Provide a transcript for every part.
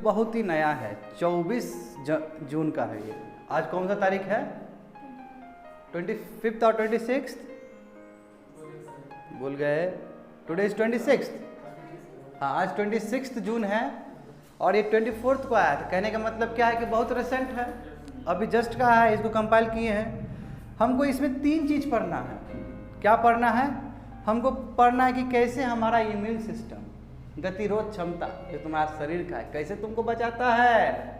बहुत ही नया है, 24 जून का है ये। आज कौन सा तारीख है? 25 और 26 भूल गए। Today is 26। हाँ, आज 26 जून है और ये 24 को आया था। कहने का मतलब क्या है कि बहुत रिसेंट है, अभी जस्ट का है, इसको कंपाइल किए हैं। हमको इसमें 3 चीज़ पढ़ना है। क्या पढ़ना है? हमको पढ़ना है कि कैसे हमारा इम्यून सिस्टम, गतिरोध क्षमता जो तुम्हारा शरीर का है, कैसे तुमको बचाता है।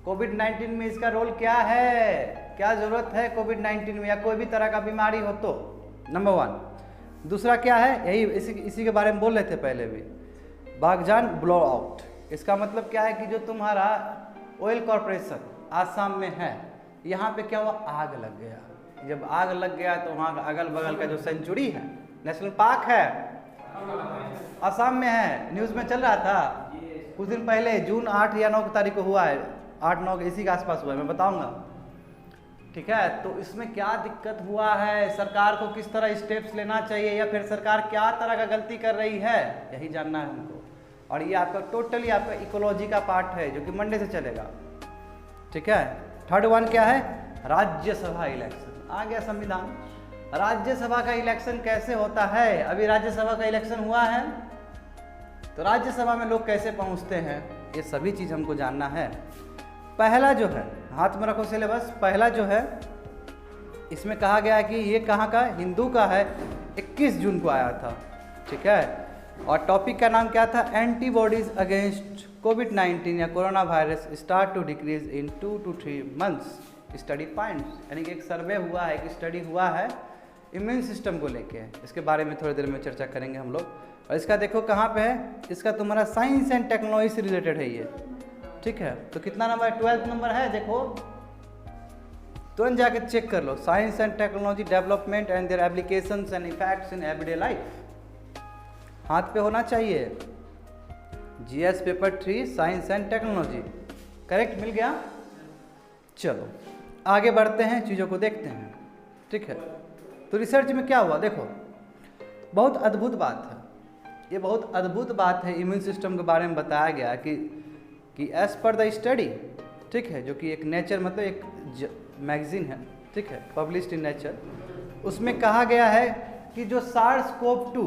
कोविड-19 में इसका रोल क्या है, क्या ज़रूरत है कोविड-19 में, या कोई भी तरह का बीमारी हो तो, नंबर 1। दूसरा क्या है, यही इसी के बारे में बोल रहे थे पहले भी, बागजान ब्लो आउट। इसका मतलब क्या है कि जो तुम्हारा ऑयल कॉरपोरेशन आसाम में है, यहाँ पे क्या हुआ, आग लग गया। जब आग लग गया तो वहाँ का अगल बगल का जो सेंचुरी है, नेशनल पार्क है, आसाम में है। न्यूज़ में चल रहा था कुछ दिन पहले, जून 8 या 9 तारीख को हुआ है, 8-9 इसी के आसपास हुआ है, मैं बताऊंगा। ठीक है, तो इसमें क्या दिक्कत हुआ है, सरकार को किस तरह स्टेप्स लेना चाहिए, या फिर सरकार क्या तरह का गलती कर रही है, यही जानना है हमको। और ये आपका टोटली आपका इकोलॉजी का पार्ट है जो कि मंडे से चलेगा। ठीक है, थर्ड वन क्या है, राज्यसभा इलेक्शन। आ गया संविधान। राज्यसभा का इलेक्शन कैसे होता है? अभी राज्यसभा का इलेक्शन हुआ है, तो राज्यसभा में लोग कैसे पहुंचते हैं, ये सभी चीज़ हमको जानना है। पहला जो है, हाथ में रखो सिलेबस, पहला जो है इसमें कहा गया है कि ये कहाँ का, हिंदू का है, 21 जून को आया था। ठीक है, और टॉपिक का नाम क्या था, एंटीबॉडीज अगेंस्ट कोविड-19 या corona virus start to decrease in 2 to 3 months study finds. यानी कि एक सर्वे हुआ है, एक स्टडी हुआ है इम्यून सिस्टम को लेके। इसके बारे में थोड़ी देर में चर्चा करेंगे हम लोग। और इसका देखो कहाँ पे है, इसका तुम्हारा साइंस एंड टेक्नोलॉजी से रिलेटेड है ये। ठीक है, तो कितना नंबर, 12th नंबर है, देखो तुरंत जाके चेक कर लो। Science and technology development and their applications and effects in everyday life, हाथ पे होना चाहिए। GS paper 3 science and technology, correct मिल गया। चलो आगे बढ़ते हैं, चीज़ों को देखते हैं। ठीक है, तो रिसर्च में क्या हुआ, देखो बहुत अद्भुत बात है, ये बहुत अद्भुत बात है। इम्यून सिस्टम के बारे में बताया गया कि एज पर द स्टडी, ठीक है, जो कि एक नेचर मतलब एक मैगजीन है, ठीक है, पब्लिश्ड इन नेचर, उसमें कहा गया है कि जो SARS-CoV-2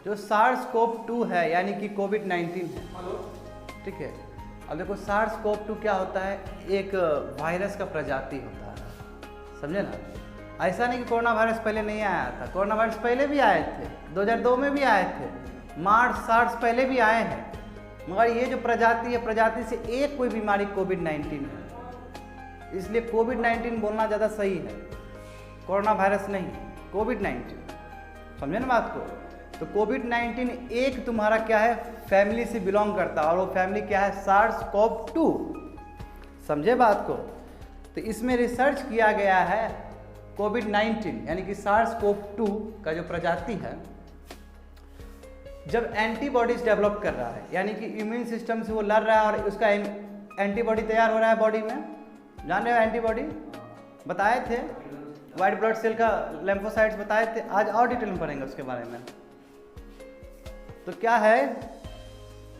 जो SARS-CoV-2 है, यानी कि कोविड-19 है। ठीक है, अब देखो SARS-CoV-2 क्या होता है, एक वायरस का प्रजाति होता है, समझे ना। ऐसा नहीं कि कोरोना वायरस पहले नहीं आया था, कोरोना वायरस पहले भी आए थे, 2002 में भी आए थे, सार्स पहले भी आए हैं, मगर ये जो प्रजाति है, प्रजाति से एक कोई बीमारी कोविड-19 है, इसलिए कोविड-19 बोलना ज़्यादा सही है, कोरोना वायरस नहीं, कोविड-19। समझे ना बात को। तो कोविड-19 एक तुम्हारा क्या है, फैमिली से बिलोंग करता है, और वो फैमिली क्या है, SARS-CoV-2। समझे बात को। तो इसमें रिसर्च किया गया है कोविड-19 यानी कि SARS-CoV-2 का जो प्रजाति है, जब एंटीबॉडीज डेवलप कर रहा है, यानी कि इम्यून सिस्टम से वो लड़ रहा है और उसका एंटीबॉडी तैयार हो रहा है बॉडी में। जान रहे हो एंटीबॉडी, बताए थे, वाइट ब्लड सेल का लिम्फोसाइट्स बताए थे, आज और डिटेल में पढ़ेंगे उसके बारे में। तो क्या है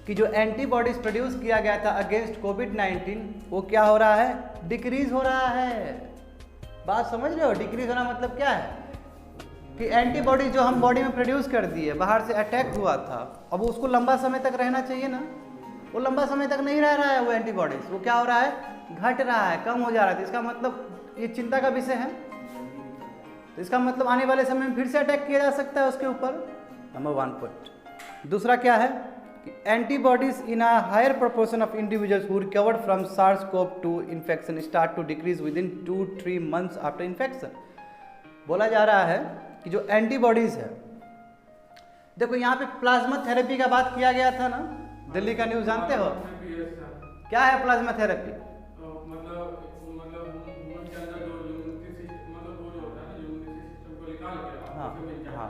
कि जो एंटीबॉडीज प्रोड्यूस किया गया था अगेंस्ट कोविड-19, वो क्या हो रहा है, डिक्रीज हो रहा है। बात समझ रहे हो, डिक्रीज होना मतलब क्या है कि एंटीबॉडी जो हम बॉडी में प्रोड्यूस कर दिए, बाहर से अटैक हुआ था, अब उसको लंबा समय तक रहना चाहिए ना, वो लंबा समय तक नहीं रह रहा है वो एंटीबॉडीज, वो क्या हो रहा है, घट रहा है, कम हो जा रहा है। तो इसका मतलब ये चिंता का विषय है। तो इसका मतलब आने वाले समय में फिर से अटैक किया जा सकता है उसके ऊपर, नंबर 1 पॉइंट। दूसरा क्या है कि antibodies in a higher proportion of individuals who recovered from SARS-CoV-2 infection start to decrease within 2-3 months after infection. बोला जा रहा है कि जो एंटीबॉडीज है, देखो यहाँ पे प्लाज्मा थेरेपी का बात किया गया था ना, दिल्ली का न्यूज़ जानते हो क्या है प्लाज्मा थेरेपी? हाँ,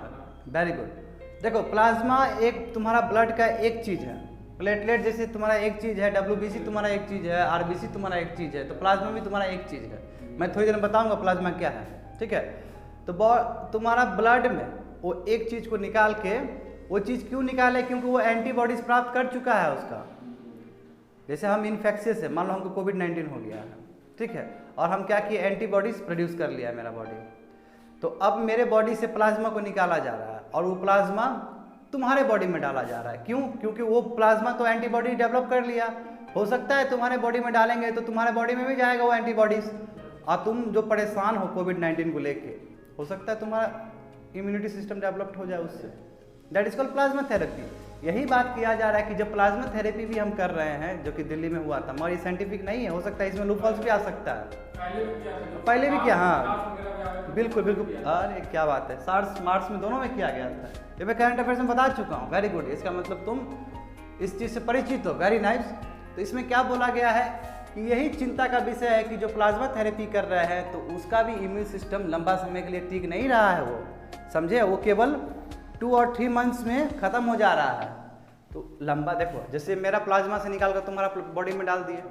वेरी गुड। देखो प्लाज्मा एक तुम्हारा ब्लड का एक चीज़ है, प्लेटलेट जैसे तुम्हारा एक चीज़ है, WBC तुम्हारा एक चीज़ है, RBC तुम्हारा एक चीज़ है, तो प्लाज्मा भी तुम्हारा एक चीज़ है। मैं थोड़ी देर में बताऊंगा प्लाज्मा क्या है। ठीक है, तो तुम्हारा ब्लड में वो एक चीज़ को निकाल के वो चीज़ क्यों निकाले? क्योंकि वो एंटीबॉडीज प्राप्त कर चुका है उसका। जैसे हम इन्फेक्शियस है, मान लो हमको कोविड-19 हो गया है, ठीक है, और हम क्या किए, एंटीबॉडीज प्रोड्यूस कर लिया मेरा बॉडी, तो अब मेरे बॉडी से प्लाज्मा को निकाला जा रहा है और वो प्लाज्मा तुम्हारे बॉडी में डाला जा रहा है। क्यों? क्योंकि वो प्लाज्मा तो एंटीबॉडी डेवलप कर लिया, हो सकता है तुम्हारे बॉडी में डालेंगे तो तुम्हारे बॉडी में भी जाएगा वो एंटीबॉडीज, और तुम जो परेशान हो कोविड-19 को लेके, हो सकता है तुम्हारा इम्यूनिटी सिस्टम डेवलप्ड हो जाए उससे। That is called plasma therapy. यही बात किया जा रहा है कि जब प्लाज्मा थेरेपी भी हम कर रहे हैं, जो कि दिल्ली में हुआ था, मगर ये साइंटिफिक नहीं है, हो सकता है इसमें लूपहोल्स भी आ सकता है। पहले भी किया, हाँ बिल्कुल बिल्कुल, अरे क्या बात है, सार्स मार्स में दोनों में किया गया था, ये मैं करंट अफेयर्स में बता चुका हूँ। वेरी गुड, इसका मतलब तुम इस चीज़ से परिचित हो, वेरी नाइस। तो इसमें क्या बोला गया है कि यही चिंता का विषय है कि जो प्लाज्मा थेरेपी कर रहे हैं तो उसका भी इम्यून सिस्टम लंबा समय के लिए टिक नहीं रहा है, वो समझे, वो केवल 2 और 3 मंथ्स में ख़त्म हो जा रहा है। तो लंबा देखो, जैसे मेरा प्लाज्मा से निकाल कर तुम्हारा बॉडी में डाल दिए,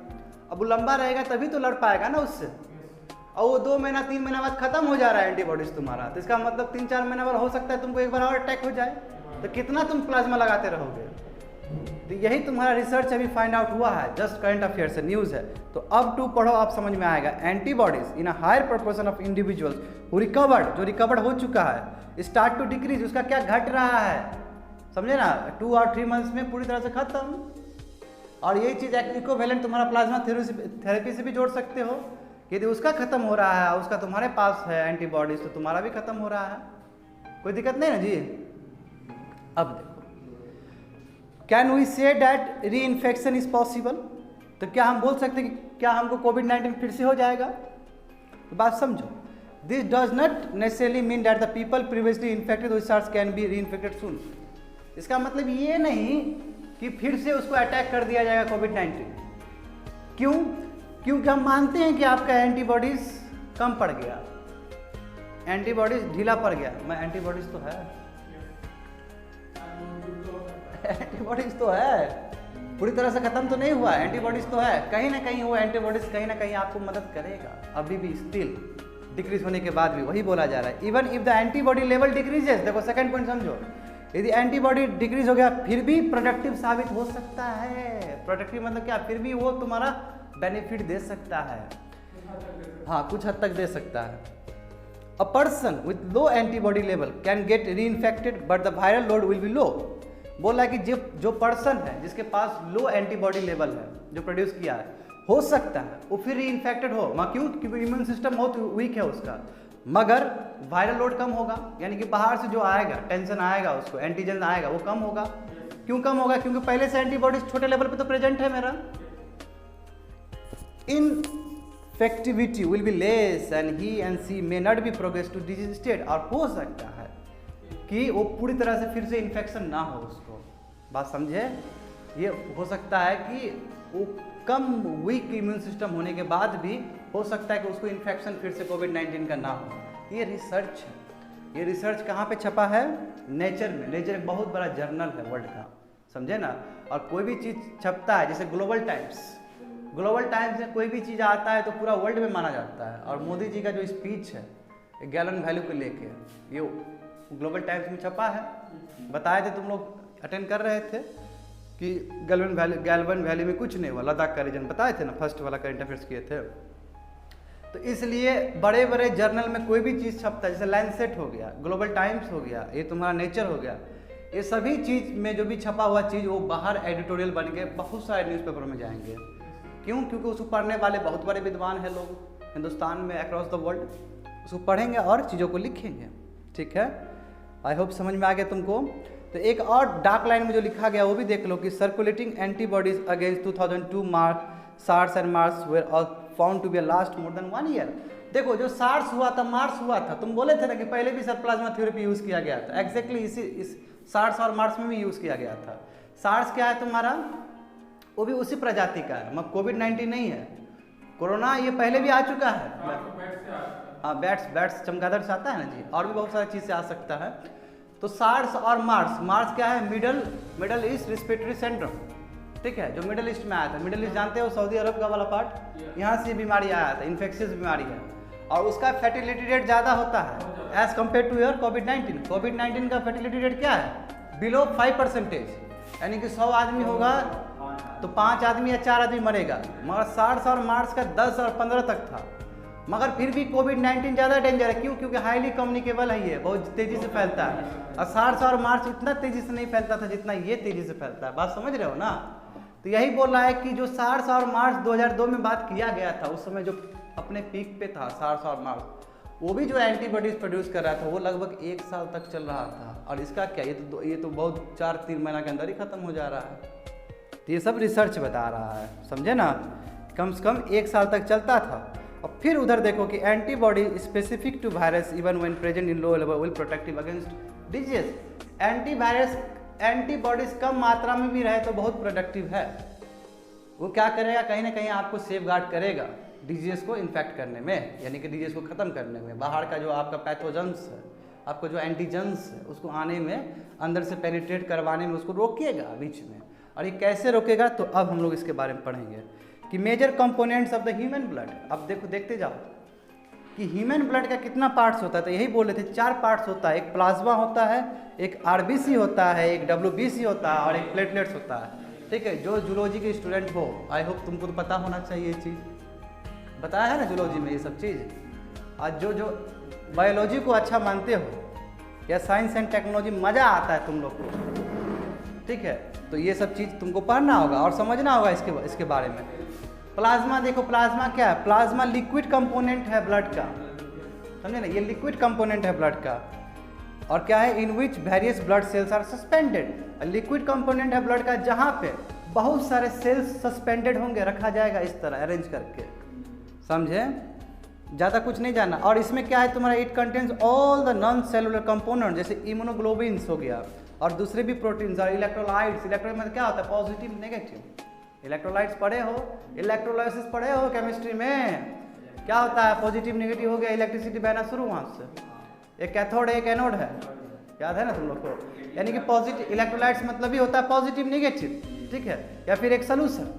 अब वो लंबा रहेगा तभी तो लड़ पाएगा ना उससे, और वो 2 महीना 3 महीना बाद खत्म हो जा रहा है एंटीबॉडीज तुम्हारा, तो इसका मतलब 3-4 महीने बाद हो सकता है तुमको एक बार और अटैक हो जाए, तो कितना तुम प्लाज्मा लगाते रहोगे। तो यही तुम्हारा रिसर्च अभी फाइंड आउट हुआ है, जस्ट करंट अफेयर से न्यूज़ है। तो अब टू पढ़ो, आप समझ में आएगा। Antibodies in a higher proportion of individuals who recovered, जो रिकवर्ड हो चुका है, स्टार्ट टू डिक्रीज, उसका क्या घट रहा है, समझे ना, 2 और 3 मंथ्स में पूरी तरह से खत्म। और यही चीज़ इक्विवेलेंट तुम्हारा प्लाज्मा थेरेपी से भी जोड़ सकते हो, यदि उसका खत्म हो रहा है, उसका तुम्हारे पास है एंटीबॉडीज, तो तुम्हारा भी खत्म हो रहा है, कोई दिक्कत नहीं ना जी। अब देखो, कैन वी से डैट री इन्फेक्शन इज पॉसिबल, तो क्या हम बोल सकते हैं कि क्या हमको कोविड-19 फिर से हो जाएगा? तो बात समझो, this does not necessarily mean that the people previously infected with SARS can be reinfected soon. इसका मतलब ये नहीं कि फिर से उसको अटैक कर दिया जाएगा कोविड-19। क्यों? क्योंकि हम मानते हैं कि आपका एंटीबॉडीज कम पड़ गया, एंटीबॉडीज ढीला पड़ गया, मैं एंटीबॉडीज तो है, एंटीबॉडीज तो है, पूरी तरह से खत्म तो नहीं हुआ, एंटीबॉडीज तो है, कहीं ना कहीं वो एंटीबॉडीज कहीं ना कहीं आपको मदद करेगा, अभी भी स्टिल डिक्रीज होने के बाद भी वही बोला जा रहा है। Even if the antibody level decreases, देखो सेकंड पॉइंट समझो, यदि एंटीबॉडी डिक्रीज हो गया फिर भी प्रोडक्टिव साबित हो सकता है। प्रोडक्टिव मतलब क्या? फिर भी वो तुम्हारा बेनिफिट दे सकता है, हाँ कुछ हद तक दे सकता है। A person with low antibody level can get reinfected but the viral load will be low. बोला कि जो पर्सन है जिसके पास लो एंटीबॉडी लेवल है, जो प्रोड्यूस किया है, हो सकता है वो फिर री इन्फेक्टेड हो, क्यों? क्योंकि इम्यून सिस्टम बहुत वीक है उसका, मगर वायरल लोड कम होगा, यानी कि बाहर से जो आएगा, टेंशन आएगा उसको, एंटीजन आएगा, वो कम होगा। क्यों कम होगा? क्योंकि पहले से एंटीबॉडीज छोटे लेवल पे तो प्रेजेंट है मेरा। Infectivity will be less and he and she may not be progress to disease state, और हो सकता है कि वो पूरी तरह से फिर से इन्फेक्शन ना हो उसको। बात समझे? ये हो सकता है कि वो कम वीक इम्यून सिस्टम होने के बाद भी हो सकता है कि उसको इन्फेक्शन फिर से कोविड-19 का ना हो। ये रिसर्च है, ये रिसर्च कहाँ पे छपा है? नेचर में। नेचर एक बहुत बड़ा जर्नल है वर्ल्ड का, समझे ना। और कोई भी चीज़ छपता है, जैसे ग्लोबल टाइम्स में कोई भी चीज़ आता है तो पूरा वर्ल्ड में माना जाता है। और मोदी जी का जो स्पीच है गैलन वैल्यू को लेके, ये ग्लोबल टाइम्स में छपा है। बताए थे, तुम लोग अटेंड कर रहे थे कि गैल्वन वैली में कुछ नहीं हुआ, लद्दाख का रीजन बताए थे ना, फर्स्ट वाला करंट अफेयर्स किए थे। तो इसलिए बड़े बड़े जर्नल में कोई भी चीज़ छपता है, जैसे लैंसेट हो गया, ग्लोबल टाइम्स हो गया, ये तुम्हारा नेचर हो गया, ये सभी चीज़ में जो भी छपा हुआ चीज़ वो बाहर एडिटोरियल बन के बहुत सारे न्यूज़पेपर में जाएंगे। क्यों? क्योंकि उसको पढ़ने वाले बहुत बड़े विद्वान हैं लोग हिंदुस्तान में, अक्रॉस द वर्ल्ड, उसको पढ़ेंगे और चीज़ों को लिखेंगे। ठीक है, आई होप समझ में आ गया तुमको। तो एक और डार्क लाइन में जो लिखा गया वो भी देख लो कि circulating antibodies against 2002 SARS and MERS were found to be last more than 1 year. देखो जो सार्स हुआ था, मार्स हुआ था, तुम बोले थे ना कि पहले भी सर प्लाज्मा थेरेपी यूज़ किया गया था। एग्जैक्टली इस सार्स और मार्स में भी यूज़ किया गया था। सार्स क्या है तुम्हारा? वो भी उसी प्रजाति का है, मगर कोविड-19 नहीं है। कोरोना ये पहले भी आ चुका है, हाँ बैट्स चमगादड़ से आता है ना जी, और भी बहुत सारी चीज़ से आ सकता है। तो सार्स और मार्स क्या है? मिडल ईस्ट रिस्पिरेटरी सिंड्रोम, ठीक है, जो मिडल ईस्ट में आया था। मिडल ईस्ट जानते हो, सऊदी अरब का वाला पार्ट, यहाँ से बीमारी आया था, इन्फेक्शियस बीमारी है, और उसका फर्टिलिटी रेट ज़्यादा होता है एज कम्पेयर टू योर कोविड-19। कोविड-19 का फर्टिलिटी रेट क्या है? बिलो 5%, यानी कि 100 आदमी होगा तो 5 आदमी या 4 आदमी मरेगा, मगर सार्स और मार्स का 10 और 15 तक था। मगर फिर भी कोविड-19 ज़्यादा डेंजर है, क्यों? क्योंकि हाईली कम्युनिकेबल है, ये बहुत तेज़ी से फैलता है, और सार्स और मार्स इतना तेज़ी से नहीं फैलता था जितना ये तेज़ी से फैलता है। बात समझ रहे हो ना? तो यही बोल रहा है कि जो सार्स और मार्स 2002 में बात किया गया था, उस समय जो अपने पीक पे था सार्स और मार्स, वो भी जो एंटीबॉडीज प्रोड्यूस कर रहा था वो लगभग 1 साल तक चल रहा था। और इसका क्या, ये तो बहुत 4-3 महीना के अंदर ही ख़त्म हो जा रहा है। तो ये सब रिसर्च बता रहा है, समझे ना? कम से कम 1 साल तक चलता था। और फिर उधर देखो कि antibody specific to virus even when present in low level will protective against disease. Antibodies कम मात्रा में भी रहे तो बहुत प्रोडक्टिव है। वो क्या करेगा, कहीं ना कहीं आपको सेफ गार्ड करेगा डिजीज को इन्फेक्ट करने में, यानी कि डिजीज को ख़त्म करने में। बाहर का जो आपका पैथोजेंस है, आपको जो एंटीजेंस है, उसको आने में, अंदर से पेनिट्रेट करवाने में उसको रोकिएगा बीच में। और ये कैसे रोकेगा, तो अब हम लोग इसके बारे में पढ़ेंगे कि major components of the human blood. अब देखो, देखते जाओ कि ह्यूमन ब्लड का कितना पार्ट्स होता है। तो यही बोल रहे थे 4 पार्ट्स होता है। एक प्लाज्मा होता है, एक आरबीसी होता है, एक डब्ल्यूबीसी होता है और एक प्लेटलेट्स होता है। ठीक है, जो जूलॉजी के स्टूडेंट हो, आई होप तुमको तो पता होना चाहिए ये चीज़, बताया है ना जूलॉजी में ये सब चीज़। आज जो बायोलॉजी को अच्छा मानते हो या साइंस एंड टेक्नोलॉजी, मज़ा आता है तुम लोग को, ठीक है, तो ये सब चीज़ तुमको पढ़ना होगा और समझना होगा इसके बारे में। प्लाज्मा देखो, प्लाज्मा क्या है? प्लाज्मा लिक्विड कंपोनेंट है ब्लड का, समझे ना? ये लिक्विड कंपोनेंट है ब्लड का। और क्या है? In which various blood cells are suspended. Liquid component है ब्लड का जहाँ पे बहुत सारे सेल्स सस्पेंडेड होंगे, रखा जाएगा इस तरह अरेंज करके, समझे? ज़्यादा कुछ नहीं जानना। और इसमें क्या है तुम्हारा, it contains all the non cellular component, जैसे इम्यूनोग्लोबिन्स हो गया और दूसरे भी प्रोटीन्स और इलेक्ट्रोलाइट्स। इलेक्ट्रोलाइट मतलब क्या होता है? Positive negative. इलेक्ट्रोलाइट्स पढ़े हो, इलेक्ट्रोलाइसिस पढ़े हो केमिस्ट्री में, क्या होता है? पॉजिटिव नेगेटिव हो गया, इलेक्ट्रिसिटी बहना शुरू वहाँ से। एक कैथोड है, एक एनोड है, याद है ना तुम लोग को? यानी कि पॉजिटिव इलेक्ट्रोलाइट्स मतलब ही होता है पॉजिटिव नेगेटिव, ठीक है? या फिर एक सोल्यूशन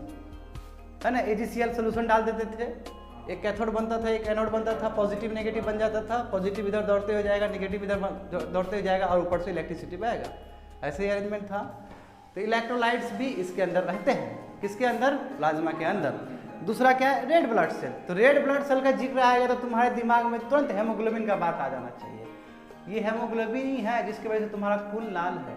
है ना, AgCl सोल्यूशन डाल देते थे, एक कैथोड बनता था, एक एनोड बनता था, पॉजिटिव नेगेटिव बन जाता था, पॉजिटिव इधर दौड़ते हो जाएगा, नेगेटिव इधर दौड़ते हो जाएगा और ऊपर से इलेक्ट्रिसिटी बहेगा। ऐसे ही अरेंजमेंट था। तो इलेक्ट्रोलाइट्स भी इसके अंदर रहते हैं, किसके अंदर? प्लाज्मा के अंदर। दूसरा क्या है? Red blood cell. तो रेड ब्लड सेल का जिक्र आएगा तो तुम्हारे दिमाग में तुरंत हेमोग्लोबिन का बात आ जाना चाहिए। ये हेमोग्लोबिन ही है जिसकी वजह से तुम्हारा खून लाल है।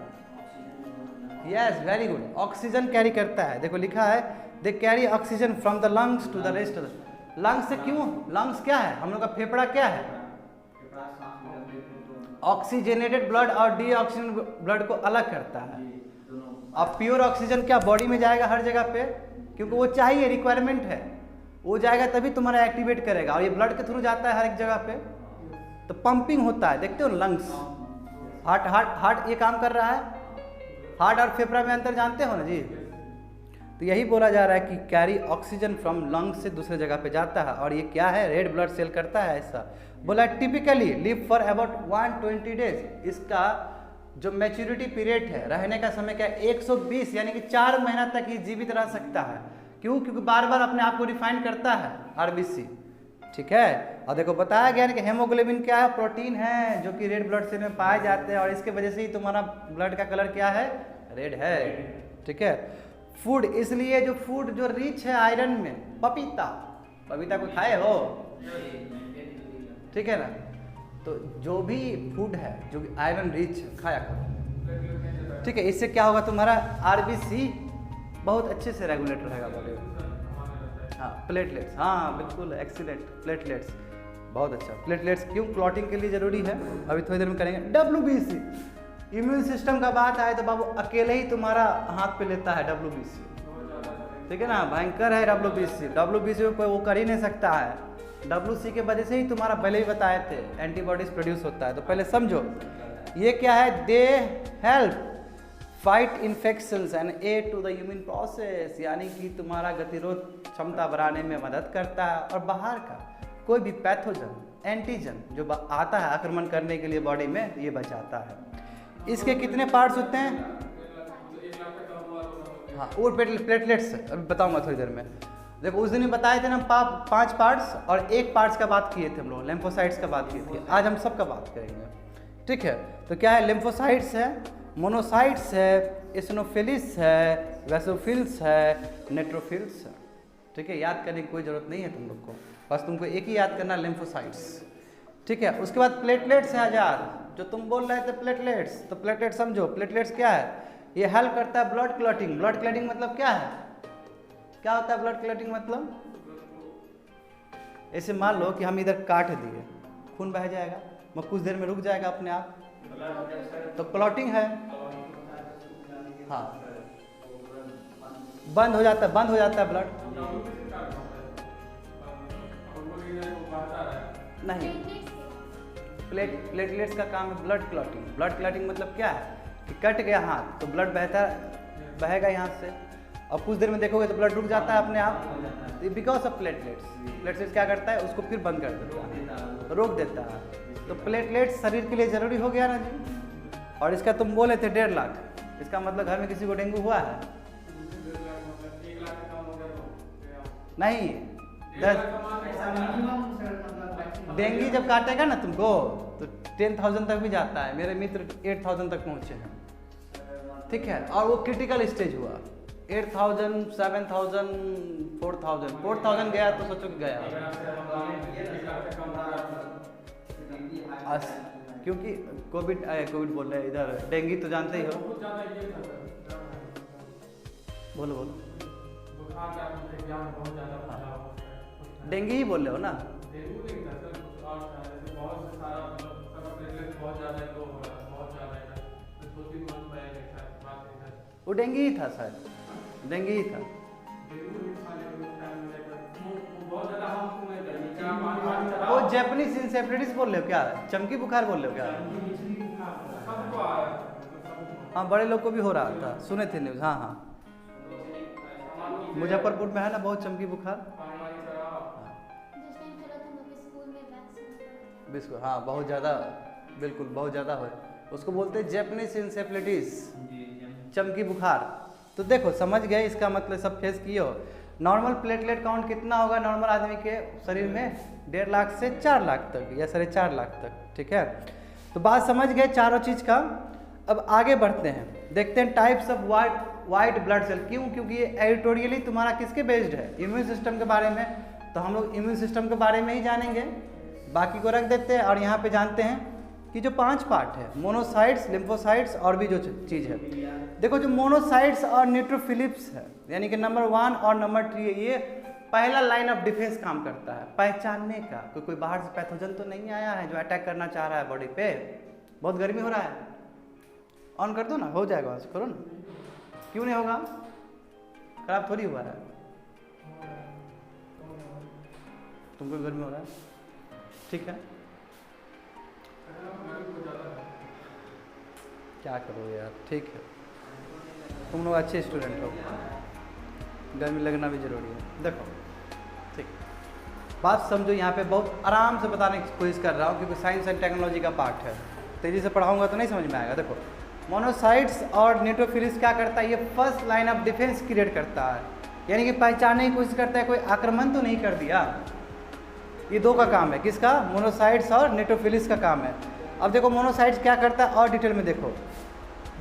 Yes, very good. Oxygen carry करता है, देखो लिखा है they carry oxygen from the lungs to the rest of the. Lungs से क्यों? लंग्स क्या है? हम लोग का फेफड़ा क्या है? ऑक्सीजनेटेड ब्लड और डीऑक्सीजन ब्लड को अलग करता है। अब प्योर ऑक्सीजन क्या बॉडी में जाएगा हर जगह पे, क्योंकि वो चाहिए, रिक्वायरमेंट है, वो जाएगा तभी तुम्हारा एक्टिवेट करेगा। और ये ब्लड के थ्रू जाता है हर एक जगह पे, तो पंपिंग होता है। देखते हो लंग्स, हार्ट ये काम कर रहा है। हार्ट और फेफड़ा में अंतर जानते हो ना जी? तो यही बोला जा रहा है कि कैरी ऑक्सीजन फ्रॉम लंग्स से दूसरे जगह पे जाता है। और ये क्या है? रेड ब्लड सेल करता है ऐसा। बोला typically live for about 120 days. इसका जो मैच्योरिटी पीरियड है, रहने का समय क्या है? 120, यानी कि 4 महीना तक ये जीवित रह सकता है। क्यों? क्योंकि बार बार अपने आप को रिफाइन करता है आरबीसी, ठीक है? और देखो बताया गया है कि हेमोग्लोबिन क्या है? प्रोटीन है जो कि रेड ब्लड सेल में पाए जाते हैं और इसके वजह से ही तुम्हारा ब्लड का कलर क्या है? रेड है, ठीक है? फूड, इसलिए जो फूड जो रिच है आयरन में, पपीता को खाए हो, ठीक है ना? तो जो भी फूड है जो आयरन रिच खाया करो, ठीक है? इससे क्या होगा? तुम्हारा आरबीसी बहुत अच्छे से रेगुलेट रहेगा बॉडी में। हाँ, प्लेटलेट्स, हाँ बिल्कुल, एक्सीलेंट। प्लेटलेट्स बहुत अच्छा। प्लेटलेट्स क्यों? क्लॉटिंग के लिए ज़रूरी है, अभी थोड़ी देर में करेंगे। WBC, इम्यून सिस्टम का बात आए तो बाबू अकेले ही तुम्हारा हाथ पे लेता है WBC, ठीक है ना? भयंकर है WBC को कोई वो कर ही नहीं सकता है। WC के वजह से ही तुम्हारा, पहले भी बताए थे, एंटीबॉडीज प्रोड्यूस होता है। तो पहले समझो ये क्या है? They help fight infections and aid to the immune process, यानी कि तुम्हारा गतिरोध क्षमता बढ़ाने में मदद करता है। और बाहर का कोई भी पैथोजन, एंटीजन जो आता है आक्रमण करने के लिए बॉडी में, ये बचाता है। इसके कितने पार्ट्स होते हैं? हाँ, वो प्लेटलेट्स अभी बताऊंगा थोड़ी देर में। देखो उस दिन भी बताए थे ना 5 पार्ट्स और 1 पार्ट्स का बात किए थे हम लोग, लिम्फोसाइट्स का बात किए थे। आज हम सब का बात करेंगे, ठीक है? तो क्या है? लिम्फोसाइट्स है, मोनोसाइट्स है, एसिनोफिलिस है, वैसोफिल्स है, नेट्रोफिल्स है। ठीक है, याद करने की कोई ज़रूरत नहीं है तुम लोग को, बस तुमको एक ही याद करना, लिम्फोसाइट्स। ठीक है, उसके बाद प्लेटलेट्स है 1000, जो तुम बोल रहे थे प्लेटलेट्स, तो प्लेटलेट समझो, प्लेटलेट्स क्या है, ये हेल्प करता है ब्लड क्लॉटिंग। ब्लड क्लॉटिंग मतलब क्या है, क्या होता है ब्लड क्लॉटिंग मतलब, ऐसे मान लो कि हम इधर काट दिए, खून बह जाएगा, मगर कुछ देर में रुक जाएगा अपने आप, तो क्लॉटिंग है। हाँ, बंद हो जाता है ब्लड। नहीं, प्लेटलेट्स का काम है ब्लड क्लॉटिंग। ब्लड क्लॉटिंग मतलब क्या है कि कट गया हाथ तो ब्लड बहेगा यहाँ से, और कुछ देर में देखोगे तो ब्लड रुक जाता है अपने आप, बिकॉज ऑफ प्लेटलेट्स। प्लेटलेट्स क्या करता है, उसको फिर बंद कर देता है, रोक देता है। तो प्लेटलेट्स शरीर के लिए ज़रूरी हो गया ना जी। और इसका तुम बोले थे 1.5 लाख, इसका मतलब घर में किसी को डेंगू हुआ है? नहीं, डेंगू जब काटेगा ना तुमको तो 10,000 तक भी जाता है। मेरे मित्र 8,000 तक पहुंचे हैं। ठीक है, और वो क्रिटिकल स्टेज हुआ, 8,000, 7,000, 4,000 गया तो सोचो कि गया। क्योंकि कोविड बोल रहे हैं इधर, डेंगू तो जानते ही हो। बोलो बोलो, डेंगू ही बोल रहे हो ना? वो डेंगू ही था शायद, डेंगू ही था। वो जैपनीज इंसेफ्लाइटिस बोल रहे हो क्या, चमकी बुखार बोल रहे हो क्या? हाँ, बड़े लोग को भी हो रहा था, सुने थे न्यूज़। हाँ हाँ, मुजफ्फरपुर में है ना बहुत चमकी बुखार। बिल्कुल, हाँ बहुत ज़्यादा, बिल्कुल बहुत ज़्यादा हो, उसको बोलते हैं जैपनीज इंसेफ्लाइटिस, चमकी बुखार। तो देखो समझ गए, इसका मतलब सब फेस किए हो। नॉर्मल प्लेटलेट काउंट कितना होगा नॉर्मल आदमी के शरीर में? 1.5 लाख से 4 लाख तक या 4.5 लाख तक। ठीक है, तो बात समझ गए चारों चीज़ का। अब आगे बढ़ते हैं, देखते हैं types of white blood cell. क्यों? क्योंकि ये एडिटोरियली तुम्हारा किसके बेस्ड है? इम्यून सिस्टम के बारे में। तो हम लोग इम्यून सिस्टम के बारे में ही जानेंगे, बाकी को रख देते हैं। और यहाँ पे जानते हैं कि जो 5 पार्ट है, मोनोसाइट्स, लिम्फोसाइट्स और भी जो चीज़ है। देखो जो मोनोसाइट्स और न्यूट्रोफिलिप्स है, यानी कि नंबर 1 और नंबर 3 है, ये पहला लाइन ऑफ डिफेंस काम करता है, पहचानने का कोई बाहर से पैथोजन तो नहीं आया है जो अटैक करना चाह रहा है बॉडी पे। बहुत गर्मी हो रहा है, ऑन कर दो ना, हो जाएगा, वहाँ से करो ना। क्यों नहीं होगा? खराब थोड़ी हुआ है, तुमको गर्मी हो रहा है। ठीक है, क्या करो यार। ठीक है, तुम लोग अच्छे स्टूडेंट हो, गर्मी लगना भी जरूरी है। देखो ठीक, बात समझो। यहाँ पे बहुत आराम से बताने की कोशिश कर रहा हूँ क्योंकि साइंस एंड टेक्नोलॉजी का पार्ट है, तेज़ी से पढ़ाऊंगा तो नहीं समझ में आएगा। देखो मोनोसाइट्स और न्यूट्रोफिलिस क्या करता है, ये first line of defence create करता है, यानी कि पहचानने की कोशिश करता है कोई आक्रमण तो नहीं कर दिया। ये दो का काम है, किसका? मोनोसाइट्स और न्यूट्रोफिलिस का काम है। अब देखो मोनोसाइट्स क्या करता है और डिटेल में देखो।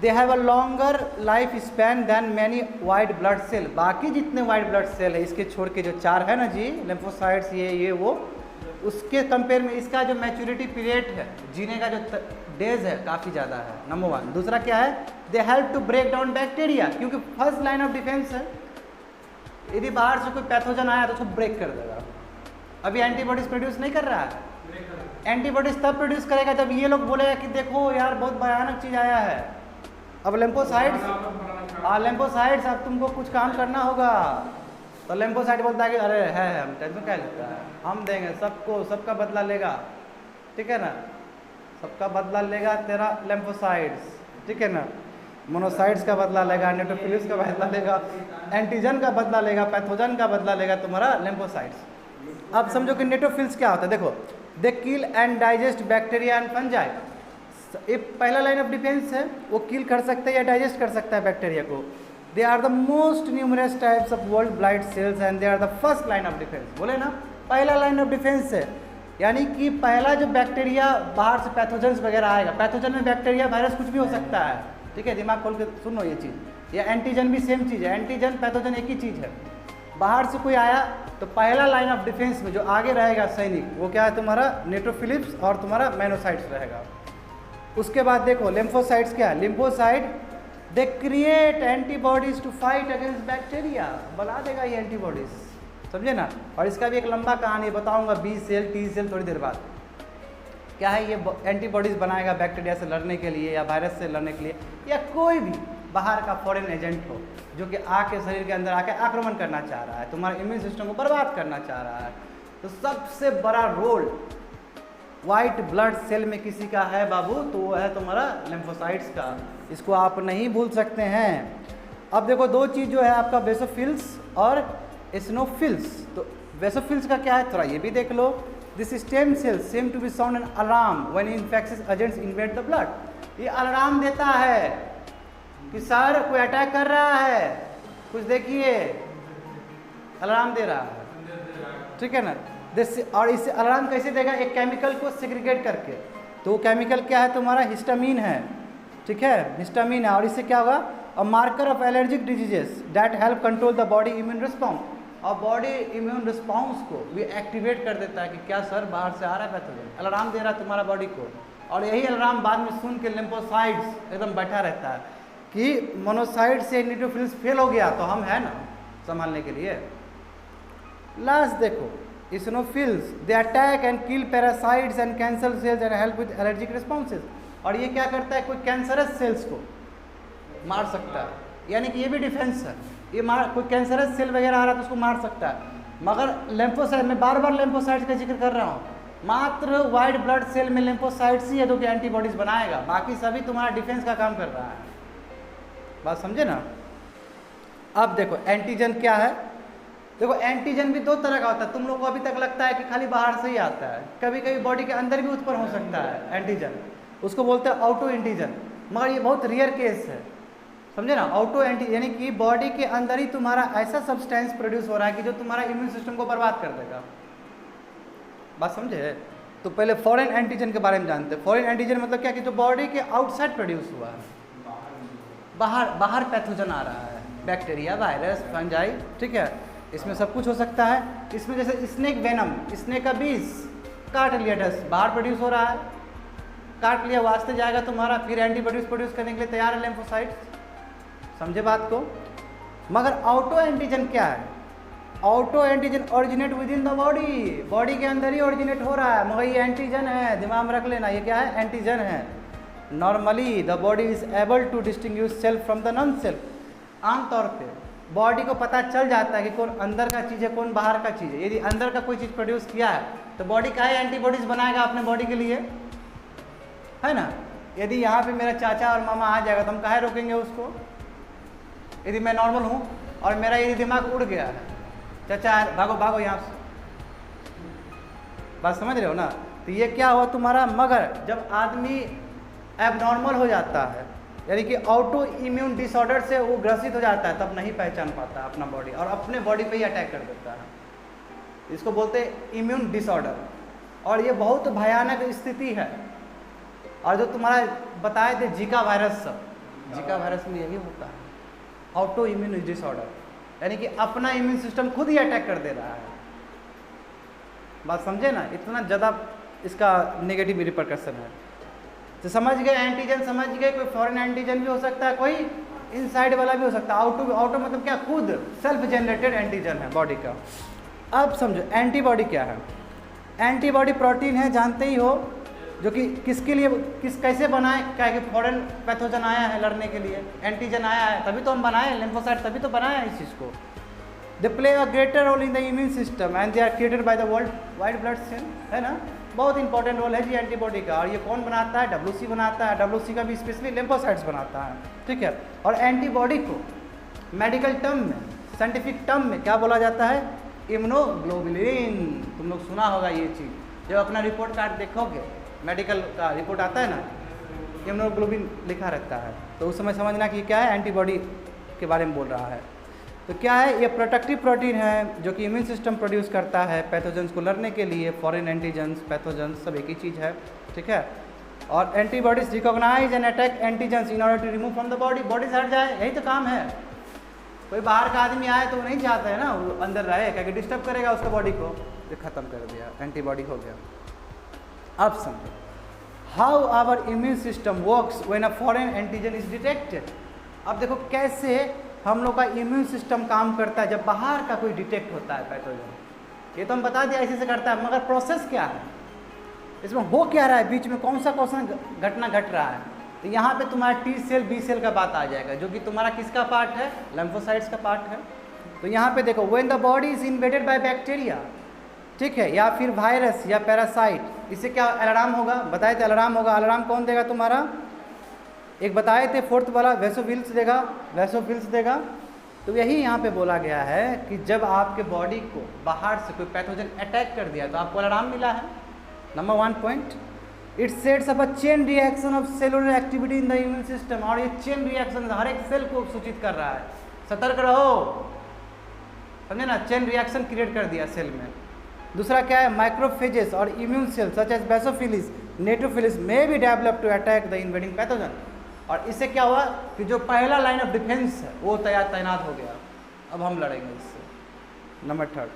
They have a longer life span than many white blood cell. बाकी जितने वाइट ब्लड सेल है इसके छोड़ के जो 4 है ना जी, लिम्फोसाइट्स ये वो, उसके कंपेयर में इसका जो मैच्योरिटी पीरियड है, जीने का जो डेज है, काफ़ी ज़्यादा है, नंबर 1। दूसरा क्या है? They help to break down bacteria, क्योंकि फर्स्ट लाइन ऑफ डिफेंस है। यदि बाहर से कोई पैथोजन आया तो उसको ब्रेक कर देगा। अभी एंटीबॉडीज प्रोड्यूस नहीं कर रहा है, एंटीबॉडीज तब प्रोड्यूस करेगा जब ये लोग बोलेगा कि देखो यार बहुत भयानक चीज़ आया है। अब लिम्फोसाइट्स, लिम्फोसाइट्स अब तुमको कुछ काम करना होगा, तो लिम्फोसाइट बोलता है कि अरे है हम टेंशन क्या लेता है, हम देंगे सबको, सबका बदला लेगा। ठीक है ना, सबका बदला लेगा तेरा लिम्फोसाइट्स। ठीक है ना, मोनोसाइट्स का बदला लेगा, न्यूट्रोफिलिस का बदला लेगा, एंटीजन का बदला लेगा, पैथोजन का बदला लेगा तुम्हारा लिम्फोसाइट्स। अब समझो कि न्यूट्रोफिल्स क्या होता है। देखो they kill and digest bacteria and fungi. ये पहला लाइन ऑफ डिफेंस है, वो किल कर सकता है या डाइजेस्ट कर सकता है बैक्टीरिया को। They are the most numerous types of world blight cells and they are the first line of defence. बोले ना, पहला लाइन ऑफ डिफेंस है, यानी कि पहला जो बैक्टीरिया बाहर से पैथोजन्स वगैरह आएगा, पैथोजन में बैक्टीरिया वायरस कुछ भी हो सकता है, ठीक है, दिमाग खोल के सुनो ये चीज़। ये एंटीजन भी सेम चीज़ है, एंटीजन पैथोजन एक ही चीज़ है। बाहर से कोई आया तो पहला लाइन ऑफ डिफेंस में जो आगे रहेगा सैनिक, वो क्या है तुम्हारा न्यूट्रोफिलिप्स और तुम्हारा मेनोसाइट्स रहेगा। उसके बाद देखो लिम्फोसाइट्स क्या है, lymphocyte they create antibodies to fight against bacteria, बना देगा ये एंटीबॉडीज, समझे ना। और इसका भी एक लंबा कहानी बताऊंगा, बी सेल टी सेल थोड़ी देर बाद। क्या है ये एंटीबॉडीज बनाएगा बैक्टीरिया से लड़ने के लिए या वायरस से लड़ने के लिए, या कोई भी बाहर का फॉरेन एजेंट हो जो कि आके शरीर के अंदर आके आक्रमण करना चाह रहा है, तुम्हारे इम्यून सिस्टम को बर्बाद करना चाह रहा है। तो सबसे बड़ा रोल वाइट ब्लड सेल में किसी का है बाबू, तो वो है तुम्हारा लिम्फोसाइट्स का, इसको आप नहीं भूल सकते हैं। अब देखो दो चीज़ जो है आपका बेसोफिल्स और एसिनोफिल्स। तो बेसोफिल्स का क्या है थोड़ा ये भी देख लो। This stem cells seem to be sound an alarm when infectious agents invade the blood. ये अलार्म देता है कि सर कोई अटैक कर रहा है, कुछ देखिए, अलार्म दे रहा है, ठीक है ना। और इससे अलार्म कैसे देगा, एक केमिकल को सेग्रीगेट करके। तो वो केमिकल क्या है तुम्हारा, हिस्टामीन है, ठीक है, हिस्टामीन है। और इससे क्या होगा, a marker of allergic diseases that help control the body immune response. और बॉडी इम्यून रिस्पॉन्स को भी एक्टिवेट कर देता है कि क्या सर बाहर से आ रहा है पैथोजन, अलार्म दे रहा है तुम्हारा बॉडी को। और यही अलार्म बाद में सुन के लिम्फोसाइट्स एकदम बैठा रहता है कि मोनोसाइट से न्यूट्रोफिल्स फेल हो गया, तो हम है ना संभालने के लिए। लास्ट देखो eosinophils, they attack and kill parasites and cancer cells and help with allergic responses। और ये क्या करता है, कोई कैंसरस सेल्स को मार सकता है, यानी कि ये भी डिफेंस है। ये कोई कैंसरस सेल वगैरह आ रहा है तो उसको मार सकता है। मगर लिम्फोसाइट, मैं बार बार लिम्फोसाइट्स का जिक्र कर रहा हूँ, मात्र वाइट ब्लड सेल में लिम्फोसाइट्स ही है जो कि एंटीबॉडीज बनाएगा, बाकी सभी तुम्हारा डिफेंस का काम कर रहा है। बात समझे ना। अब देखो एंटीजन क्या है, देखो एंटीजन भी दो तरह का होता है। तुम लोग को अभी तक लगता है कि खाली बाहर से ही आता है, कभी कभी बॉडी के अंदर भी उत्पन्न हो सकता है एंटीजन, उसको बोलते हैं ऑटो एंटीजन। मगर ये बहुत रेयर केस है, समझे ना। ऑटो एंटी यानी कि बॉडी के अंदर ही तुम्हारा ऐसा सब्सटेंस प्रोड्यूस हो रहा है कि जो तुम्हारा इम्यून सिस्टम को बर्बाद कर देगा। बात समझे। तो पहले फॉरेन एंटीजन के बारे में जानते हैं। फॉरेन एंटीजन मतलब क्या कि जो बॉडी के आउटसाइड प्रोड्यूस हुआ है, बाहर पैथोजन आ रहा है, बैक्टीरिया, वायरस, फंजाई, ठीक है, इसमें सब कुछ हो सकता है। इसमें जैसे स्नेक वेनम, स्नेक का विष काट लिया, डस बाहर प्रोड्यूस हो रहा है, काट लिया, वास्ते जाएगा तुम्हारा, फिर एंटीबॉडीज प्रोड्यूस करने के लिए तैयार है लिम्फोसाइट्स, समझे बात को। मगर ऑटो एंटीजन क्या है, auto antigen originate with in the body, body के अंदर ही ओरिजिनेट हो रहा है, मगर ये एंटीजन है, दिमाग में रख लेना, ये क्या है, एंटीजन है। Normally the body is able to distinguish self from the non self. आमतौर पे बॉडी को पता चल जाता है कि कौन अंदर का चीज़ है, कौन बाहर का चीज़ है। यदि अंदर का कोई चीज़ प्रोड्यूस किया है तो बॉडी का है एंटीबॉडीज बनाएगा अपने बॉडी के लिए, है ना। यदि यहाँ पे मेरा चाचा और मामा आ जाएगा तो हम काहे रोकेंगे उसको। यदि मैं नॉर्मल हूँ और मेरा यदि दिमाग उड़ गया है, चाचा भागो भागो यहाँ से, बात समझ रहे हो ना। तो ये क्या हुआ तुम्हारा, मगर जब आदमी एबनॉर्मल हो जाता है, यानी कि ऑटो इम्यून डिसऑर्डर से वो ग्रसित हो जाता है, तब नहीं पहचान पाता अपना बॉडी और अपने बॉडी पे ही अटैक कर देता है। इसको बोलते हैं इम्यून डिसऑर्डर, और ये बहुत भयानक स्थिति है। और जो तुम्हारा बताए थे जीका वायरस, सब जीका वायरस में यही होता है, ऑटो इम्यून डिसऑर्डर, यानी कि अपना इम्यून सिस्टम खुद ही अटैक कर दे रहा है। बात समझे ना, इतना ज़्यादा इसका नेगेटिव रिपरकशन है। तो समझ गए एंटीजन, समझ गए, कोई फॉरेन एंटीजन भी हो सकता है, कोई इनसाइड वाला भी हो सकता है। ऑटो मतलब क्या, खुद सेल्फ जनरेटेड एंटीजन है बॉडी का। अब समझो एंटीबॉडी क्या है। एंटीबॉडी प्रोटीन है, जानते ही हो, जो कि किसके लिए, कैसे बनाए, क्या कि फॉरेन पैथोजन आया है लड़ने के लिए, एंटीजन आया है, तभी तो हम बनाए लिम्फोसाइट, तभी तो बनाया है इस चीज़ को। They play a greater role in the immune system and they are created by the white blood cell, है ना। बहुत इंपॉर्टेंट रोल है जी एंटीबॉडी का। और ये कौन बनाता है, डब्ल्यूसी बनाता है, डब्ल्यूसी का भी स्पेशली लिम्फोसाइट्स बनाता है, ठीक है। और एंटीबॉडी को मेडिकल टर्म में, साइंटिफिक टर्म में क्या बोला जाता है, इम्यूनोग्लोबुलिन। तुम लोग सुना होगा ये चीज़, जब अपना रिपोर्ट कार्ड देखोगे, मेडिकल का रिपोर्ट आता है ना, इम्यूनोग्लोबुलिन लिखा रहता है, तो उस समय समझना कि क्या है, एंटीबॉडी के बारे में बोल रहा है। तो क्या है, ये प्रोटेक्टिव प्रोटीन है जो कि इम्यून सिस्टम प्रोड्यूस करता है पैथोजेंस को लड़ने के लिए। फॉरेन एंटीजेंस, पैथोजेंस सब एक ही चीज़ है, ठीक है। और antibodies recognise and attack antigens in order to remove from the body, body से हट जाए, यही तो काम है। कोई बाहर का आदमी आए तो वो नहीं चाहता है ना वो अंदर रहे, क्या कि डिस्टर्ब करेगा उसका बॉडी को, तो ख़त्म कर दिया, एंटीबॉडी हो गया। अब समझो how our immune system works when a foreign antigen is detected. अब देखो कैसे हम लोग का इम्यून सिस्टम काम करता है जब बाहर का कोई डिटेक्ट होता है पैथोजन। ये तो हम बता दिया ऐसे से करता है, मगर प्रोसेस क्या है, इसमें हो क्या रहा है, बीच में कौन सा घटना घट रहा है। तो यहाँ पे तुम्हारा टी सेल बी सेल का बात आ जाएगा, जो कि तुम्हारा किसका पार्ट है, लिम्फोसाइट्स का पार्ट है। तो यहाँ पे देखो when the body is invaded by bacteria, ठीक है, या फिर वायरस या पैरासाइट, इससे क्या अलार्म होगा, बताए थे अलार्म होगा। अलार्म कौन देगा तुम्हारा, एक बताए थे फोर्थ वाला वैसोफिल्स देगा, वैसोफिल्स देगा। तो यही यहाँ पे बोला गया है कि जब आपके बॉडी को बाहर से कोई पैथोजन अटैक कर दिया तो आपको अलार्म मिला है। Number 1 point, it sets up a chain reaction of cellular activity in the immune system. और ये चेन रिएक्शन हर एक सेल को सूचित कर रहा है, सतर्क रहो, समझे ना, चेन रिएक्शन क्रिएट कर दिया सेल में। दूसरा क्या है, माइक्रोफेजेस और immune cell such as basophils neutrophils में भी develop to attack the invading pathogen. और इससे क्या हुआ कि जो पहला लाइन ऑफ डिफेंस है वो तैनात हो गया, अब हम लड़ेंगे इससे। Number 3,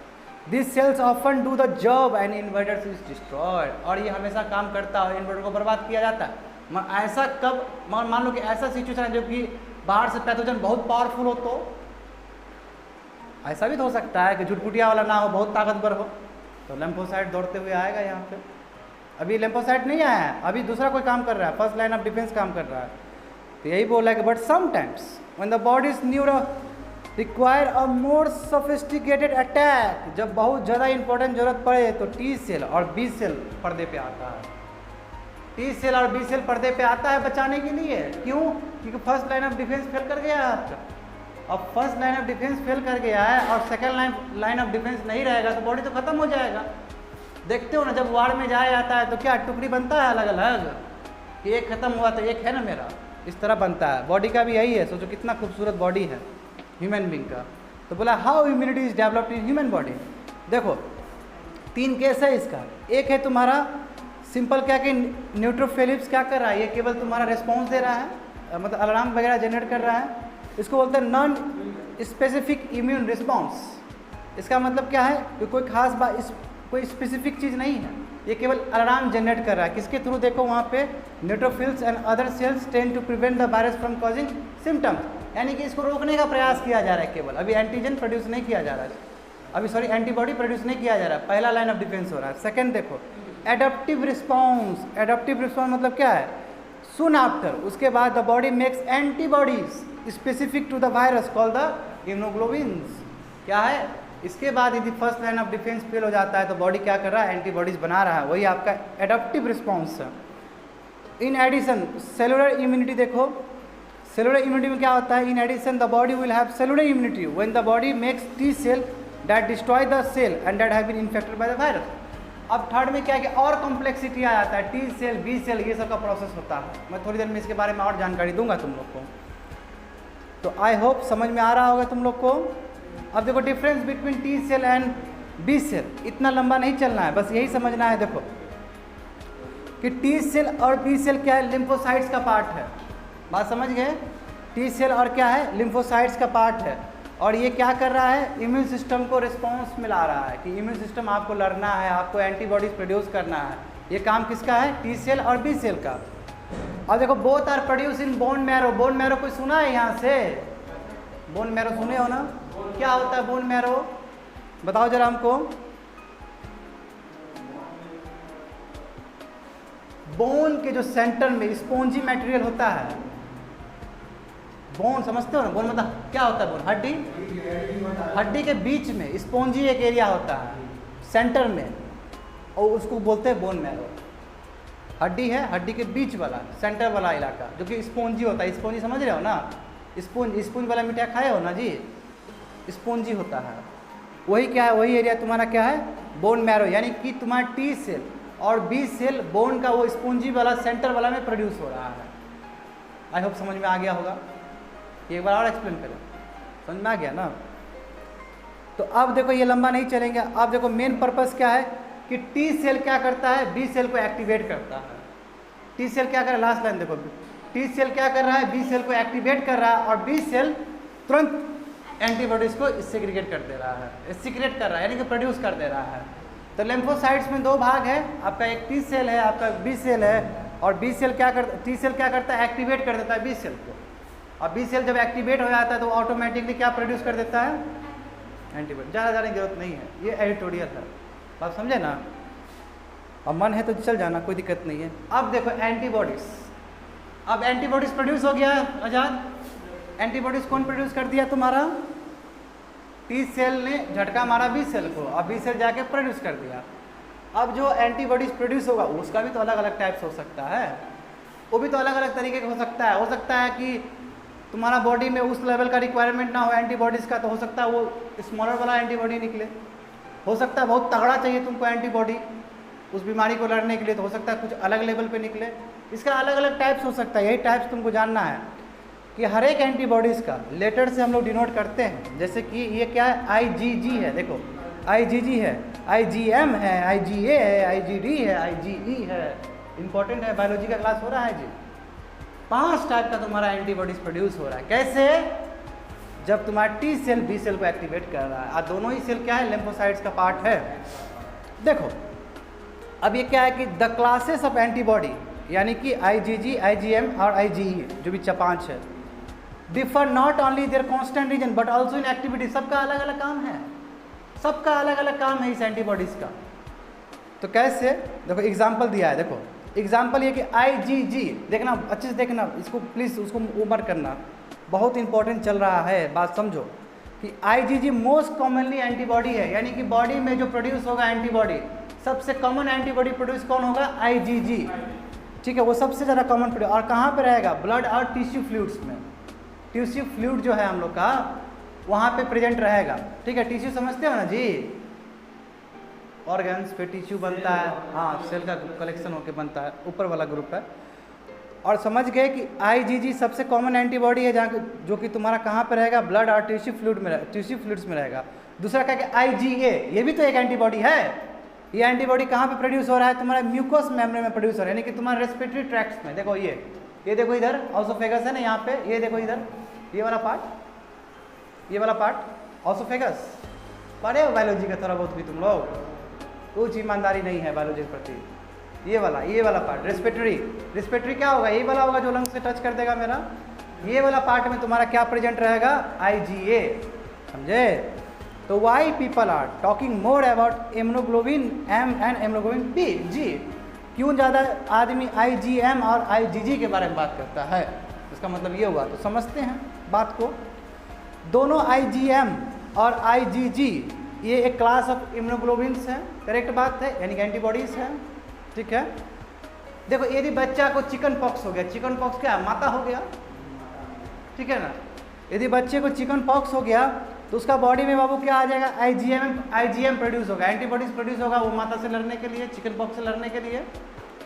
this cells often do the job and invaders is destroyed. और ये हमेशा काम करता है, इन्वर्टर को बर्बाद किया जाता है। मगर ऐसा कब, मान लो कि ऐसा सिचुएशन है जो कि बाहर से पैथोजन बहुत पावरफुल हो, तो ऐसा भी तो हो सकता है कि झुटपुटिया वाला ना हो, बहुत ताकतवर हो, तो लिम्फोसाइट दौड़ते हुए आएगा यहाँ पे। अभी लिम्फोसाइट नहीं आया है, अभी दूसरा कोई काम कर रहा है, फर्स्ट लाइन ऑफ डिफेंस काम कर रहा है। तो यही बोला है कि but sometimes when the bodies neuro require a more sophisticated attack, जब बहुत ज़्यादा इंपॉर्टेंट जरूरत पड़े तो टी सेल और बी सेल पर्दे पे आता है। टी सेल और बी सेल पर्दे पे आता है बचाने के लिए, क्यों, क्योंकि first line of defence fail कर गया है आपका। अब first line of defence fail कर गया है और सेकंड लाइन ऑफ डिफेंस नहीं रहेगा तो बॉडी तो खत्म हो जाएगा। देखते हो ना, जब वार में जाया जाता है तो क्या टुकड़ी बनता है अलग अलग, कि एक खत्म हुआ तो एक है ना मेरा, इस तरह बनता है। बॉडी का भी यही है, सोचो कितना खूबसूरत बॉडी है ह्यूमन बींग का। तो बोला how immunity is developed in human body. देखो 3 केस है इसका। एक है तुम्हारा सिंपल, क्या कि न्यूट्रोफिलिप्स क्या कर रहा है, ये केवल तुम्हारा रिस्पॉन्स दे रहा है, मतलब अलार्म वगैरह जनरेट कर रहा है। इसको बोलते हैं नॉन स्पेसिफिक इम्यून रिस्पॉन्स। इसका मतलब क्या है कि कोई खास बात, कोई स्पेसिफिक चीज़ नहीं है, ये केवल अलार्म जनरेट कर रहा है। किसके थ्रू, देखो वहाँ पे neutrophils and other cells tend to prevent the virus from causing symptoms, यानी कि इसको रोकने का प्रयास किया जा रहा है केवल। अभी एंटीजन प्रोड्यूस नहीं किया जा रहा है, अभी सॉरी एंटीबॉडी प्रोड्यूस नहीं किया जा रहा है, पहला लाइन ऑफ डिफेंस हो रहा है। सेकंड देखो एडाप्टिव रिस्पॉन्स। एडाप्टिव रिस्पॉन्स मतलब क्या है, सुन आफ्टर, उसके बाद the body makes antibodies specific to the virus called the immunoglobulins. क्या है, इसके बाद यदि first line of defence fail हो जाता है तो बॉडी क्या कर रहा है, एंटीबॉडीज बना रहा है, वही आपका एडाप्टिव रिस्पॉन्स है। इन एडिशन सेलुलर इम्यूनिटी, देखो सेलुलर इम्यूनिटी में क्या होता है, in addition the body will have cellular immunity when the body makes T cell that destroy the cell and that have been infected by the virus. अब third में क्या है कि और कॉम्प्लेक्सिटी आ जाता है, टी सेल बी सेल ये सब का प्रोसेस होता है। मैं थोड़ी देर में इसके बारे में और जानकारी दूंगा तुम लोग को, तो आई होप समझ में आ रहा होगा तुम लोग को। अब देखो difference between T cell and B cell, इतना लंबा नहीं चलना है, बस यही समझना है। देखो कि टी सेल और बी सेल क्या है, लिम्फोसाइट्स का पार्ट है, बात समझ गए। टी सेल और क्या है, लिम्फोसाइट्स का पार्ट है। और ये क्या कर रहा है, इम्यून सिस्टम को रिस्पॉन्स मिला रहा है कि इम्यून सिस्टम आपको लड़ना है, आपको एंटीबॉडीज प्रोड्यूस करना है। ये काम किसका है, टी सेल और बी सेल का। और देखो both are produce in bone marrow. Bone marrow कोई सुना है यहाँ से, बोन मैरो सुने हो ना, क्या होता है बोन मैरो, बताओ जरा हमको। बोन के जो सेंटर में स्पॉन्जी मटेरियल होता है, बोन समझते हो ना, बोन मतलब क्या होता है, बोन हड्डी, हड्डी के बीच में स्पॉन्जी एक एरिया होता है सेंटर में, और उसको बोलते हैं बोन मैरो। हड्डी है, हड्डी के बीच वाला सेंटर वाला इलाका जो कि स्पॉन्जी होता है। स्पॉन्जी समझ रहे हो ना, स्पॉन्ज वाला मिठाई खाए हो ना जी, स्पॉन्जी होता है, वही क्या है, वही एरिया तुम्हारा क्या है, बोन मैरो। यानी कि तुम्हारा टी सेल और बी सेल बोन का वो स्पॉन्जी वाला सेंटर वाला में प्रोड्यूस हो रहा है। आई होप समझ में आ गया होगा, एक बार और एक्सप्लेन करें, समझ में आ गया ना। तो अब देखो ये लंबा नहीं चलेंगे। अब देखो मेन पर्पस क्या है कि टी सेल क्या करता है, बी सेल को एक्टिवेट करता है। टी सेल क्या कर रहा है, लास्ट लाइन देखो, टी सेल क्या कर रहा है, बी सेल को एक्टिवेट कर रहा है और बी सेल तुरंत एंटीबॉडीज को सेग्रीगेट कर दे रहा है, सीक्रेट कर रहा है, यानी कि प्रोड्यूस कर दे रहा है। तो लिम्फोसाइट्स में दो भाग है, आपका एक टी सेल है, आपका बी सेल है। और बी सेल क्या करता, टी सेल क्या करता है, एक्टिवेट कर देता है बी सेल को, और बी सेल जब एक्टिवेट हो जाता है तो ऑटोमेटिकली क्या प्रोड्यूस कर देता है, एंटीबॉडी। ज़्यादा जाने की जरूरत नहीं है, ये एडिटोरियल है, बात समझे ना। अब मन है तो चल जाना, कोई दिक्कत नहीं है। अब देखो एंटीबॉडीज, अब एंटीबॉडीज प्रोड्यूस हो गया आजाद। एंटीबॉडीज कौन प्रोड्यूस कर दिया तुम्हारा, टी सेल ने झटका मारा बी सेल को, अब बी सेल जाके प्रोड्यूस कर दिया। अब जो एंटीबॉडीज प्रोड्यूस होगा उसका भी तो अलग अलग टाइप्स हो सकता है, वो भी तो अलग अलग तरीके का हो सकता है। हो सकता है कि तुम्हारा बॉडी में उस लेवल का रिक्वायरमेंट ना हो एंटीबॉडीज़ का, तो हो सकता है वो स्मॉलर वाला एंटीबॉडी निकले। हो सकता है बहुत तगड़ा चाहिए तुमको एंटीबॉडी उस बीमारी को लड़ने के लिए, तो हो सकता है कुछ अलग लेवल पे निकले। इसका अलग अलग टाइप्स हो सकता है, यही टाइप्स तुमको जानना है कि हर एक एंटीबॉडीज़ का लेटर से हम लोग डिनोट करते हैं। जैसे कि ये क्या है, IgG है, देखो IgG है, IgM है, IgA है, IgD है, IgE है। इंपॉर्टेंट है, बायोलॉजी का क्लास हो रहा है जी। 5 टाइप का तुम्हारा एंटीबॉडीज प्रोड्यूस हो रहा है। कैसे, जब तुम्हारा टी सेल बी सेल को एक्टिवेट कर रहा है, और दोनों ही सेल क्या है, लिम्फोसाइट्स का पार्ट है। देखो अब ये क्या है कि द क्लासेस ऑफ एंटीबॉडी, यानी कि IgG, IgM और IgE जो भी 5 है, differ not only there constant region but also in activity. सबका अलग अलग काम है, सबका अलग अलग काम है इस एंटीबॉडीज़ का। तो कैसे, देखो एग्जाम्पल दिया है, देखो एग्जाम्पल ये कि IgG, देखना अच्छे से देखना इसको प्लीज़, उसको ऊपर करना, बहुत इंपॉर्टेंट चल रहा है, बात समझो कि IgG मोस्ट कॉमनली एंटीबॉडी है, यानी कि बॉडी में जो प्रोड्यूस होगा एंटीबॉडी, सबसे कॉमन एंटीबॉडी प्रोड्यूस कौन होगा, IgG, ठीक है, वो सबसे ज़्यादा कॉमन प्रोड्यूस। और कहाँ पे रहेगा, ब्लड और टिश्यू फ्लूइड्स में। टिश्यू फ्लूइड जो है हम लोग का, वहाँ पे प्रेजेंट रहेगा, ठीक है। टिश्यू समझते हो ना जी, ऑर्गन्स पे टिश्यू बनता है, हाँ, सेल का कलेक्शन होके बनता है, ऊपर वाला ग्रुप है। और समझ गए कि IgG सबसे कॉमन एंटीबॉडी है, जहाँ जो कि तुम्हारा कहाँ पे रहेगा, ब्लड और टिश्यू फ्लूइड्स में रहेगा। दूसरा क्या कि IgA, ये भी तो एक एंटीबॉडी है। ये एंटीबॉडी कहाँ पे प्रोड्यूस हो रहा है, तुम्हारे म्यूकोस मेम्ब्रेन में प्रोड्यूस हो रहा है, यानी कि तुम्हारे रेस्पिरेटरी ट्रैक्ट्स में। देखो ये देखो इधर ऑसोफेगस है ना, यहाँ पे ये देखो इधर, ये वाला पार्ट, ये वाला पार्ट ऑसोफेगस। पढ़े हो बायोलॉजी का थोड़ा बहुत भी तुम लोग, कुछ ईमानदारी नहीं है बायोलॉजी के प्रति। ये वाला पार्ट रेस्पिरेटरी क्या होगा, ये वाला होगा जो लंग्स से टच कर देगा मेरा। ये वाला पार्ट में तुम्हारा क्या प्रेजेंट रहेगा, IgA, समझे। तो why people are talking more about immunoglobulin M and immunoglobulin G, क्यों ज़्यादा आदमी IgM और IgG के बारे में बात करता है, इसका मतलब ये हुआ। तो समझते हैं बात को। दोनों IgM और IgG ये एक क्लास ऑफ इम्यूनोग्लोबिन्स हैं, करेक्ट बात है, यानी कि एंटीबॉडीज हैं, ठीक है। देखो यदि बच्चा को चिकन पॉक्स हो गया, चिकन पॉक्स क्या है, माता हो गया, ठीक है ना। यदि बच्चे को चिकन पॉक्स हो गया तो उसका बॉडी में बाबू क्या आ जाएगा, IgM प्रोड्यूस होगा, एंटीबॉडीज प्रोड्यूस होगा, वो माता से लड़ने के लिए, चिकन पॉक्स से लड़ने के लिए,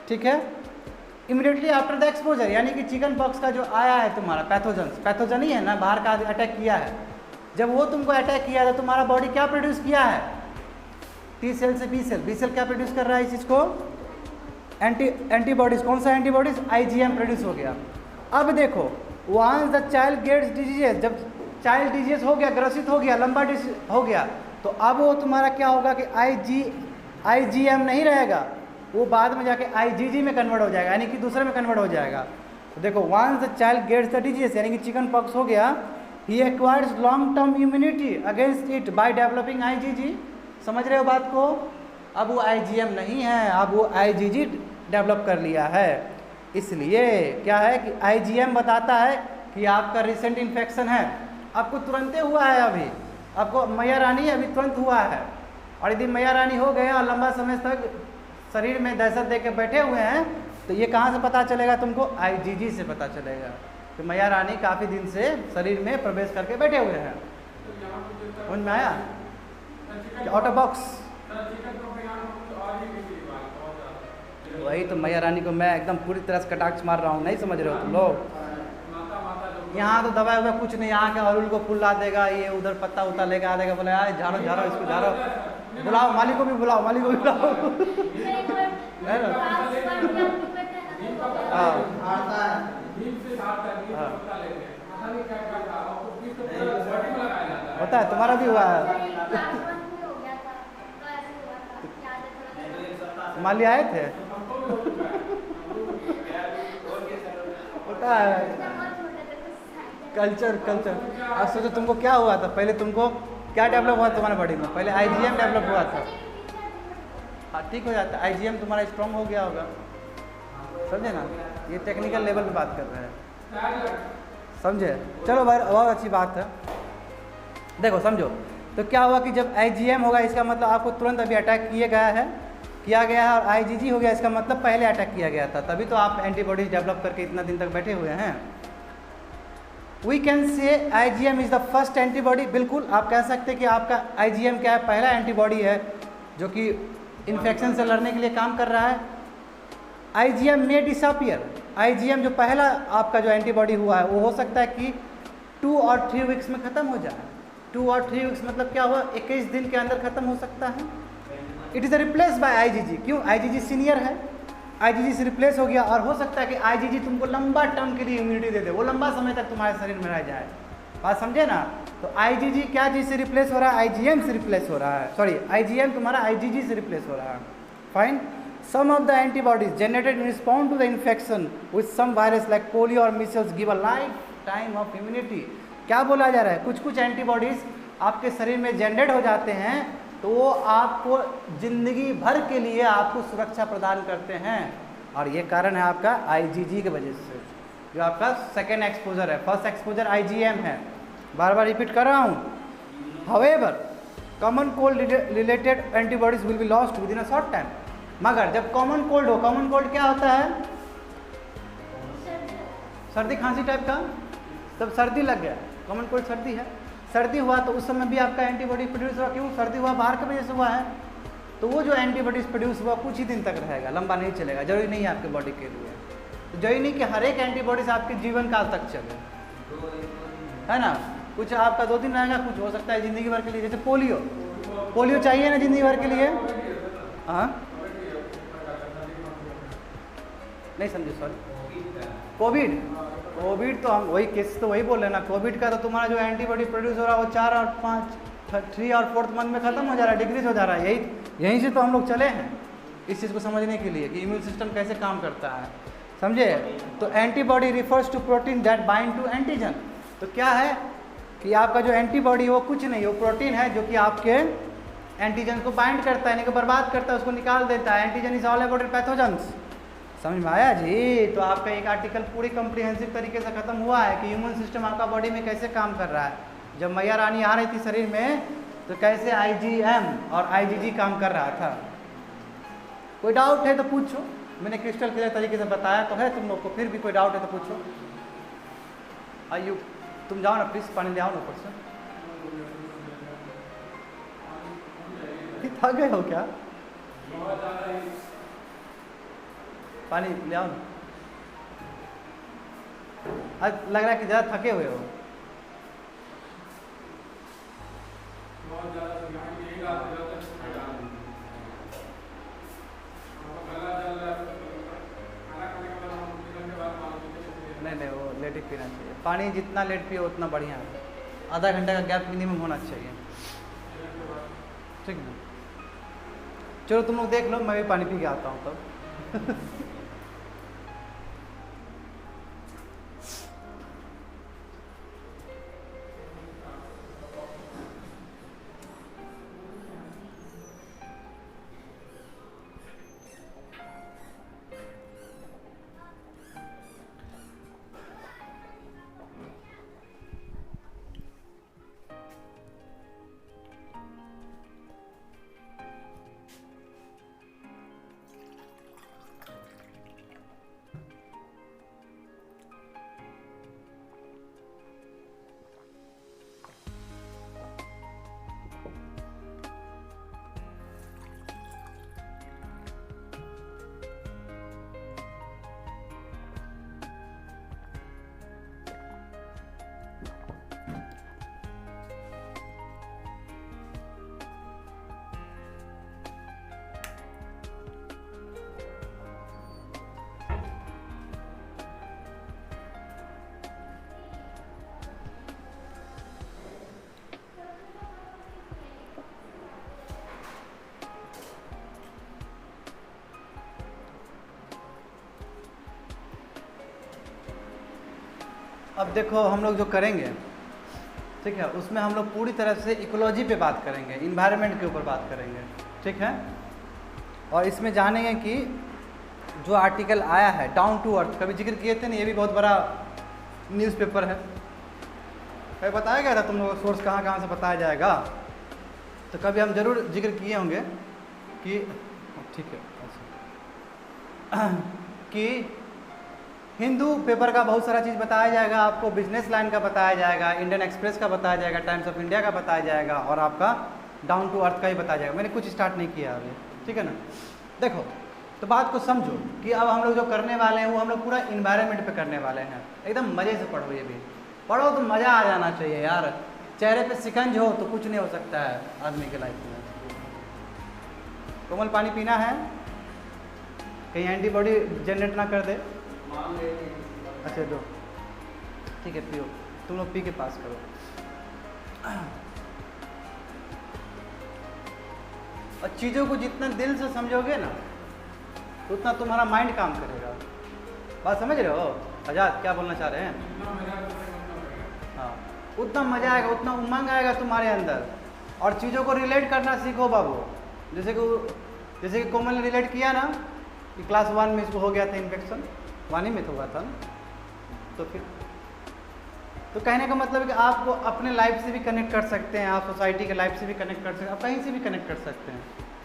ठीक है। इमीडिएटली आफ्टर द एक्सपोजर, यानी कि चिकन पॉक्स का जो आया है तुम्हारा पैथोजन ही है ना, बाहर का अटैक किया है, जब वो तुमको अटैक किया तो तुम्हारा बॉडी क्या प्रोड्यूस किया है, टी सेल से बी सेल क्या प्रोड्यूस कर रहा है इस चीज़ को, एंटीबॉडीज। कौन सा एंटीबॉडीज, IgM प्रोड्यूस हो गया। अब देखो once the child gets disease, जब चाइल्ड डिजीज हो गया, ग्रसित हो गया, लंबा डिजीज हो गया, तो अब वो तुम्हारा क्या होगा कि IgM नहीं रहेगा, वो बाद में जाके IgG में कन्वर्ट हो जाएगा, यानी कि दूसरे में कन्वर्ट हो जाएगा। तो देखो once the child gets the disease, यानी कि चिकन पॉक्स हो गया, he acquires long term immunity against it by developing IgG। समझ रहे हो बात को। अब वो IgM नहीं है, अब वो IgG डेवलप कर लिया है। इसलिए क्या है कि IgM बताता है कि आपका रिसेंट इन्फेक्शन है, आपको तुरंत हुआ है, अभी आपको मैया रानी अभी तुरंत हुआ है, और यदि मैया रानी हो गया और लंबा समय तक शरीर में दहशत दे के बैठे हुए हैं, तो ये कहाँ से पता चलेगा तुमको, IgG से पता चलेगा कि मैया रानी काफ़ी दिन से शरीर में प्रवेश करके बैठे हुए हैं। समझ में आया, आउट ऑफ बॉक्स। वही तो मैया रानी को मैं एकदम पूरी तरह से कटाक्ष मार रहा हूँ, नहीं समझ रहे हो तुम लोग। यहाँ तो दवाई हुआ कुछ नहीं, यहाँ के अरुल को फूल ला देगा, ये उधर पत्ता उत्ता लेके आ देगा, बोले यार झाड़ो इसको झाड़ो, बुलाओ मालिक को भी बुलाओ, मालिक को भी बुलाओ। हाँ होता है, तुम्हारा भी हुआ है। माली आए थे होता है कल्चर कल्चर। अब सोचो तुमको क्या हुआ था, पहले तुमको क्या डेवलप हुआ तुम्हारे बॉडी में, पहले आईजीएम डेवलप हुआ था। हाँ ठीक हो जाता है, आईजीएम तुम्हारा स्ट्रांग हो गया होगा, समझे ना, ये टेक्निकल लेवल पे बात कर रहे हैं, समझे। चलो भाई बहुत अच्छी बात है। देखो समझो, तो क्या हुआ कि जब आईजीएम होगा इसका मतलब आपको तुरंत अभी अटैक किया गया है, और आईजीजी हो गया इसका मतलब पहले अटैक किया गया था, तभी तो आप एंटीबॉडीज डेवलप करके इतना दिन तक बैठे हुए हैं। We can say IgM is the first antibody, बिल्कुल आप कह सकते हैं कि आपका आईजीएम क्या है, पहला एंटीबॉडी है जो कि इन्फेक्शन से लड़ने के लिए काम कर रहा है। आईजीएम में डिसअपियर, आईजीएम जो पहला आपका जो एंटीबॉडी हुआ है वो हो सकता है कि 2 और 3 वीक्स में ख़त्म हो जाए। 2 और 3 वीक्स मतलब क्या हुआ, 21 दिन के अंदर ख़त्म हो सकता है। It is replace by IgG, क्यों, आईजीजी सीनियर है, आईजीजी से रिप्लेस हो गया, और हो सकता है कि आईजीजी तुमको लंबा टर्म के लिए इम्यूनिटी दे दे, वो लंबा समय तक तुम्हारे शरीर में रह जाए, बात समझे ना। तो आईजीजी क्या चीज़ से रिप्लेस हो रहा है, आईजीएम से रिप्लेस हो रहा है, सॉरी आईजीएम तुम्हारा आईजीजी से रिप्लेस हो रहा है। Fine. Some of the antibodies generated in response to the infection with some virus like polio or measles give a lifetime of immunity। क्या बोला जा रहा है, कुछ कुछ एंटीबॉडीज आपके शरीर में जनरेट हो जाते हैं तो वो आपको जिंदगी भर के लिए आपको सुरक्षा प्रदान करते हैं, और ये कारण है आपका आईजीजी की वजह से, जो आपका सेकेंड एक्सपोजर है। फर्स्ट एक्सपोजर आईजीएम है, बार बार रिपीट कर रहा हूँ। However common cold related antibodies will be lost with in a short time. मगर जब कॉमन कोल्ड हो, कॉमन कोल्ड क्या होता है, सर्दी खांसी टाइप का, तब सर्दी लग गया, कॉमन कोल्ड सर्दी है, सर्दी हुआ तो उस समय भी आपका एंटीबॉडी प्रोड्यूस हुआ, क्यों, सर्दी हुआ बाहर की वजह से हुआ है, तो वो जो एंटीबॉडीज प्रोड्यूस हुआ कुछ ही दिन तक रहेगा, लंबा नहीं चलेगा, जरूरी नहीं है आपके बॉडी के लिए, तो जरूरी नहीं कि हर एक एंटीबॉडीज आपके जीवन काल तक चले, है ना, कुछ आपका 2 दिन रहेगा, कुछ हो सकता है जिंदगी भर के लिए। जैसे पोलियो चाहिए ना जिंदगी भर के लिए, हाँ नहीं समझे, सॉरी, कोविड तो हम वही केस तो वही बोल रहे हैं ना, कोविड का तो तुम्हारा जो एंटीबॉडी प्रोड्यूस हो रहा है वो 4 और 5 3 और 4th मंथ में ख़त्म हो जा रहा है, डिक्रीज हो जा रहा है, यहीं से तो हम लोग चले हैं इस चीज़ को समझने के लिए कि इम्यून सिस्टम कैसे काम करता है, समझे। तो antibody refers to protein that bind to antigen. तो क्या है कि आपका जो एंटीबॉडी वो कुछ नहीं, वो प्रोटीन है जो कि आपके एंटीजन को बाइंड करता है, यानी कि बर्बाद करता है, उसको निकाल देता है। Antigen is all about pathogens, समझ में आया जी। तो आपका एक आर्टिकल पूरी कम्प्रिहेंसिव तरीके से खत्म हुआ है कि इम्यून सिस्टम आपका बॉडी में कैसे काम कर रहा है। जब मैया रानी आ रही थी शरीर में तो कैसे आईजीएम और आईजीजी काम कर रहा था। कोई डाउट है तो पूछो, मैंने क्रिस्टल क्लियर तरीके से बताया तो है तुम लोग को, फिर भी कोई डाउट है तो पूछो। आइयो तुम जाओ ना प्लीज़, पानी ले आओ ना ऊपर से। थक गए हो क्या, पानी ले आओ ना। आज लग रहा है कि ज़्यादा थके हुए हो। नहीं वो लेट ही पीना चाहिए, पानी जितना लेट पिए उतना बढ़िया है। आधा घंटा का गैप मिनिमम होना चाहिए, ठीक है। चलो तुम लोग देख लो, मैं भी पानी पी के आता हूँ तब। अब देखो हम लोग जो करेंगे, ठीक है, उसमें हम लोग पूरी तरह से इकोलॉजी पे बात करेंगे, इन्वायरमेंट के ऊपर बात करेंगे, ठीक है। और इसमें जानेंगे कि जो आर्टिकल आया है डाउन टू अर्थ, कभी जिक्र किए थे ना, ये भी बहुत बड़ा न्यूज़पेपर है। कभी बताया गया था तुम लोगों को सोर्स कहाँ कहाँ से बताया जाएगा, तो कभी हम जरूर जिक्र किए होंगे कि ठीक है कि हिंदू पेपर का बहुत सारा चीज़ बताया जाएगा आपको, बिजनेस लाइन का बताया जाएगा, इंडियन एक्सप्रेस का बताया जाएगा, टाइम्स ऑफ इंडिया का बताया जाएगा, और आपका डाउन टू अर्थ का ही बताया जाएगा। मैंने कुछ स्टार्ट नहीं किया अभी, ठीक है ना। देखो तो बात को समझो कि अब हम लोग जो करने वाले हैं वो हम लोग पूरा इन्वायरमेंट पे करने वाले हैं। एकदम मज़े से पढ़ो, ये भी पढ़ो तो मज़ा आ जाना चाहिए यार। चेहरे पे शिकंज हो तो कुछ नहीं हो सकता है आदमी के लाइफ में। कोमल पानी पीना है, कहीं एंटीबॉडी जनरेट ना कर दे। अच्छा दो, ठीक है पियो, तुम लोग पी के पास करो। और चीज़ों को जितना दिल से समझोगे ना तो उतना तुम्हारा माइंड काम करेगा। बात समझ रहे हो आजाद, क्या बोलना चाह रहे हैं? हाँ, उतना मज़ा आएगा, उतना उमंग आएगा तुम्हारे अंदर। और चीज़ों को रिलेट करना सीखो बाबू। जैसे कि कोमल ने रिलेट किया ना कि क्लास 1 में इसको हो गया था इन्फेक्शन, 1 ही में तो हुआ था ना। तो फिर तो कहने का मतलब है कि आपको अपने लाइफ से भी कनेक्ट कर सकते हैं, आप सोसाइटी के लाइफ से भी कनेक्ट कर सकते हैं, आप कहीं से भी कनेक्ट कर सकते हैं।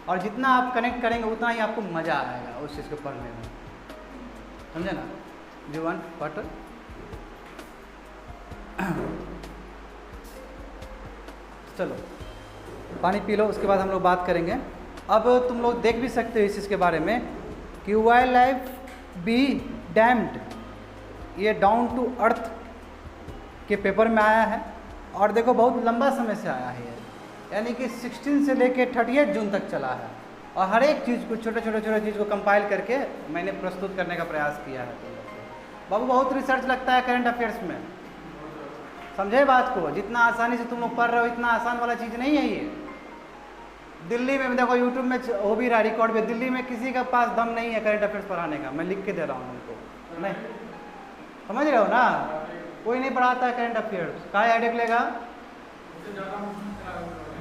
और जितना आप कनेक्ट करेंगे उतना ही आपको मज़ा आएगा उस चीज़ को पढ़ने में, समझे ना। Do want water? चलो पानी पी लो, उसके बाद हम लोग बात करेंगे। अब तुम लोग देख भी सकते हो इस चीज़ के बारे में कि वाइल्ड लाइफ बी डैम्ड, ये डाउन टू अर्थ के पेपर में आया है। और देखो बहुत लंबा समय से आया है, यानी कि 16 से लेके 30 जून तक चला है। और हर एक चीज़ को छोटे चीज़ को कंपाइल करके मैंने प्रस्तुत करने का प्रयास किया है। बाबू बहुत रिसर्च लगता है करंट अफेयर्स में, समझे बात को। जितना आसानी से तुम लोग पढ़ रहे हो इतना आसान वाला चीज़ नहीं है ये। दिल्ली में देखो यूट्यूब में हो भी रहा रिकॉर्ड पे, दिल्ली में किसी के पास दम नहीं है करंट अफेयर्स पढ़ाने का। मैं लिख के दे रहा हूँ उनको, नहीं समझ रहे हो ना। कोई नहीं पढ़ाता है करंट अफेयर्स, का हेडेक लेगा,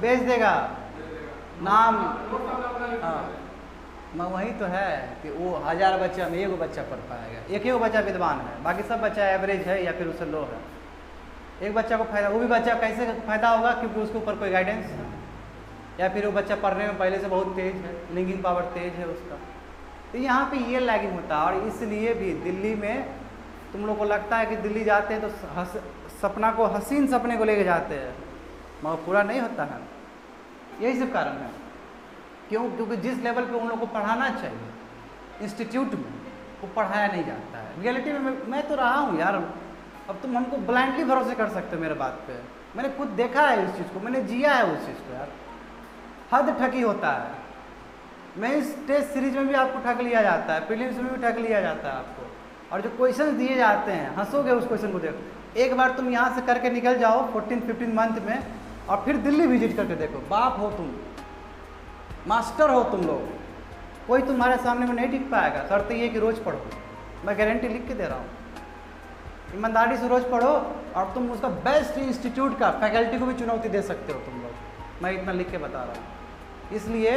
भेज देगा नाम। हाँ मैं वही तो है कि वो 1000 बच्चा में 1 बच्चा पढ़ पाएगा, एक ही बच्चा विद्वान है, बाकी सब बच्चा एवरेज है या फिर उससे लो है। एक बच्चा को फायदा, वो भी बच्चा कैसे फायदा होगा, क्योंकि उसके ऊपर कोई गाइडेंस है, या फिर वो बच्चा पढ़ने में पहले से बहुत तेज है, लिंकिंग पावर तेज है उसका। तो यहाँ पे ये लैगिंग होता है। और इसलिए भी दिल्ली में तुम लोग को लगता है कि दिल्ली जाते हैं तो सपना को, हसीन सपने को लेके जाते हैं, मगर पूरा नहीं होता है। यही सब कारण है, क्योंकि जिस लेवल पे उन लोग को पढ़ाना चाहिए इंस्टीट्यूट में वो पढ़ाया नहीं जाता है। रियलिटी में मैं तो रहा हूँ यार। अब तुम हमको ब्लाइंडली भरोसे कर सकते हो मेरे बात पे, मैंने खुद देखा है इस चीज़ को, मैंने जिया है उस चीज़ को यार। हद ठगी होता है। मैं इस टेस्ट सीरीज में भी आपको ठग लिया जाता है, प्रीलिम्स में भी ठग लिया जाता है आपको। और जो क्वेश्चन दिए जाते हैं, हंसोगे उस क्वेश्चन को देखो। एक बार तुम यहाँ से करके निकल जाओ 14-15 मंथ में, और फिर दिल्ली विजिट करके देखो, बाप हो तुम, मास्टर हो तुम लोग, कोई तुम्हारे सामने में नहीं टिक पाएगा। शर्त ये कि रोज़ पढ़ो, मैं गारंटी लिख के दे रहा हूँ। ईमानदारी से रोज़ पढ़ो और तुम उसका बेस्ट इंस्टीट्यूट का फैकल्टी को भी चुनौती दे सकते हो तुम लोग। मैं इतना लिख के बता रहा हूँ। इसलिए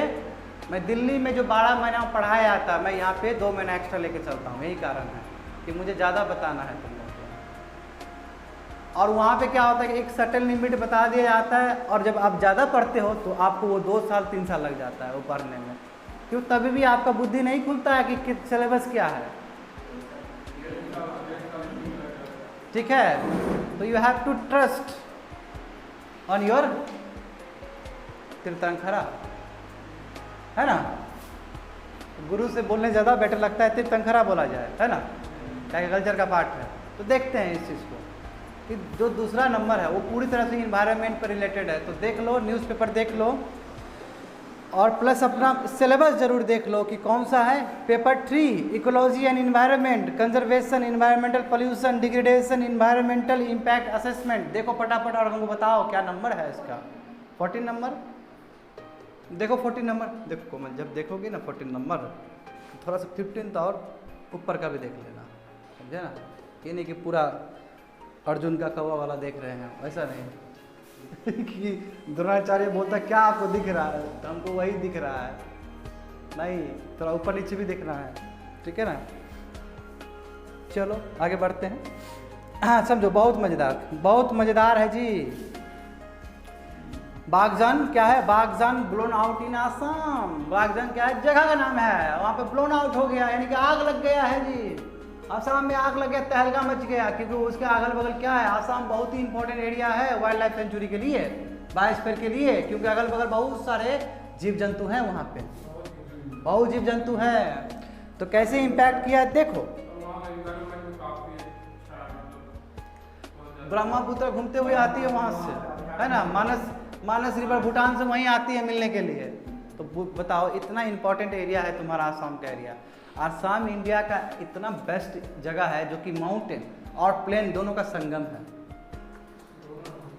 मैं दिल्ली में जो 12 महीना पढ़ाया जाता है, मैं यहाँ पे 2 महीना एक्स्ट्रा लेके चलता हूँ। यही कारण है कि मुझे ज़्यादा बताना है तुम लोग को। और वहाँ पे क्या होता है कि एक सर्टेन लिमिट बता दिया जाता है, और जब आप ज़्यादा पढ़ते हो तो आपको वो 2 साल 3 साल लग जाता है वो पढ़ने में, क्यों तभी भी आपका बुद्धि नहीं खुलता है कि सिलेबस क्या है। ठीक है, तो you have to trust on your Tirthankara, है ना। गुरु से बोलने ज़्यादा बेटर लगता है तीर्थंकरा बोला जाए, है ना, एग्रीकल्चर का पार्ट है। तो देखते हैं इस चीज़ को कि जो दूसरा नंबर है वो पूरी तरह से इन्वायरमेंट पर रिलेटेड है। तो देख लो, न्यूज़पेपर देख लो, और प्लस अपना सिलेबस जरूर देख लो कि कौन सा है। Paper 3 ecology and environment, conservation, environmental pollution, degradation, environmental impact assessment. देखो फटाफट और हमको बताओ क्या नंबर है इसका। 14 नंबर देखो, 14 नंबर देखो कोमल, जब देखोगे ना 14 नंबर, थोड़ा सा 15 और ऊपर का भी देख लेना, समझे ना। ये नहीं कि पूरा अर्जुन का कौवा वाला देख रहे हैं, ऐसा नहीं कि द्रोणाचार्य बोलता क्या आपको दिख रहा है, तो हमको वही दिख रहा है, नहीं, थोड़ा ऊपर नीचे भी देखना है, ठीक है ना। चलो आगे बढ़ते हैं। हाँ समझो, बहुत मज़ेदार है जी। बागजान क्या है? Baghjan blown out in Assam. Baghjan क्या है? जगह का नाम है, वहाँ पे ब्लोन आउट हो गया, यानी कि आग लग गया है जी। आसाम में आग लग गया, तहलका मच गया, क्योंकि उसके अगल बगल क्या है, आसाम बहुत ही इंपॉर्टेंट एरिया है वाइल्ड लाइफ सेंचुरी के लिए, बायोस्फीयर के लिए, क्योंकि अगल बगल बहुत सारे जीव जंतु हैं वहाँ पे, बहुत जीव जंतु हैं। तो कैसे इम्पैक्ट किया है देखो, ब्रह्मपुत्र घूमते हुए आती है वहाँ से, है ना, मानस रिवर भूटान से वहीं आती है मिलने के लिए। तो बताओ, इतना इंपॉर्टेंट एरिया है तुम्हारा आसाम का एरिया। आसाम इंडिया का इतना बेस्ट जगह है जो कि माउंटेन और प्लेन दोनों का संगम है,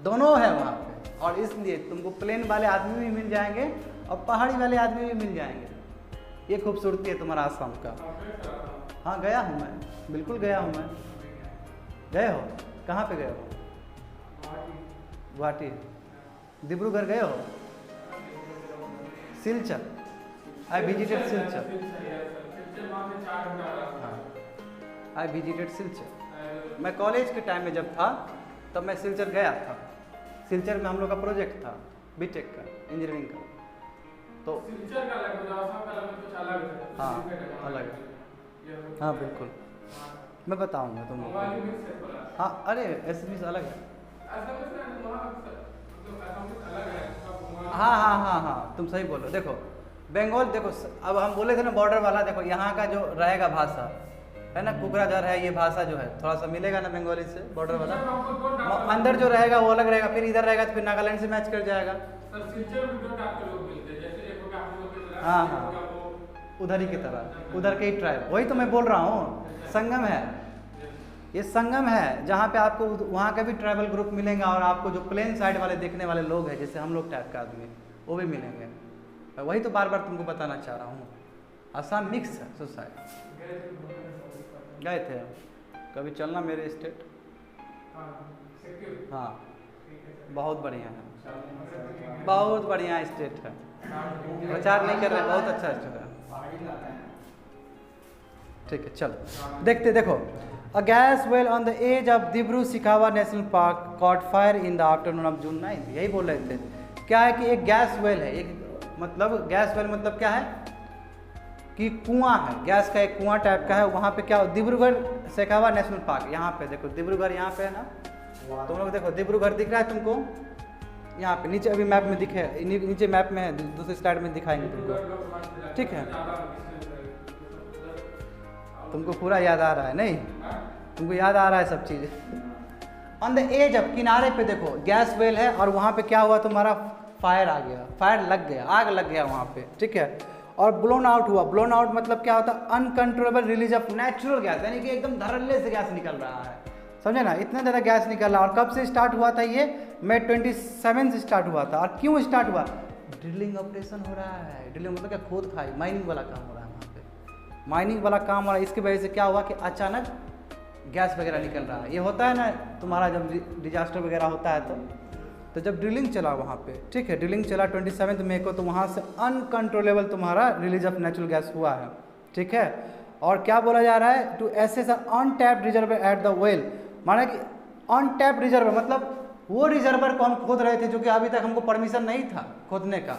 दोनों है वहाँ पे, और इसलिए तुमको प्लेन वाले आदमी भी मिल जाएंगे और पहाड़ी वाले आदमी भी मिल जाएंगे। ये खूबसूरती है तुम्हारा आसाम का। हाँ गया हूँ मैं, बिल्कुल गया हूँ मैं। गए हो? कहाँ पे गए हो? गुवाहाटी। डिब्रूगढ़ गए हो? Silchar, I visited Silchar. I visited Silchar. मैं कॉलेज के टाइम में जब था तब मैं सिलचर गया था। सिलचर में हम लोग का प्रोजेक्ट था बीटेक का, इंजीनियरिंग का। तो सिलचर का अलग कुछ अलग है। हाँ अलग है, हाँ बिल्कुल, मैं बताऊंगा तुमको। हाँ अरे एसएमएस अलग है। हाँ हाँ हाँ हाँ तुम सही बोलो। देखो बंगाल, देखो अब हम बोले थे ना बॉर्डर वाला, देखो यहाँ का जो रहेगा भाषा है ना, कुकराझार है, ये भाषा जो है थोड़ा सा मिलेगा ना बंगाली से, बॉर्डर वाला। अंदर जो रहेगा वो अलग रहेगा, फिर इधर रहेगा तो फिर नागालैंड से मैच कर जाएगा। हाँ हाँ उधर ही की तरह, उधर के ही ट्राइब, वही तो मैं बोल रहा हूँ, संगम है ये, संगम है जहाँ पे आपको वहाँ का भी ट्राइबल ग्रुप मिलेंगे, और आपको जो प्लेन साइड वाले देखने वाले लोग हैं जैसे हम लोग टाइप का आदमी, वो भी मिलेंगे। वही तो बार बार तुमको बताना चाह रहा हूँ, आसाम मिक्स है सोसाइटी। गए थे? कभी चलना मेरे स्टेट। हाँ बहुत बढ़िया है, बहुत बढ़िया स्टेट है, प्रचार नहीं कर रहे, बहुत अच्छा स्टेट है। ठीक है चलो देखते, देखो A gas well on the edge of Dibru Sikawa National Park caught fire in the afternoon of June 9th। यही बोल रहे थे। क्या है कि एक गैस वेल है, एक मतलब गैस वेल मतलब क्या है कि कुआं है, गैस का एक कुआं टाइप का है। वहाँ पे क्या, डिब्रूगढ़ सेखावा नेशनल पार्क, यहाँ पे देखो डिब्रूगढ़ यहाँ पे है ना, तुम लोग देखो डिब्रूगढ़ दिख रहा है तुमको यहाँ पे नीचे, अभी मैप में दिखे, नीचे मैप में है, दूसरे स्लाइड में दिखाएंगे तुमको, ठीक है। तुमको पूरा याद आ रहा है? नहीं तुमको याद आ रहा है सब चीज़। ऑन द एज, अब किनारे पे देखो गैस वेल है, और वहाँ पे क्या हुआ तुम्हारा, फायर आ गया, फायर लग गया, आग लग गया वहाँ पे, ठीक है। और ब्लोन आउट हुआ। ब्लोन आउट मतलब क्या होता है, uncontrollable release of natural gas, यानी कि एकदम धड़ल्ले से गैस निकल रहा है, समझे ना, इतना ज़्यादा गैस निकल रहा है। और कब से स्टार्ट हुआ था ये? मई 27 से स्टार्ट हुआ था। और क्यों स्टार्ट हुआ? ड्रिलिंग ऑपरेशन हो रहा है। ड्रिलिंग मतलब क्या, खोद खाई, माइनिंग वाला काम हो रहा है वहाँ पे, माइनिंग वाला काम हो रहा है। इसकी वजह से क्या हुआ कि अचानक गैस वगैरह निकल रहा है। ये होता है ना तुम्हारा जब डिजास्टर वगैरह होता है तो जब ड्रिलिंग चला वहाँ पे, ठीक है, ड्रिलिंग चला 27 मई को, तो वहाँ से अनकंट्रोलेबल तुम्हारा रिलीज ऑफ नेचुरल गैस हुआ है, ठीक है। और क्या बोला जा रहा है, to access untapped reservoir at the well, माना कि अनटैप्ड रिजर्वर मतलब वो रिजर्वर को हम खोद रहे थे जो कि अभी तक हमको परमिशन नहीं था खोदने का।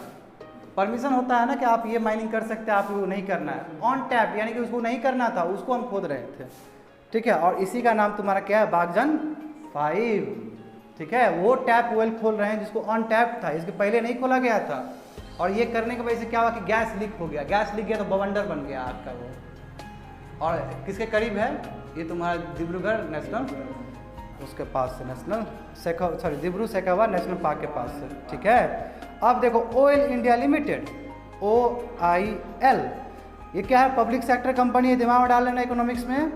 परमिशन होता है ना कि आप ये माइनिंग कर सकते हैं, आप वो नहीं करना है। अनटैप्ड यानी कि उसको नहीं करना था, उसको हम खोद रहे थे, ठीक है। और इसी का नाम तुम्हारा क्या है, बागजान 5, ठीक है। वो टैप वेल खोल रहे हैं जिसको अनटैप था, इसके पहले नहीं खोला गया था। और ये करने की वजह से क्या हुआ कि गैस लीक हो गया, गैस लीक गया तो बवंडर बन गया आपका वो। और किसके करीब है ये, तुम्हारा डिब्रूगढ़ नेशनल, उसके पास से नेशनल डिब्रू सेखावा नेशनल पार्क के पास से, ठीक है। अब देखो ऑयल इंडिया लिमिटेड, OIL, ये क्या है, पब्लिक सेक्टर कंपनी है, दिमाग में डाल लेना इकोनॉमिक्स में,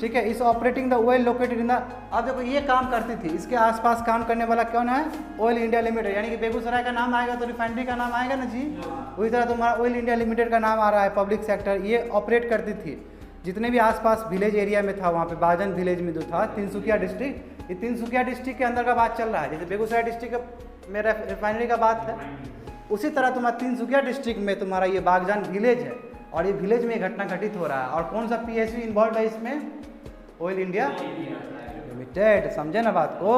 ठीक है। इस operating the oil located in the, अब देखो ये काम करती थी, इसके आसपास काम करने वाला कौन है, ऑयल इंडिया लिमिटेड, यानी कि बेगूसराय का नाम आएगा तो रिफाइनरी का नाम आएगा ना जी, उसी तरह तुम्हारा ऑयल इंडिया लिमिटेड का नाम आ रहा है, पब्लिक सेक्टर, ये ऑपरेट करती थी जितने भी आसपास विलेज एरिया में था, वहाँ पे बागजान विलेज में जो था, तिनसुकिया डिस्ट्रिक्ट, ये तिनसुकिया डिस्ट्रिक्ट के अंदर का बात चल रहा है। जैसे बेगूसराय डिस्ट्रिक्ट में रिफाइनरी का बात है, उसी तरह तुम्हारा तिनसुकिया डिस्ट्रिक्ट में तुम्हारा ये बागजान विलेज है, और ये विलेज में घटना घटित हो रहा है। और कौन सा पीएसयू इन्वॉल्व है इसमें? Oil India limited. समझे ना बात को?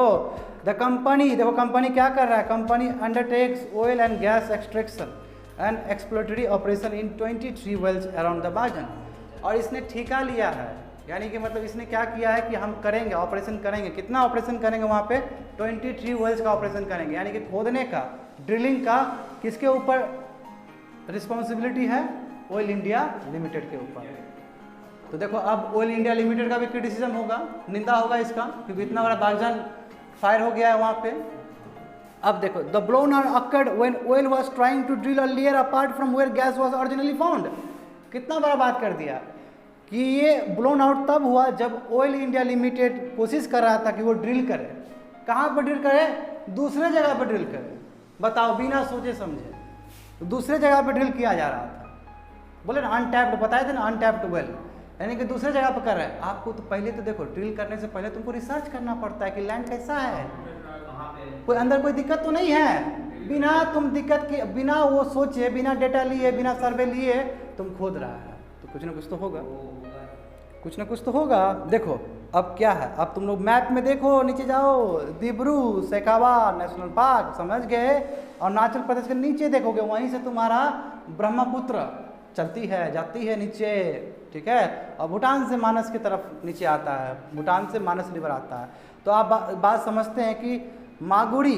द कंपनी, देखो कंपनी क्या कर रहा है, company undertakes oil and gas extraction and exploratory operation in 23 wells around the Baghjan. और इसने ठेका लिया है, यानी कि मतलब इसने क्या किया है कि हम करेंगे, ऑपरेशन करेंगे। कितना ऑपरेशन करेंगे वहाँ पे? 23 वेल्स का ऑपरेशन करेंगे, यानी कि खोदने का, ड्रिलिंग का किसके ऊपर रिस्पॉन्सिबिलिटी है? ऑयल इंडिया लिमिटेड के ऊपर। तो देखो अब ऑयल इंडिया लिमिटेड का भी क्रिटिसिज्म होगा, निंदा होगा इसका, क्योंकि इतना बड़ा बागजान फायर हो गया है वहाँ पे। अब देखो, the blown are occurred when oil was trying to drill a layer apart from where gas was originally found. कितना बड़ा बात कर दिया कि ये ब्लोन आउट तब हुआ जब ऑयल इंडिया लिमिटेड कोशिश कर रहा था कि वो ड्रिल करे। कहाँ पर ड्रिल करे? दूसरे जगह पर ड्रिल करे। बताओ, बिना सोचे समझे तो दूसरे जगह पर ड्रिल किया जा रहा था। बोले ना अनटैप्ड, बताए थे ना अनटैप्ड वेल, यानी कि दूसरे जगह पर कर रहे हैं। आपको तो पहले तो देखो, ड्रिल करने से पहले तुमको रिसर्च करना पड़ता है कि लैंड कैसा है, कोई अंदर कोई दिक्कत तो नहीं है। बिना तुम दिक्कत के, बिना वो सोचे, बिना डेटा लिए, बिना सर्वे लिए तुम खोद रहा है, तो कुछ ना कुछ तो होगा, कुछ ना कुछ तो होगा। देखो अब क्या है, अब तुम लोग मैप में देखो, नीचे जाओ, दिब्रू सैखावा नेशनल पार्क, समझ गए। और अरुणाचल प्रदेश के नीचे देखोगे, वहीं से तुम्हारा ब्रह्मपुत्र चलती है, जाती है नीचे, ठीक है। और भूटान से मानस की तरफ नीचे आता है, भूटान से मानस रिवर आता है। तो आप बात समझते हैं कि Malgudi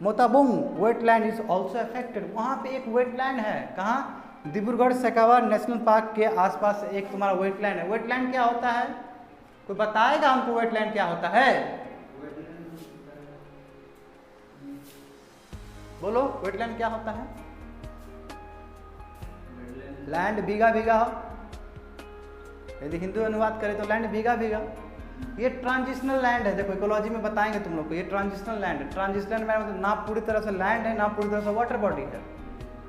मोताबुंग wetland is also affected. वहाँ पे एक वेटलैंड है, कहाँ? डिब्रूगढ़ सैखावा नेशनल पार्क के आसपास एक तुम्हारा वेटलैंड है। वेटलैंड क्या होता है? कोई बताएगा हमको वेटलैंड क्या होता है? बोलो, वेटलैंड क्या होता है? लैंड भीगा भीगा हो, यदि हिंदू अनुवाद करें तो लैंड भीगा भीगा। ये ट्रांजिशनल लैंड है। देखो इकोलॉजी में बताएंगे तुम लोग को, ये ट्रांजिशनल लैंड है। ट्रांजिशनल में मतलब ना पूरी तरह से लैंड है, ना पूरी तरह से वाटर बॉडी है।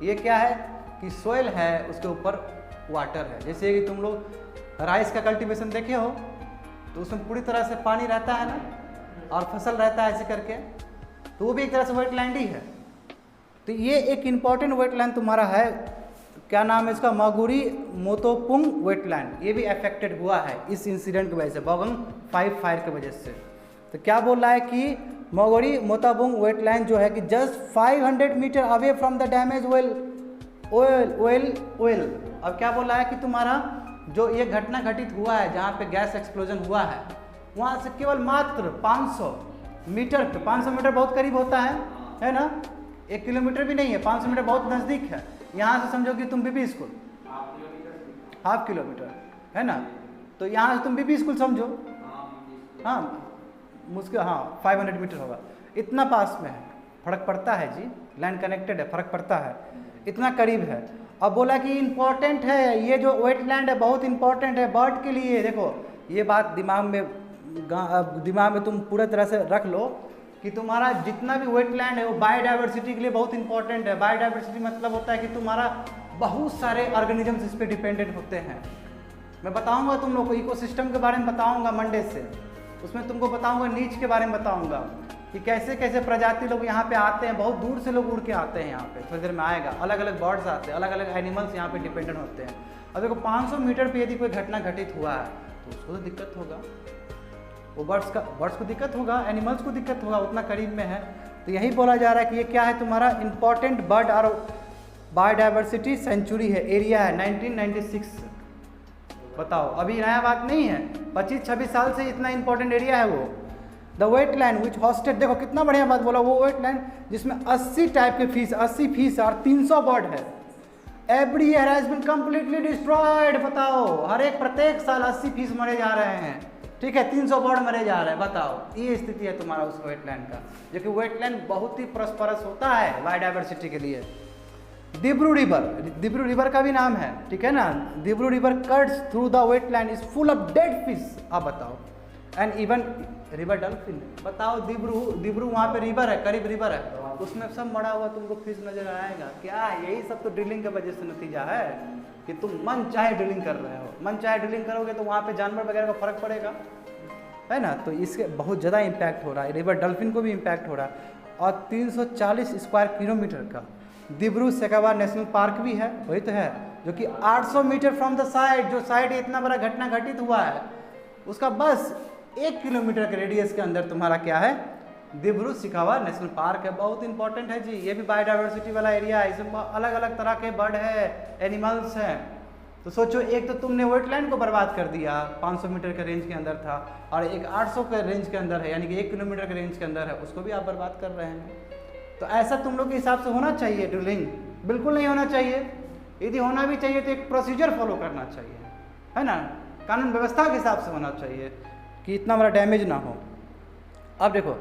ये क्या है कि सोइल है, उसके ऊपर वाटर है। जैसे कि तुम लोग राइस का कल्टीवेशन देखे हो, तो उसमें पूरी तरह से पानी रहता है ना, और फसल रहता है ऐसे करके, तो वो भी एक तरह से वेटलैंड ही है। तो ये एक इम्पॉर्टेंट वेटलैंड तुम्हारा है, क्या नाम है इसका? मागुड़ी मोतोपुंग वेटलैंड। ये भी अफेक्टेड हुआ है इस इंसिडेंट की वजह से, बॉगंग 5 फायर की वजह से। तो क्या बोल रहा है कि मागुड़ी मोताबुंग वेटलैंड जो है कि just 500 metre away from the damage oil. अब क्या बोल रहा है कि तुम्हारा जो ये घटना घटित हुआ है, जहाँ पे गैस एक्सप्लोजन हुआ है, वहाँ से केवल मात्र 500 मीटर, 500 मीटर बहुत करीब होता है ना? 1 किलोमीटर भी नहीं है, 500 मीटर बहुत नज़दीक है। यहाँ से समझो कि तुम बीबी स्कूल, हाफ किलोमीटर है ना, तो यहाँ से तुम बीबी स्कूल समझो, हाँ मुश्किल, हाँ 500 मीटर होगा, इतना पास में है। फर्क पड़ता है जी, लैंड कनेक्टेड है, फर्क पड़ता है, इतना करीब है। अब बोला कि इम्पोर्टेंट है, ये जो वेटलैंड है बहुत इंपॉर्टेंट है बर्ड के लिए। देखो ये बात दिमाग में तुम पूरा तरह से रख लो कि तुम्हारा जितना भी वेटलैंड है वो बायोडाइवर्सिटी के लिए बहुत इंपॉर्टेंट है। बायोडाइवर्सिटी मतलब होता है कि तुम्हारा बहुत सारे ऑर्गेनिजम्स इस पर डिपेंडेंट होते हैं। मैं बताऊंगा तुम लोग को, इकोसिस्टम के बारे में बताऊंगा मंडे से, उसमें तुमको बताऊंगा नीच के बारे में बताऊंगा कि कैसे कैसे प्रजाति लोग यहाँ पे आते हैं, बहुत दूर से लोग उड़ के आते हैं यहाँ पे, थोड़ी देर में आएगा। अलग अलग बर्ड्स आते हैं, अलग अलग एनिमल्स यहाँ पे डिपेंडेंट होते हैं। अब देखो 500 मीटर पे यदि कोई घटना घटित हुआ है तो उसको तो दिक्कत होगा, वो बर्ड्स को दिक्कत होगा, एनिमल्स को दिक्कत होगा, उतना करीब में है। तो यही बोला जा रहा है कि ये क्या है तुम्हारा इंपॉर्टेंट बर्ड और बायोडाइवर्सिटी सेंचुरी है, एरिया है 1996। बताओ अभी नया बात नहीं है, 25-26 साल से इतना इंपॉर्टेंट एरिया है वो। द वेटलैंड विच हॉस्टेड, देखो कितना बढ़िया बात बोला, वो वेटलैंड जिसमें 80 टाइप के फिश, 80 फिश और 300 बर्ड है। Every year has been completely destroyed. बताओ हर एक प्रत्येक साल 80 फिश मरे जा रहे हैं, ठीक है, 300 बर्ड मरे जा रहे हैं। बताओ ये स्थिति है तुम्हारा उस वेटलैंड का, जो कि वेटलैंड बहुत ही प्रस्परस होता है बायोडाइवर्सिटी के लिए। दिब्रू रिवर का भी नाम है, ठीक है ना। Dibru river cuts through the wetland is full of dead fish. आप बताओ एंड इवन रिवर डॉल्फिन। बताओ दिब्रू वहाँ पे रिवर है, करीब रिवर है, उसमें सब मरा हुआ तुमको फिश नजर आएगा क्या? यही सब तो ड्रिलिंग की वजह से नतीजा है कि तुम मन चाहे ड्रिलिंग कर रहे हो। मन चाहे ड्रिलिंग करोगे तो वहाँ पे जानवर वगैरह का फर्क पड़ेगा, है ना। तो इसके बहुत ज़्यादा इम्पैक्ट हो रहा है, रिवर डॉल्फिन को भी इम्पैक्ट हो रहा है। और 340 स्क्वायर किलोमीटर का दिब्रू सैखोवा नेशनल पार्क भी है, वही तो है, जो कि 800 मीटर फ्रॉम द साइट, जो साइट इतना बड़ा घटना घटित हुआ है उसका बस 1 किलोमीटर के रेडियस के अंदर तुम्हारा क्या है, दिब्रू सैखोवा नेशनल पार्क है। बहुत इंपॉर्टेंट है जी, ये भी बायोडाइवर्सिटी वाला एरिया है, इसमें अलग अलग तरह के बर्ड है, एनिमल्स हैं। तो सोचो, एक तो तुमने वेटलैंड को बर्बाद कर दिया, 500 मीटर के रेंज के अंदर था, और एक 800 के रेंज के अंदर है, यानी कि 1 किलोमीटर के रेंज के अंदर है, उसको भी आप बर्बाद कर रहे हैं। तो ऐसा तुम लोग के हिसाब से होना चाहिए ड्रिलिंग? बिल्कुल नहीं होना चाहिए। यदि होना भी चाहिए तो एक प्रोसीजर फॉलो करना चाहिए, है ना, कानून व्यवस्था के हिसाब से होना चाहिए कि इतना बड़ा डैमेज ना हो। अब देखो,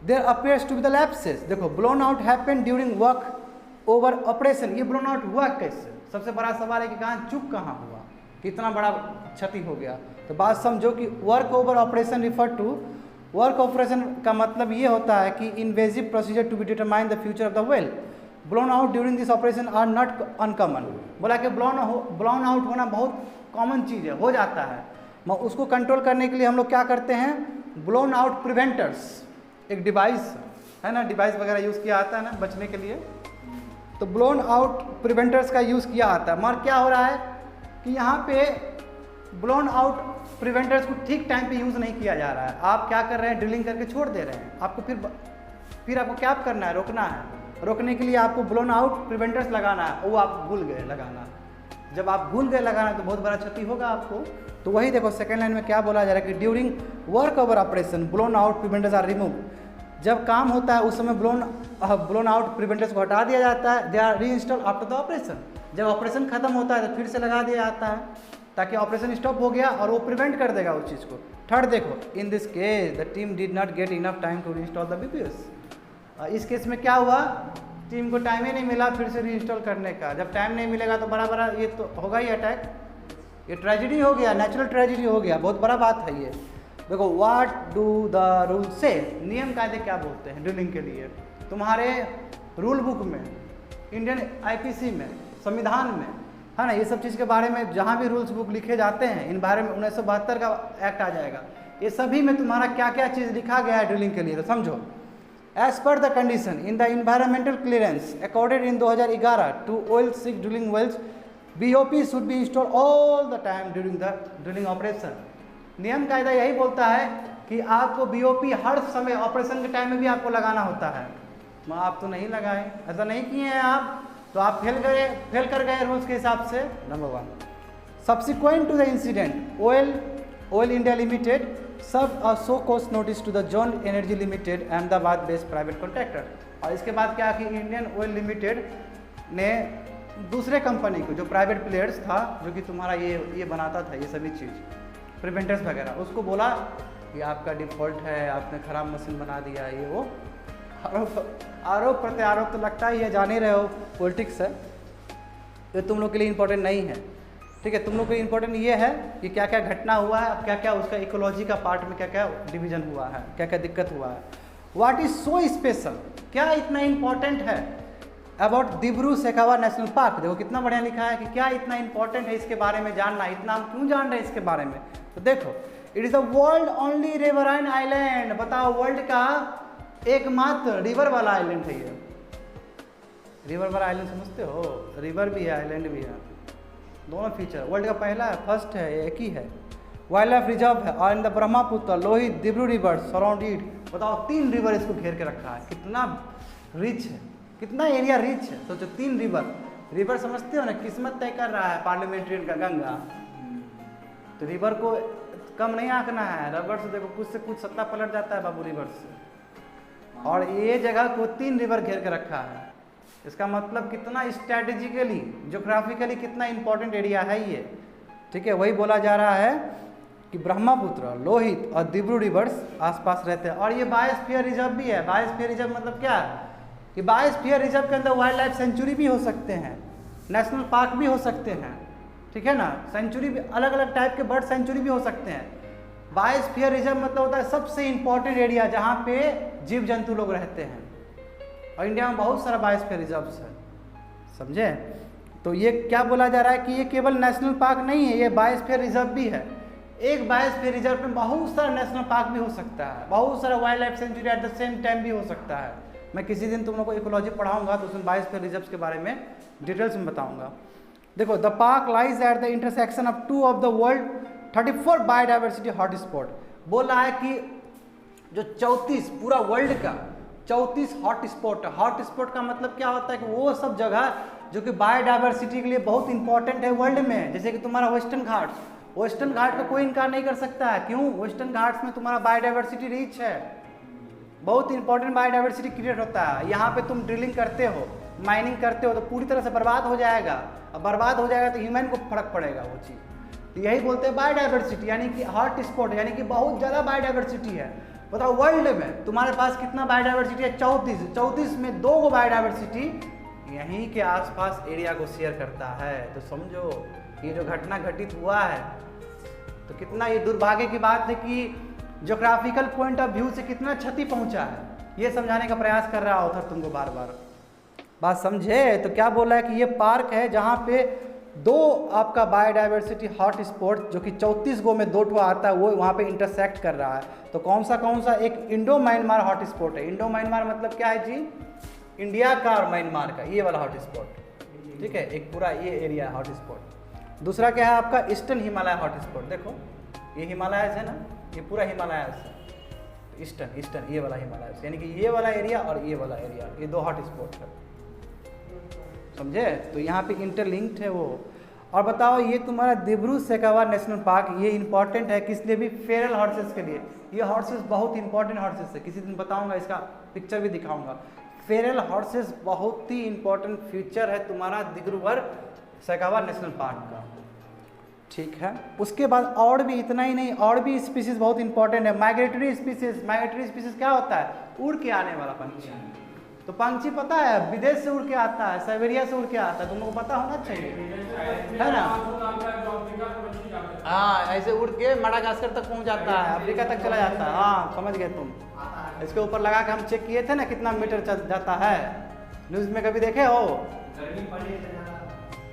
there appears to be the lapses. देखो, blown out happened during work over operation. ये ब्लोन आउट हुआ कैसे? सबसे बड़ा सवाल है कि कहाँ चूक कहाँ हुआ, कितना बड़ा क्षति हो गया। तो बात समझो कि work over operation refer to, work operation का मतलब ये होता है कि invasive procedure to be determine the future of the well blown out during this operation are not uncommon. बोला कि ब्लोन आउट होना बहुत कॉमन चीज़ है, हो जाता है। उसको कंट्रोल करने के लिए हम लोग क्या करते हैं, ब्लोन आउट प्रिवेंटर्स, एक डिवाइस है ना, डिवाइस वगैरह यूज़ किया आता है ना बचने के लिए, तो ब्लोन आउट प्रिवेंटर्स का यूज़ किया आता है। मगर क्या हो रहा है कि यहाँ पे ब्लोन आउट प्रिवेंटर्स को ठीक टाइम पे यूज़ नहीं किया जा रहा है। आप क्या कर रहे हैं, ड्रिलिंग करके छोड़ दे रहे हैं। आपको फिर आपको क्या करना है, रोकना है। रोकने के लिए आपको ब्लोन आउट प्रिवेंटर्स लगाना है, वो आप भूल गए लगाना। जब आप भूल गए लगाना तो बहुत बड़ा क्षति होगा आपको। तो वही देखो सेकेंड लाइन में क्या बोला जा रहा है कि during work over operation blown out preventers are remove. जब काम होता है उस समय ब्लोन आउट प्रिवेंटर्स को हटा दिया जाता है। दे आर री इंस्टॉल आफ्टर द ऑपरेशन। जब ऑपरेशन खत्म होता है तो फिर से लगा दिया जाता है, ताकि ऑपरेशन स्टॉप हो गया और वो प्रिवेंट कर देगा उस चीज़ को। थर्ड देखो, in this case the team did not get enough time to reinstall the BOPs. इस केस में क्या हुआ, टीम को टाइम ही नहीं मिला फिर से रीइंस्टॉल करने का। जब टाइम नहीं मिलेगा तो बड़ा ये तो होगा ही अटैक, ये ट्रेजिडी हो गया, नेचुरल ट्रेजिडी हो गया, बहुत बड़ा बात है ये। देखो, व्हाट डू द रूल से, नियम कायदे क्या बोलते हैं ड्रिलिंग के लिए। तुम्हारे रूल बुक में, इंडियन आईपीसी में, संविधान में, है ना, ये सब चीज़ के बारे में जहाँ भी रूल्स बुक लिखे जाते हैं, इन बारे में 1972 का एक्ट आ जाएगा। ये सभी में तुम्हारा क्या क्या चीज़ लिखा गया है ड्रिलिंग के लिए, तो समझो। As per the condition in the environmental clearance accorded in 2011 to oil seek drilling wells, BOP should be install all the time during the drilling operation. नियम कायदा यही बोलता है कि आपको BOP हर समय ऑपरेशन के टाइम में भी आपको लगाना होता है। आप तो नहीं लगाए, ऐसा नहीं किए हैं आप, तो आप फेल कर गए रूल्स के हिसाब से। Number 1, subsequent to the incident Oil India Limited serve a show cause notice to the John Energy Limited Ahmedabad based private contractor. और इसके बाद क्या कि इंडियन ऑयल लिमिटेड ने दूसरे कंपनी को, जो प्राइवेट प्लेयर्स था, जो कि तुम्हारा ये बनाता था ये सभी चीज़ प्रिवेंटर्स वगैरह, उसको बोला कि आपका डिफ़ॉल्ट है, आपने ख़राब मशीन बना दिया, ये वो आरोप प्रत्यारोप तो लगता ही है, जान ही रहे हो पॉलिटिक्स है, ये तुम लोग के लिए इम्पोर्टेंट नहीं है। ठीक है, तुम लोग के लिए इम्पोर्टेंट ये है कि क्या क्या घटना हुआ है, क्या क्या उसका इकोलॉजी का पार्ट में क्या क्या डिवीजन हुआ है, क्या क्या दिक्कत हुआ है। व्हाट इज सो स्पेशल, क्या इतना इम्पोर्टेंट है about Dibru Saikhowa national park. देखो कितना बढ़िया लिखा है कि क्या इतना इंपॉर्टेंट है इसके बारे में जानना, इतना हम क्यों जान रहे हैं इसके बारे में। तो देखो, it is the world only riverine island. बताओ, वर्ल्ड का एकमात्र रिवर वाला आइलैंड है ये। रिवर वाला आइलैंड समझते हो, रिवर भी है आइलैंड भी है, दोनों फीचर। वर्ल्ड का पहला है, फर्स्ट है, एक ही है। वाइल्ड लाइफ रिजर्व है, और in the Brahmaputra, Lohit, Dibru river surrounded. बताओ, 3 रिवर इसको घेर के रखा है, कितना रिच है, कितना एरिया रिच है। तो जो 3 रिवर समझते हो ना, किस्मत तय कर रहा है पार्लियामेंट्रियन का गंगा। तो रिवर को कम नहीं आंकना है, रिवर से देखो कुछ से कुछ सत्ता पलट जाता है बाबू रिवर से। और ये जगह को 3 रिवर घेर के रखा है, इसका मतलब कितना स्ट्रैटेजिकली, ज्योग्राफिकली कितना इंपॉर्टेंट एरिया है ये। ठीक है, वही बोला जा रहा है कि ब्रह्मपुत्र, लोहित और दिब्रू रिवर्स आसपास रहते हैं। और ये बायोस्फीयर रिजर्व भी है। बायोस्फीयर रिजर्व मतलब क्या है कि बायोस्फीयर रिजर्व के अंदर वाइल्ड लाइफ सेंचुरी भी हो सकते हैं, नेशनल पार्क भी हो सकते हैं। ठीक है ना, सेंचुरी भी, अलग अलग टाइप के बर्ड सेंचुरी भी हो सकते हैं। बायोस्फीयर रिजर्व मतलब होता है सबसे इंपॉर्टेंट एरिया जहाँ पे जीव जंतु लोग रहते हैं, और इंडिया में बहुत सारा बायोस्फीयर रिजर्व्स है, समझे। तो ये क्या बोला जा रहा है कि ये केवल नेशनल पार्क नहीं है, ये बायोस्फीयर रिजर्व भी है। एक बायोस्फीयर रिजर्व में बहुत सारा नेशनल पार्क भी हो सकता है, बहुत सारा wild life sanctuary at the same time भी हो सकता है। मैं किसी दिन तुम लोग को इकोलॉजी पढ़ाऊंगा तो उसमें बायोस्फीयर रिजर्व के बारे में डिटेल्स में बताऊंगा। देखो, the park lies at the intersection of 2 of the world 34 biodiversity hotspot. बोल रहा है कि जो 34 पूरा वर्ल्ड का 34 हॉटस्पॉट है। हॉटस्पॉट का मतलब क्या होता है कि वो सब जगह जो कि बायोडाइवर्सिटी के लिए बहुत इंपॉर्टेंट है वर्ल्ड में। जैसे कि तुम्हारा वेस्टर्न घाट्स, वेस्टर्न घाट का कोई इनकार नहीं कर सकता है। क्यों? वेस्टर्न घाट्स में तुम्हारा बायोडाइवर्सिटी रिच है, बहुत इंपॉर्टेंट बायोडाइवर्सिटी क्रिएट होता है। यहाँ पे तुम ड्रिलिंग करते हो, माइनिंग करते हो तो पूरी तरह से बर्बाद हो जाएगा, और बर्बाद हो जाएगा तो ह्यूमन को फर्क पड़ेगा वो चीज़। तो यही बोलते हैं बायोडाइवर्सिटी, यानी कि हॉट स्पॉट, यानी कि बहुत ज़्यादा बायोडाइवर्सिटी है। बताओ वर्ल्ड में तुम्हारे पास कितना बायोडाइवर्सिटी है? 34 में 2 गो बायोडाइवर्सिटी यहीं के आसपास एरिया को शेयर करता है। तो समझो ये जो घटना घटित हुआ है तो कितना ये दुर्भाग्य की बात है कि ज्योग्राफिकल पॉइंट ऑफ व्यू से कितना क्षति पहुंचा है, ये समझाने का प्रयास कर रहा ऑथर तुमको बार बार। बात समझे? तो क्या बोला है कि ये पार्क है जहाँ पे 2 आपका बायोडाइवर्सिटी हॉट स्पॉट जो कि 34 गो में 2 ठो आता है वो वहाँ पे इंटरसेक्ट कर रहा है। तो कौन सा? एक इंडो म्यांमार हॉट स्पॉट है। इंडो म्यांमार मतलब क्या है जी? इंडिया का और म्यांमार का ये वाला हॉट स्पॉट, ठीक है, एक पूरा ये एरिया है हॉट स्पॉट। दूसरा क्या है आपका? Eastern Himalaya hot spot. देखो ये हिमालयस है ना, ये पूरा हिमालयस है, ईस्टर्न ये वाला हिमालयस, यानी कि ये वाला एरिया और ये वाला एरिया, ये 2 हॉट स्पॉट है, समझे। तो यहाँ पे इंटरलिंक्ड है वो। और बताओ ये तुम्हारा दिब्रू-सैखोवा नेशनल पार्क, ये इंपॉर्टेंट है किस लिए भी? फेरल हॉर्सेस के लिए। ये हॉर्सेस बहुत इंपॉर्टेंट हॉर्सेस है, किसी दिन बताऊंगा, इसका पिक्चर भी दिखाऊंगा। फेरल हॉर्सेस बहुत ही इंपॉर्टेंट फीचर है तुम्हारा दिब्रू-सैखोवा नेशनल पार्क का, ठीक है। उसके बाद और भी इतना ही नहीं, और भी स्पीसीज बहुत इंपॉर्टेंट है। Migratory species. माइग्रेटरी स्पीसीज क्या होता है? उड़ के आने वाला पंछी। तो पंछी पता है विदेश से उड़ के आता है, साइबेरिया से उड़ के आता है, तुम लोगों को पता होना चाहिए, है ना। हाँ, ऐसे उड़ के मडागास्कर तक पहुंच जाता है, अफ्रीका तक चला जाता है। हाँ समझ गए तुम। इसके ऊपर लगा के हम चेक किए थे ना कितना मीटर चल जाता है, न्यूज़ में कभी देखे हो?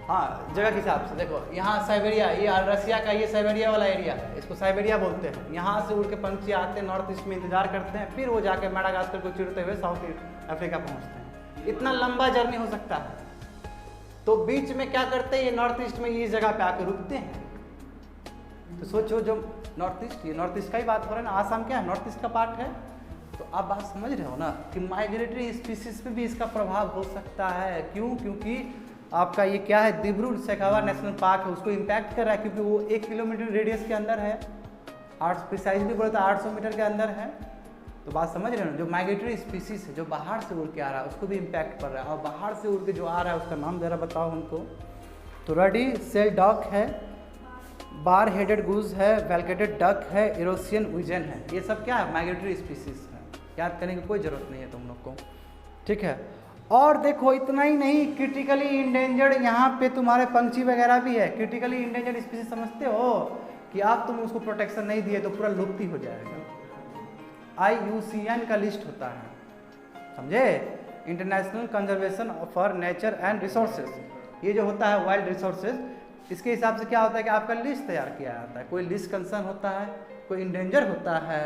हाँ, जगह के हिसाब से। देखो यहाँ साइबेरिया, ये रसिया का ये साइबेरिया वाला एरिया, इसको साइबेरिया बोलते हैं। यहाँ से उड़ के पंछी आते हैं, नॉर्थ ईस्ट में इंतजार करते हैं, फिर वो जाके मेडागास्कर को चिरते हुए साउथ अफ्रीका पहुँचते हैं। इतना लंबा जर्नी हो सकता है। तो बीच में क्या करते हैं, ये नॉर्थ ईस्ट में इस जगह पे आके रुकते हैं। तो सोचो जो नॉर्थ ईस्ट, ये नॉर्थ ईस्ट का ही बात हो रहा है ना, आसाम क्या है? नॉर्थ ईस्ट का पार्ट है। तो आप बात समझ रहे हो ना कि माइग्रेटरी स्पीसीज पे भी इसका प्रभाव हो सकता है। क्यों? क्योंकि आपका ये क्या है, दिब्रू-सैखोवा नेशनल पार्क है, उसको इम्पैक्ट कर रहा है, क्योंकि वो 1 किलोमीटर रेडियस के अंदर है, 8 प्रिसाइजली बोले तो 800 मीटर के अंदर है। तो बात समझ रहे हो ना, जो माइग्रेटरी स्पीसीज है जो बाहर से उड़ के आ रहा है उसको भी इम्पैक्ट कर रहा है। और बाहर से उड़ के जो आ रहा है उसका नाम ज़रा बताओ हमको। तो रडी सेल डॉक है, बार हेडेड गूज है, वेलकेटेड डक है, यूरोसियन विजन है। ये सब क्या है? माइग्रेटरी स्पीसीज है, याद करने की कोई ज़रूरत नहीं है तुम लोग को, ठीक है। और देखो इतना ही नहीं, क्रिटिकली इंडेंजर्ड यहाँ पे तुम्हारे पंछी वगैरह भी है। क्रिटिकली इंडेंजर्ड स्पीसीज समझते हो कि आप तुम उसको प्रोटेक्शन नहीं दिए तो पूरा लुप्त ही हो जाएगा। IUCN का लिस्ट होता है, समझे, international conservation for nature and resources. ये जो होता है वाइल्ड रिसोर्सेज, इसके हिसाब से क्या होता है कि आपका लिस्ट तैयार किया जाता है। कोई लिस्ट कंसर्न होता है, कोई इंडेंजर होता है,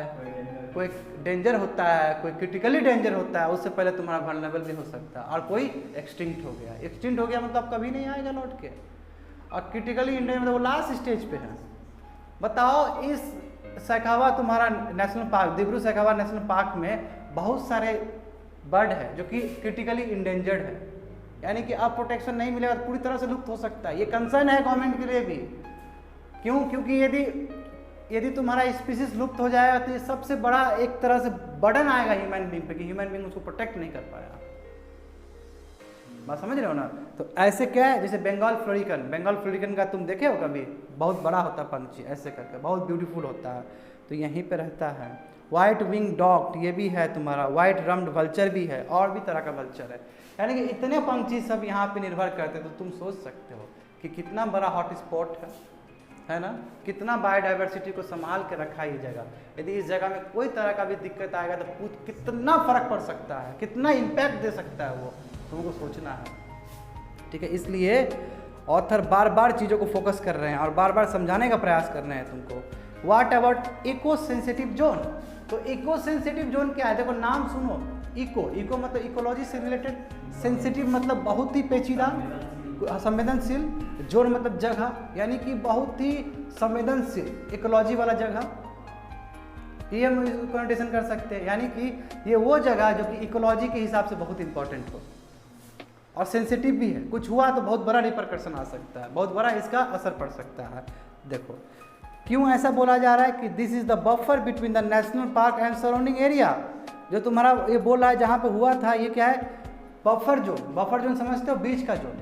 कोई डेंजर होता है, कोई क्रिटिकली डेंजर होता है, उससे पहले तुम्हारा वल्नरेबल भी हो सकता है, और कोई एक्सटिंक्ट हो गया। एक्सटिंक्ट हो गया मतलब कभी नहीं आएगा लौट के, और क्रिटिकली इंडेंजर मतलब वो लास्ट स्टेज पे है। बताओ इस सैखोवा तुम्हारा नेशनल पार्क, दिब्रू-सैखोवा नेशनल पार्क में बहुत सारे बर्ड है जो कि क्रिटिकली इंडेंजर्ड है, यानी कि अब प्रोटेक्शन नहीं मिलेगा तो पूरी तरह से लुप्त हो सकता है। ये कंसर्न है गवर्नमेंट के लिए भी। क्यों? क्योंकि यदि तुम्हारा स्पीसीज लुप्त हो जाएगा तो ये सबसे बड़ा एक तरह से बर्डन आएगा ह्यूमन बींग पे कि ह्यूमन बींग उसको प्रोटेक्ट नहीं कर पाएगा। बात समझ रहे हो ना। तो ऐसे क्या है, जैसे बंगाल फ्लोरिकन, बंगाल फ्लोरिकन का तुम देखे हो कभी, बहुत बड़ा होता है पंछी, ऐसे करके बहुत ब्यूटीफुल होता है, तो यहीं पे रहता है। वाइट विंग डॉग ये भी है तुम्हारा, वाइट रम्ड वल्चर भी है, और भी तरह का वल्चर है, यानी कि इतने पंछी सब यहाँ पे निर्भर करते हैं। तो तुम सोच सकते हो कि कितना बड़ा हॉट स्पॉट है ना, कितना बायोडाइवर्सिटी को संभाल के रखा है ये जगह। यदि इस जगह में कोई तरह का भी दिक्कत आएगा तो कितना फर्क पड़ सकता है, कितना इम्पैक्ट दे सकता है वो तुमको सोचना है। ठीक है, इसलिए ऑथर बार बार चीज़ों को फोकस कर रहे हैं और बार बार समझाने का प्रयास कर रहे हैं तुमको। What about eco sensitive zone? तो इको सेंसिटिव जोन क्या है? देखो नाम सुनो, इको मतलब इकोलॉजी से रिलेटेड, सेंसिटिव मतलब बहुत ही पेचीदा, संवेदनशील, जोन मतलब जगह, यानी कि बहुत ही संवेदनशील इकोलॉजी वाला जगह। ये हम कॉन्टेशन कर सकते हैं, यानी कि ये वो जगह जो कि इकोलॉजी के हिसाब से बहुत इंपॉर्टेंट हो और सेंसिटिव भी है। कुछ हुआ तो बहुत बड़ा रिपरकशन आ सकता है, बहुत बड़ा इसका असर पड़ सकता है। देखो क्यों ऐसा बोला जा रहा है कि this is the buffer between the national park and surrounding area. जो तुम्हारा ये बोल रहा है जहाँ पे हुआ था, ये क्या है? Buffer zone. बफर जोन समझते हो? बीच का जोन,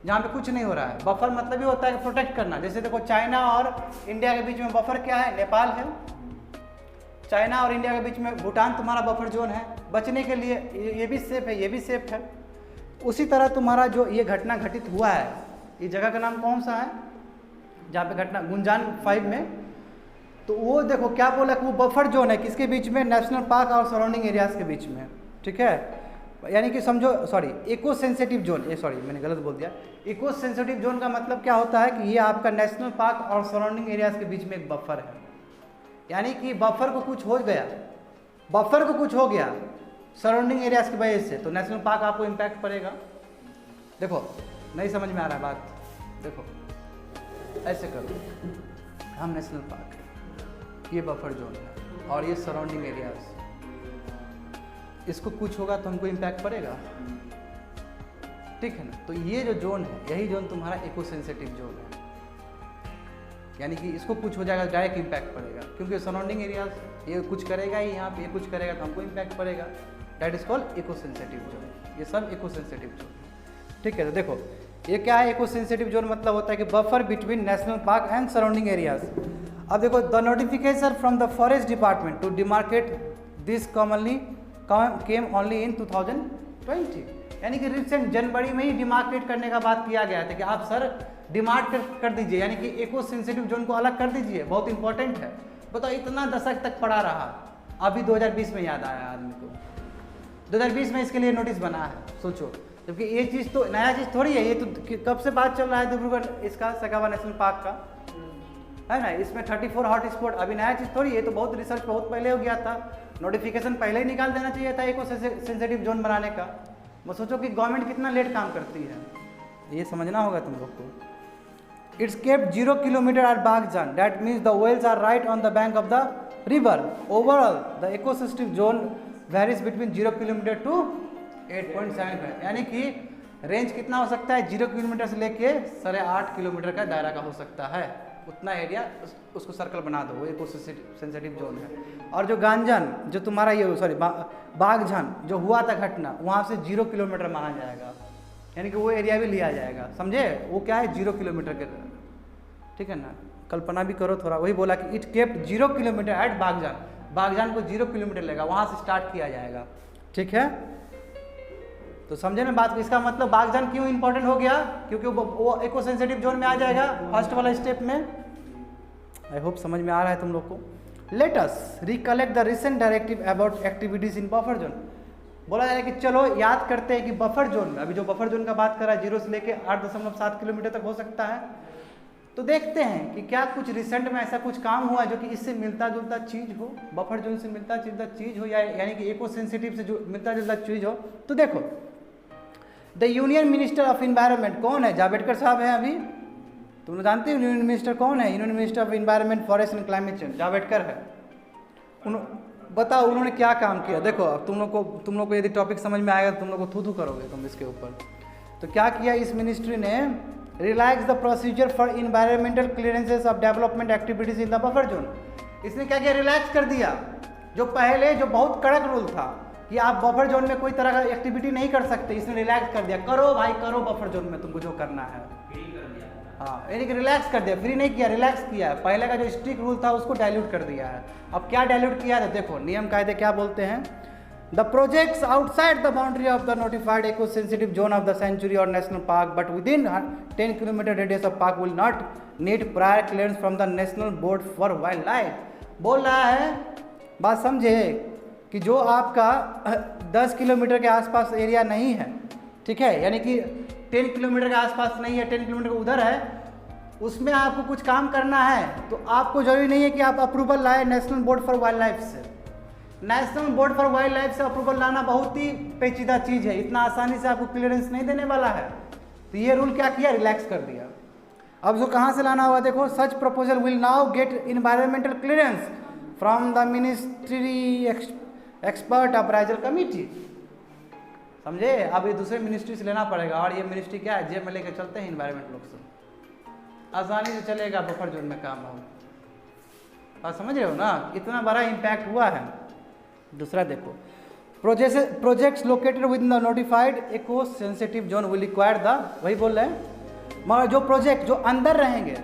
जहाँ पे कुछ नहीं हो रहा है। बफर मतलब ये होता है कि प्रोटेक्ट करना। जैसे देखो चाइना और इंडिया के बीच में बफर क्या है? नेपाल है। चाइना और इंडिया के बीच में भूटान तुम्हारा बफर जोन है, बचने के लिए ये भी सेफ है, ये भी सेफ है। उसी तरह तुम्हारा जो ये घटना घटित हुआ है, ये जगह का नाम कौन सा है जहाँ पे घटना? गुंजान 5 में। तो वो देखो क्या बोला कि वो बफर जोन है, किसके बीच में? नेशनल पार्क और सराउंडिंग एरियाज के बीच में। ठीक है, यानी कि समझो, सॉरी, इको सेंसिटिव जोन, ये सॉरी मैंने गलत बोल दिया। इको सेंसिटिव जोन का मतलब क्या होता है कि ये आपका नेशनल पार्क और सराउंडिंग एरियाज के बीच में एक बफर है। यानी कि बफर को कुछ हो गया, बफर को कुछ हो गया सराउंडिंग एरियाज की वजह से, तो नेशनल पार्क आपको इम्पैक्ट पड़ेगा। देखो नहीं समझ में आ रहा है बात? देखो ऐसे करो, हम नेशनल पार्क, ये बफर जोन है और ये सराउंडिंग एरियाज, इसको कुछ होगा तो हमको इम्पैक्ट पड़ेगा। ठीक है ना? तो ये जो जोन है, यही जोन तुम्हारा इको सेंसिटिव जोन है। यानी कि इसको कुछ हो जाएगा, डायरेक्ट इम्पैक्ट पड़ेगा, क्योंकि सराउंडिंग एरियाज ये कुछ करेगा ही, यहाँ पे ये कुछ करेगा तो हमको इम्पैक्ट पड़ेगा। That is called eco sensitive zone. ये सब इको सेंसिटिव जोन। ठीक है, तो देखो ये क्या है? इको सेंसिटिव जोन मतलब होता है कि buffer between national park and surrounding areas. अब देखो, the notification from the forest department to demarcate this commonly came only in 2020। यानी कि रिसेंट जनवरी में ही डिमार्केट करने का बात किया गया था कि आप सर डिमार्क कर दीजिए, यानी कि इको सेंसिटिव जोन को अलग कर दीजिए, बहुत इंपॉर्टेंट है। बताओ इतना दशक तक पड़ा रहा, अभी 2020 में याद आया आदमी को। 2020 में इसके लिए नोटिस बना है, सोचो। जबकि ये चीज़ तो नया चीज़ थोड़ी है, ये तो कब से बात चल रहा है डिब्रूगढ़ इसका सगावा नेशनल पार्क का, है ना? इसमें 34 हॉट स्पॉट, अभी नया चीज़ थोड़ी है, तो बहुत रिसर्च बहुत पहले हो गया था। नोटिफिकेशन पहले ही निकाल देना चाहिए था इको सेंसिटिव जोन बनाने का। मैं सोचो कि गवर्नमेंट कितना लेट काम करती है, ये समझना होगा तुम लोग को। It's kept 0 kilometre at Baghjan, that means the wells are right on the bank of the river. Overall the eco sensitive zone varies between 0 kilometre to 8.75, यानी कि रेंज कितना हो सकता है? 0 किलोमीटर से लेके 8.5 किलोमीटर का दायरा का हो सकता है। उतना एरिया उसको सर्कल बना दो, वो इको सेंसिटिव जोन है। और जो गांजन, जो तुम्हारा ये सॉरी बागजान जो हुआ था घटना, वहाँ से 0 किलोमीटर माना जाएगा, यानी कि वो एरिया भी लिया जाएगा। समझे? वो क्या है? 0 किलोमीटर के। ठीक है ना? कल्पना भी करो थोड़ा, वही बोला कि it kept 0 kilometre at Baghjan, Baghjan को 0 किलोमीटर लेगा, वहाँ से स्टार्ट किया जाएगा। ठीक है, तो समझे ना बात? इसका मतलब बागजान क्यों इंपॉर्टेंट हो गया? क्योंकि वो इको सेंसिटिव जोन में आ जाएगा फर्स्ट वाला स्टेप में। आई होप समझ में आ रहा है तुम लोग को। Let us recollect the recent directive about activities in buffer zone. बोला जाए कि चलो याद करते हैं कि बफर जोन में, अभी जो बफर जोन का बात कर रहा है 0 से लेके 8.7 किलोमीटर तक हो सकता है, तो देखते हैं कि क्या कुछ रिसेंट में ऐसा कुछ काम हुआ जो कि इससे मिलता जुलता चीज़ हो, बफर जोन से मिलता जुलता चीज़ हो, या यानी कि इको सेंसिटिव से जो मिलता जुलता चीज़ हो। तो देखो, the union minister of environment कौन है? जावड़ेकर साहब हैं। अभी तुम लोग जानते हो यूनियन मिनिस्टर कौन है? Union minister of environment, forest and climate change, Javadekar है। बताओ उन्होंने क्या काम किया? देखो अब तुम लोग को यदि टॉपिक समझ में आएगा तो तुम लोग को थू करोगे तुम इसके ऊपर। तो क्या किया इस मिनिस्ट्री ने? Relax the procedure for environmental clearances of development activities in the buffer zone. इसने क्या किया? रिलैक्स कर दिया। जो पहले जो बहुत कड़क रूल था कि आप बफर जोन में कोई तरह का एक्टिविटी नहीं कर सकते, इसने रिलैक्स कर दिया। करो भाई करो, बफर जोन में तुमको जो करना है। हाँ, यानी कि रिलैक्स कर दिया, फ्री नहीं किया, रिलैक्स किया है। पहले का जो स्ट्रिक्ट रूल था उसको डाइल्यूट कर दिया है। अब क्या डाइल्यूट किया है? देखो नियम कायदे क्या बोलते हैं। The projects outside the boundary of the notified eco sensitive zone of the sanctuary और national park but within 10 kilometre radius of park will not need prior clearance from the national board for wildlife. बोल रहा है, बात समझे, कि जो आपका 10 kilometre के आसपास एरिया नहीं है, ठीक है, यानी कि 10 किलोमीटर के आसपास नहीं है, 10 किलोमीटर उधर है, उसमें आपको कुछ काम करना है तो आपको जरूरी नहीं है कि आप अप्रूवल लाए national board for wildlife से। National board for wildlife से अप्रूवल लाना बहुत ही पेचीदा चीज़ है, इतना आसानी से आपको क्लियरेंस नहीं देने वाला है। तो ये रूल क्या किया, रिलैक्स कर दिया। अब जो कहाँ से लाना होगा, देखो, such proposal will now get environmental clearance from the ministry expert appraisal committee. समझे, अब ये दूसरे मिनिस्ट्री से लेना पड़ेगा, और ये मिनिस्ट्री क्या है, जेब में लेकर चलते हैं इन्वायरमेंट लोग से, आसानी से चलेगा, बफर जोन में काम हो। बात समझ रहे हो ना, इतना बड़ा इम्पैक्ट हुआ है। दूसरा देखो, projects located within the notified eco sensitive zone will require the, वही बोल रहे हैं, मगर जो प्रोजेक्ट जो अंदर रहेंगे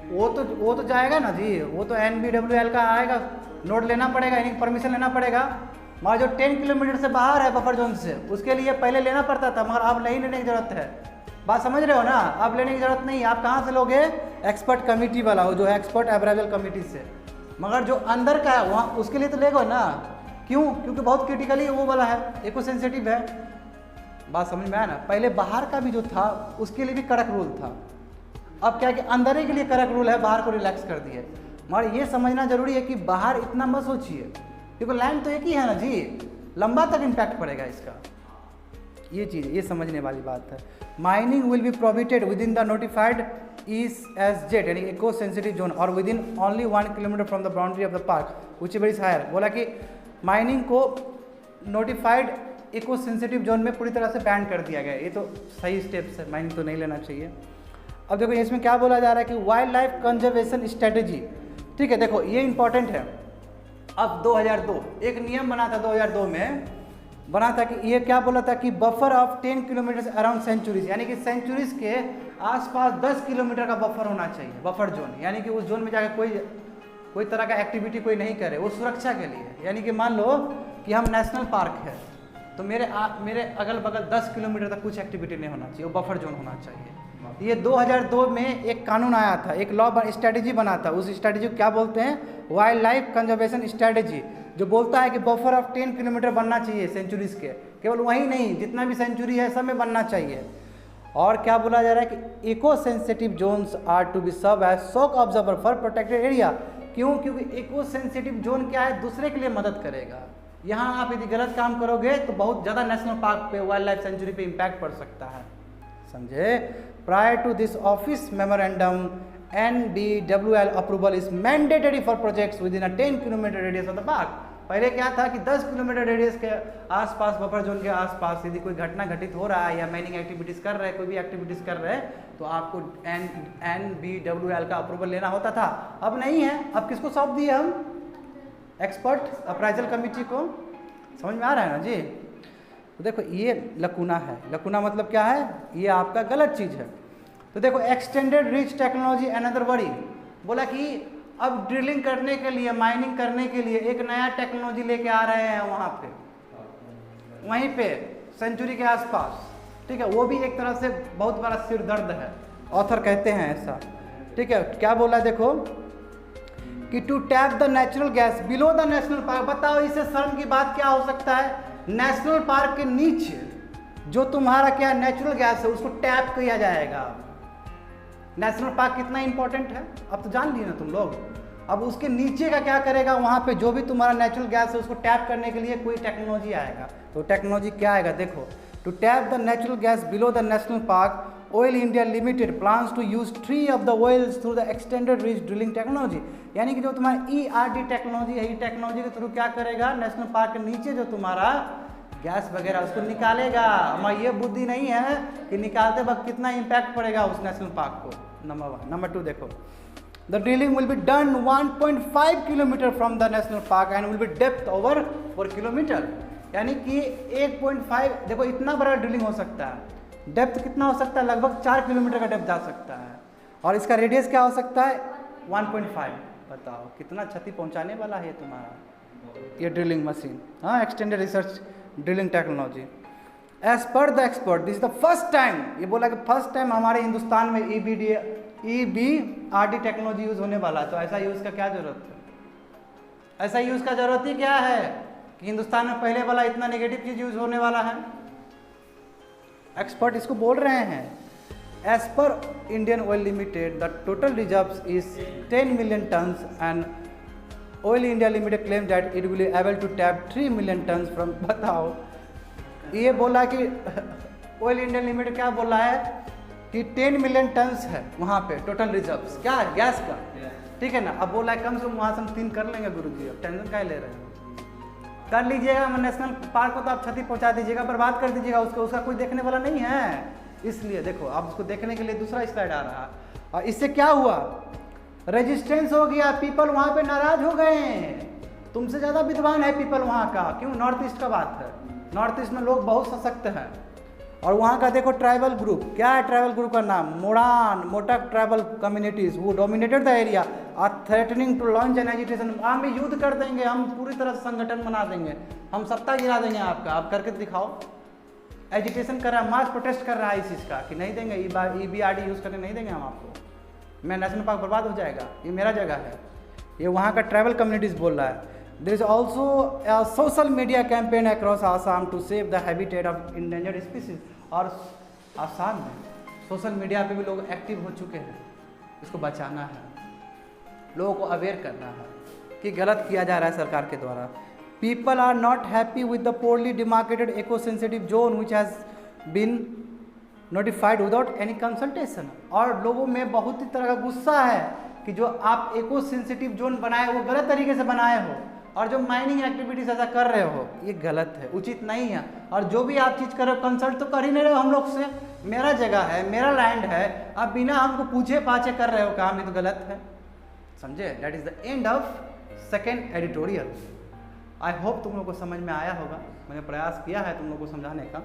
वो तो जाएगा ना जी, वो तो NBWL का आएगा, नोट लेना पड़ेगा, यानी परमिशन लेना पड़ेगा। मगर जो 10 किलोमीटर से बाहर है बफर जोन से, उसके लिए पहले लेना पड़ता था, मगर अब नहीं लेने की जरूरत है। बात समझ रहे हो ना, अब लेने की जरूरत नहीं। आप कहाँ से लोगे, एक्सपर्ट कमेटी वाला हो, जो है एक्सपर्ट अप्राइजल कमेटी से। मगर जो अंदर का है वहाँ, उसके लिए तो लेगो ना, क्यों, क्योंकि बहुत क्रिटिकली वो वाला है, इको सेंसिटिव है। बात समझ में आया ना। पहले बाहर का भी जो था उसके लिए भी कड़क रूल था, अब क्या कि अंदर ही के लिए कड़क रूल है, बाहर को रिलैक्स कर दिए। मगर ये समझना जरूरी है कि बाहर इतना मत सोचिए, क्योंकि लैंड तो एक ही है ना जी, लंबा तक इम्पैक्ट पड़ेगा इसका। ये चीज़ ये समझने वाली बात है। Mining will be prohibited within the notified ESZ यानी इको सेंसिटिव जोन और within only 1 kilometre from the boundary of the park which is higher. बोला कि माइनिंग को नोटिफाइड इको सेंसिटिव जोन में पूरी तरह से बैन कर दिया गया। ये तो सही स्टेप्स है, माइनिंग तो नहीं लेना चाहिए। अब देखो इसमें क्या बोला जा रहा है कि वाइल्ड लाइफ कंजर्वेशन स्ट्रेटेजी, ठीक है, देखो ये इंपॉर्टेंट है। अब 2002 एक नियम बना था, 2002 में बना था कि ये क्या बोला था कि buffer of 10 kilometre around sanctuaries, यानी कि सेंचुरीज के आसपास 10 किलोमीटर का बफर होना चाहिए, बफर जोन, यानी कि उस जोन में जाकर कोई तरह का एक्टिविटी कोई नहीं करे, वो सुरक्षा के लिए। यानी कि मान लो कि हम नेशनल पार्क है तो मेरे अगल बगल 10 किलोमीटर तक कुछ एक्टिविटी नहीं होना चाहिए, वो बफर जोन होना चाहिए। ये 2002 में एक कानून आया था, एक लॉ स्ट्रेटेजी बना था। उस स्ट्रेटेजी को क्या बोलते हैं, वाइल्ड लाइफ कंजर्वेशन स्ट्रेटेजी, जो बोलता है कि बफर ऑफ 10 किलोमीटर बनना चाहिए सेंचुरीज के, केवल वही नहीं, जितना भी सेंचुरी है सब में बनना चाहिए। और क्या बोला जा रहा है कि eco sensitive zones are to be serve as shock absorber for protected area. क्यों, क्योंकि इको सेंसिटिव जोन क्या है, दूसरे के लिए मदद करेगा। यहाँ आप यदि गलत काम करोगे तो बहुत ज़्यादा नेशनल पार्क पे, वाइल्ड लाइफ सेंचुरी पे इम्पैक्ट पड़ सकता है, समझे। Prior to this office memorandum NBWL approval is mandatory for projects within a 10 kilometre radius of the park. पहले क्या था कि 10 किलोमीटर रेडियस के आसपास, बफर जोन के आसपास यदि कोई घटना घटित हो रहा है या माइनिंग एक्टिविटीज़ कर रहे हैं, कोई भी एक्टिविटीज़ कर रहे हैं, तो आपको NBWL का अप्रूवल लेना होता था। अब नहीं है, अब किसको सौंप दिए हम, एक्सपर्ट अप्राइजल कमेटी को। समझ में आ रहा है ना जी। तो देखो ये लकुना है, लकुना मतलब क्या है, ये आपका गलत चीज़ है। तो देखो extended reach technology another worry, बोला कि अब ड्रिलिंग करने के लिए, माइनिंग करने के लिए एक नया टेक्नोलॉजी लेके आ रहे हैं वहाँ पे, वहीं पे सेंचुरी के आसपास, ठीक है। वो भी एक तरह से बहुत बड़ा सिर दर्द है, ऑथर कहते हैं ऐसा, ठीक है। क्या बोला देखो कि to tap the natural gas below the national park. बताओ इससे शर्म की बात क्या हो सकता है, नेशनल पार्क के नीचे जो तुम्हारा क्या नेचुरल गैस है उसको टैप किया जाएगा। नेशनल पार्क कितना इंपॉर्टेंट है अब तो जान लिए ना तुम लोग। अब उसके नीचे का क्या करेगा, वहाँ पे जो भी तुम्हारा नेचुरल गैस है उसको टैप करने के लिए कोई टेक्नोलॉजी आएगा। तो टेक्नोलॉजी क्या आएगा देखो, to tap the natural gas below the national park Oil India Limited plans to use 3 of the wells through the extended reach drilling technology. यानी कि जो तुम्हारा ERD टेक्नोलॉजी है, ये टेक्नोलॉजी के थ्रू क्या करेगा, नेशनल पार्क के नीचे जो तुम्हारा गैस वगैरह उसको निकालेगा। हमारी ये बुद्धि नहीं है कि निकालते वक्त कितना इम्पैक्ट पड़ेगा उस नेशनल पार्क को, नंबर 1। नंबर 2 देखो, the drilling will be done 1.5 kilometre from the national park and will be depth over 4 kilometre. यानी कि 1.5, देखो इतना बड़ा ड्रिलिंग हो सकता है, डेप्थ कितना हो सकता है, लगभग 4 किलोमीटर का डेप्थ जा सकता है, और इसका रेडियस क्या हो सकता है 1.5। बताओ कितना क्षति पहुंचाने वाला है तुम्हारा। ये ड्रिलिंग मशीन, हाँ, extended research drilling technology. As per the expert this is the first time, ये बोला कि फर्स्ट टाइम हमारे हिंदुस्तान में EBRD टेक्नोलॉजी यूज़ होने वाला है। तो ऐसा यूज़ का क्या जरूरत है? ऐसा यूज़ का जरूरत ही क्या है कि हिंदुस्तान में पहले वाला इतना नेगेटिव चीज़ यूज़ होने वाला है? एक्सपर्ट इसको बोल रहे हैं। As per Indian Oil Limited the total reserves is 10 million tonnes and Oil India Limited claim that it will able to tap 3 million tonnes from, बताओ, ये बोला कि ऑयल इंडिया लिमिटेड क्या बोला है कि 10 मिलियन टन्स है वहाँ पे टोटल रिजर्व्स, क्या है, गैस का, ठीक है ना। अब बोला है कम से कम वहाँ से हम 3 कर लेंगे गुरुजी, अब टेंशन क्या ले रहे हैं, कर लीजिएगा। नेशनल पार्क को तो आप क्षति पहुँचा दीजिएगा, बर्बाद कर दीजिएगा उसको, उसका कोई देखने वाला नहीं है। इसलिए देखो अब उसको देखने के लिए दूसरा स्लाइड आ रहा है, और इससे क्या हुआ, रेजिस्टेंस हो गया, पीपल वहाँ पे नाराज हो गए। तुमसे ज़्यादा विद्वान है पीपल वहाँ का, क्यों, नॉर्थ ईस्ट का बात है, नॉर्थ ईस्ट में लोग बहुत सशक्त हैं। और वहाँ का देखो ट्राइबल ग्रुप, क्या है ट्राइबल ग्रुप का नाम, मोटक ट्राइबल कम्युनिटीज वो dominated the area are threatening to launch an agitation. हम भी युद्ध कर देंगे, हम पूरी तरह से संगठन बना देंगे, हम सत्ता गिरा देंगे आपका, आप करके दिखाओ। एजिटेशन कर रहा है, मास प्रोटेस्ट कर रहा है इस चीज़ का कि नहीं देंगे, EBRD यूज़ करके नहीं देंगे हम आपको, मैं नेशनल पार्क बर्बाद हो जाएगा, ये मेरा जगह है। ये वहाँ का ट्राइबल कम्युनिटीज़ बोल रहा है। There is also a social media campaign across Assam to save the habitat of endangered species। और आसाम में सोशल मीडिया पे भी लोग एक्टिव हो चुके हैं, इसको बचाना है, लोगों को अवेयर करना है कि गलत किया जा रहा है सरकार के द्वारा। People are not happy with the poorly demarcated eco sensitive zone which has been notified without any consultation. और लोगों में बहुत ही तरह का गुस्सा है कि जो आप इको सेंसिटिव जोन बनाए वो गलत तरीके से बनाए हो, और जो माइनिंग एक्टिविटीज ऐसा कर रहे हो ये गलत है, उचित नहीं है। और जो भी आप चीज़ कर रहे हो कंसल्ट तो कर ही नहीं रहे हो हम लोग से, मेरा जगह है, मेरा लैंड है, आप बिना हमको पूछे पाछे कर रहे हो काम, ये तो गलत है, समझे। That is the end of second editorial. I hope तुम लोग को समझ में आया होगा, मैंने प्रयास किया है तुम लोग को समझाने का।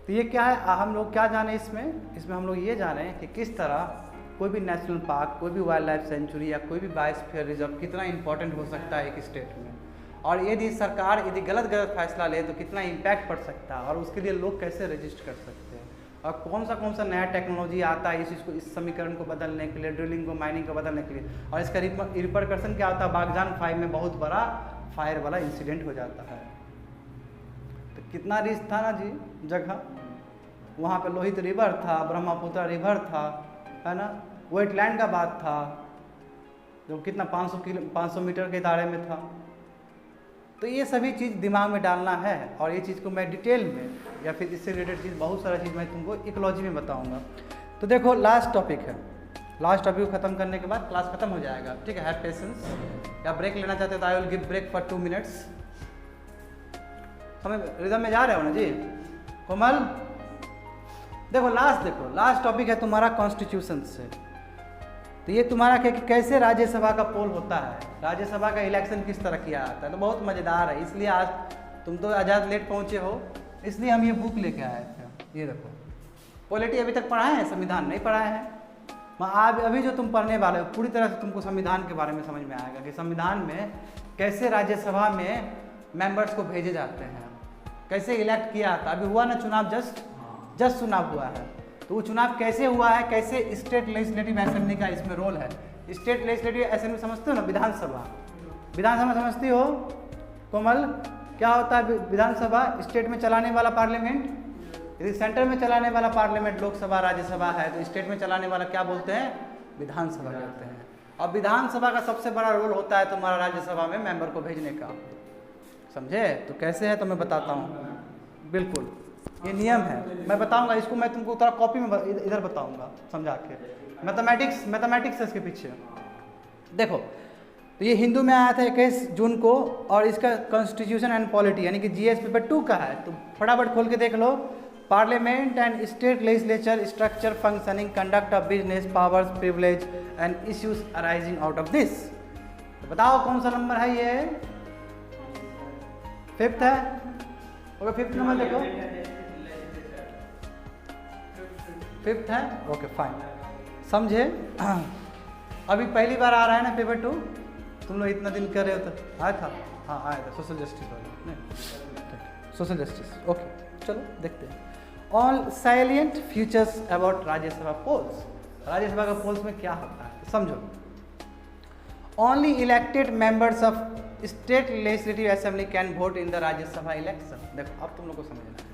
तो ये क्या है, हम लोग क्या जाने इसमें हम लोग ये जाने कि किस तरह कोई भी नेशनल पार्क, कोई भी वाइल्ड लाइफ सेंचुरी या कोई भी बायोस्फीयर रिजर्व कितना इंपॉर्टेंट हो सकता है एक स्टेट में, और यदि सरकार यदि गलत फैसला ले तो कितना इम्पैक्ट पड़ सकता है, और उसके लिए लोग कैसे रजिस्टर कर सकते हैं, और कौन सा नया टेक्नोलॉजी आता है इस समीकरण को बदलने के लिए, ड्रिलिंग को, माइनिंग को बदलने के लिए, और इसका रिपरकशन क्या होता है। बागजान 5 में बहुत बड़ा फायर वाला इंसिडेंट हो जाता है, तो कितना रिस्क था ना जी जगह, वहाँ पे लोहित रिवर था, ब्रह्मपुत्र रिवर था, है ना, वेटलैंड का बात था जो कितना 500 मीटर के दायरे में था। तो ये सभी चीज़ दिमाग में डालना है, और ये चीज़ को मैं डिटेल में या फिर इससे रिलेटेड चीज़ बहुत सारा चीज़ मैं तुमको इकोलॉजी में बताऊंगा। तो देखो लास्ट टॉपिक है, लास्ट टॉपिक को ख़त्म करने के बाद क्लास ख़त्म हो जाएगा, ठीक है। हैव पेशेंस, या ब्रेक लेना चाहते हो तो I will give break for 2 minutes. हमें रिदम में जा रहे हो ना जी कोमल। देखो लास्ट टॉपिक है तुम्हारा कॉन्स्टिट्यूशन से। तो ये तुम्हारा क्या कि कैसे राज्यसभा का पोल होता है, राज्यसभा का इलेक्शन किस तरह किया जाता है, तो बहुत मज़ेदार है। इसलिए आज तुम तो आज़ाद लेट पहुँचे हो, इसलिए हम ये बुक लेके आए थे। ये देखो, पॉलिटी अभी तक पढ़ाए हैं, संविधान नहीं पढ़ाए हैं। अभी जो तुम पढ़ने वाले हो पूरी तरह से तुमको संविधान के बारे में समझ में आएगा कि संविधान में कैसे राज्यसभा में मेंबर्स को भेजे जाते हैं, कैसे इलेक्ट किया जाता है। अभी हुआ ना चुनाव, जस्ट चुनाव हुआ है, तो वो चुनाव कैसे हुआ है, कैसे स्टेट लेजिस्लेटिव असेंबली का इसमें रोल है। स्टेट लेजिस्लेटिव असेंबली समझते हो ना, विधानसभा समझती हो कोमल, क्या होता है विधानसभा, स्टेट में चलाने वाला पार्लियामेंट। यदि सेंटर में चलाने वाला पार्लियामेंट लोकसभा राज्यसभा है, तो स्टेट में चलाने वाला क्या बोलते हैं, विधानसभा कहते हैं। और विधानसभा का सबसे बड़ा रोल होता है तुम्हारा राज्यसभा में मेंबर को भेजने का, समझे। तो कैसे है तो मैं बताता हूँ, बिल्कुल ये नियम है, मैं बताऊंगा इसको, मैं तुमको थोड़ा कॉपी में इधर बताऊंगा समझा के। मैथमेटिक्स है इसके पीछे। देखो तो ये हिंदू में आया था 21 जून को, और इसका कॉन्स्टिट्यूशन एंड पॉलिटी यानी कि जीएस पेपर 2 का है। तो फटाफट खोल के देख लो, parliament and state legislature structure functioning conduct of business powers privilege and issues arising out of this. तो बताओ कौन सा नंबर है ये, 5th है, ओके 5th नंबर देखो, 5th है, ओके फाइन, समझे। अभी पहली बार आ रहा है ना पेपर 2, तुम लोग इतना दिन कर रहे हो तो आया था। हाँ आया था सोशल जस्टिस वाला, नहीं सोशल जस्टिस, ओके चलो देखते हैं। All salient features about Rajya Sabha polls. Rajya Sabha का पोल्स में क्या होता है समझो। Only elected members of state legislative assembly can vote in the Rajya Sabha election. देखो अब तुम लोग को समझना है।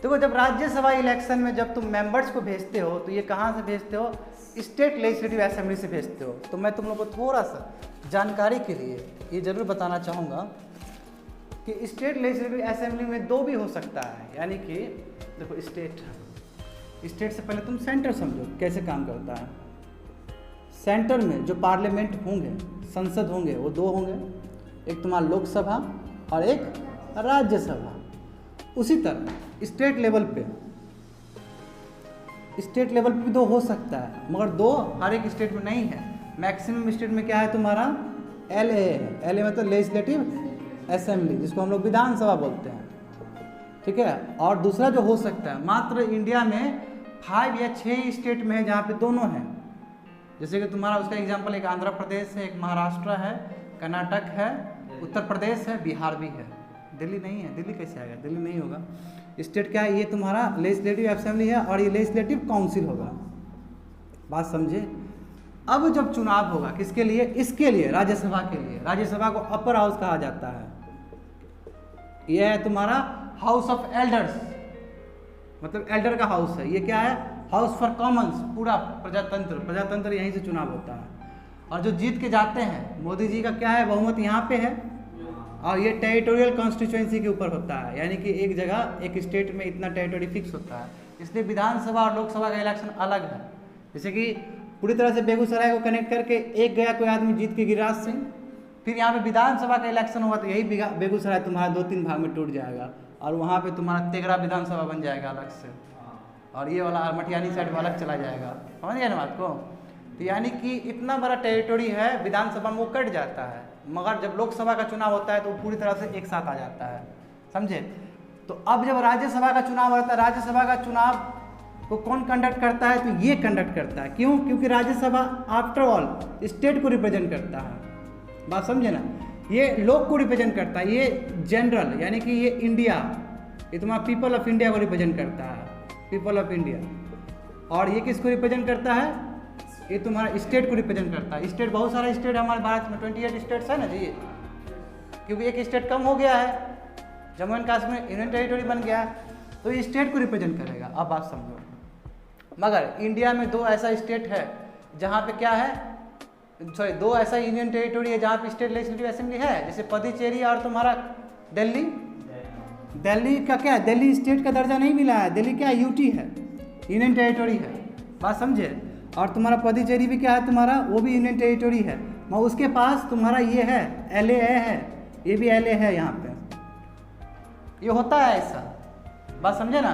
देखो जब राज्यसभा इलेक्शन में जब तुम मेंबर्स को भेजते हो तो ये कहाँ से भेजते हो, स्टेट लेजिस्लेटिव असेंबली से भेजते हो। तो मैं तुम लोग को थोड़ा सा जानकारी के लिए ये जरूर बताना चाहूँगा कि स्टेट लेजिस्लेटिव असेंबली में दो भी हो सकता है, यानी कि देखो स्टेट से पहले तुम सेंटर समझो कैसे काम करता है। सेंटर में जो पार्लियामेंट होंगे, संसद होंगे, वो दो होंगे, एक तुम्हारा लोकसभा और एक राज्यसभा। उसी तरह स्टेट लेवल पे भी दो हो सकता है, मगर दो हर एक स्टेट में नहीं है। मैक्सिमम स्टेट में क्या है तुम्हारा LA है। LA मतलब लेजिस्लेटिव असेंबली, जिसको हम लोग विधानसभा बोलते हैं, ठीक है। और दूसरा जो हो सकता है मात्र इंडिया में 5 या 6 स्टेट में है जहाँ पे दोनों हैं। जैसे कि तुम्हारा उसका एग्जांपल एक आंध्र प्रदेश है, एक महाराष्ट्र है, कर्नाटक है, उत्तर प्रदेश है, बिहार भी है, दिल्ली नहीं है। दिल्ली कैसे आएगा, दिल्ली नहीं होगा। स्टेट क्या है, ये तुम्हारा लेजिस्लेटिव असेंबली है और ये लेजिस्लेटिव काउंसिल होगा। बात समझे। अब जब चुनाव होगा किसके लिए, इसके लिए राज्यसभा के लिए। राज्यसभा को अपर हाउस कहा जाता है। यह है तुम्हारा हाउस ऑफ एल्डर्स, मतलब एल्डर का हाउस है। ये क्या है, हाउस फॉर कॉमन्स, पूरा प्रजातंत्र यहीं से चुनाव होता है। और जो जीत के जाते हैं, मोदी जी का क्या है, बहुमत यहाँ पे है। और ये टेरिटोरियल कॉन्स्टिट्यूएंसी के ऊपर होता है, यानी कि एक जगह एक स्टेट में इतना टेरिटोरी फिक्स होता है। इसलिए विधानसभा और लोकसभा का इलेक्शन अलग है। जैसे कि पूरी तरह से बेगूसराय को कनेक्ट करके एक गया कोई आदमी जीत के गिरिराज सिंह, फिर यहाँ पे विधानसभा का इलेक्शन हुआ तो यही बेगूसराय तुम्हारा 2-3 भाग में टूट जाएगा और वहाँ पे तुम्हारा तेगरा विधानसभा बन जाएगा अलग से, और ये वाला मटियानी साइड में अलग चला जाएगा। समझ गए ना बात को। तो यानी कि इतना बड़ा टेरिटोरी है, विधानसभा में वो कट जाता है, मगर जब लोकसभा का चुनाव होता है तो वो पूरी तरह से एक साथ आ जाता है। समझे। तो अब जब राज्यसभा का चुनाव होता है, राज्यसभा का चुनाव को कौन कंडक्ट करता है, तो ये कंडक्ट करता है। क्यों, क्योंकि राज्यसभा आफ्टर ऑल स्टेट को रिप्रेजेंट करता है। बात समझे ना। ये लोग को रिप्रेजेंट करता है, ये जनरल, यानी कि ये इंडिया, ये तुम्हारा पीपल ऑफ इंडिया को रिप्रेजेंट करता है, पीपल ऑफ इंडिया। और ये किसको रिप्रेजेंट करता है, ये तुम्हारा स्टेट को रिप्रेजेंट करता है। स्टेट बहुत सारा स्टेट है हमारे भारत में, 28 स्टेट्स है ना जी, क्योंकि एक स्टेट कम हो गया है, Jammu and Kashmir union territory बन गया है, तो ये स्टेट को रिप्रेजेंट करेगा। अब बात समझो। मगर इंडिया में दो ऐसा स्टेट है जहाँ पे क्या है, सॉरी दो ऐसा यूनियन टेरिटोरी है जहाँ पे स्टेट लेजिस्लेटिव असेंबली है, जैसे पुडुचेरी और तुम्हारा दिल्ली। दिल्ली का क्या है, दिल्ली स्टेट का दर्जा नहीं मिला है, दिल्ली क्या है, यूटी है, यूनियन टेरिटोरी है। बात समझे। और तुम्हारा पुडुचेरी भी क्या है, तुम्हारा वो भी यूनियन टेरिटोरी है, मगर उसके पास तुम्हारा ये है LA है, ये भी LA है। यहाँ पे ये होता है ऐसा। बात समझे ना।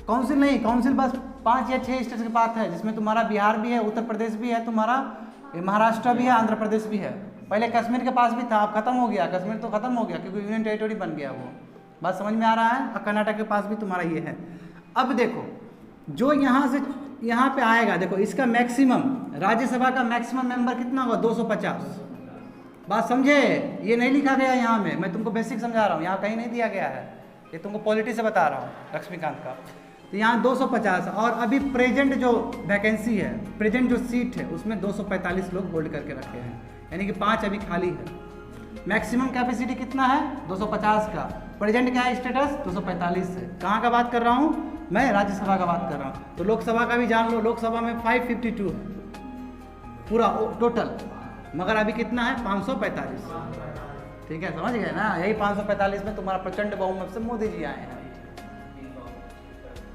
काउंसिल नहीं, काउंसिल बस 5 या 6 स्टेट के पास है, जिसमें तुम्हारा बिहार भी है, उत्तर प्रदेश भी है, तुम्हारा महाराष्ट्र भी है, आंध्र प्रदेश भी है। पहले कश्मीर के पास भी था, अब खत्म हो गया, कश्मीर तो खत्म हो गया क्योंकि यूनियन टेरिटोरी बन गया वो। बात समझ में आ रहा है। और कर्नाटक के पास भी तुम्हारा ये है। अब देखो जो यहाँ से यहाँ पे आएगा, देखो इसका मैक्सिमम, राज्यसभा का मैक्सिमम मेंबर कितना होगा, 250। बात समझे। ये नहीं लिखा गया यहाँ में, मैं तुमको बेसिक समझा रहा हूँ, यहाँ कहीं नहीं दिया गया है, ये तुमको पॉलिटी से बता रहा हूँ लक्ष्मीकांत का। तो यहाँ 250, और अभी प्रेजेंट जो वैकेंसी है, प्रेजेंट जो सीट है, उसमें 245 लोग होल्ड करके रखे हैं, यानी कि 5 अभी खाली है। मैक्सिमम कैपेसिटी कितना है, 250 का। प्रेजेंट क्या है स्टेटस, 245 है। कहाँ का बात कर रहा हूँ मैं, राज्यसभा का बात कर रहा हूँ। तो लोकसभा का भी जान लो, लोकसभा में 552 है पूरा टोटल, मगर अभी कितना है, 545। ठीक है, समझ गए ना। यही 545 में तुम्हारा प्रचंड बहुमत से मोदी जी आए हैं।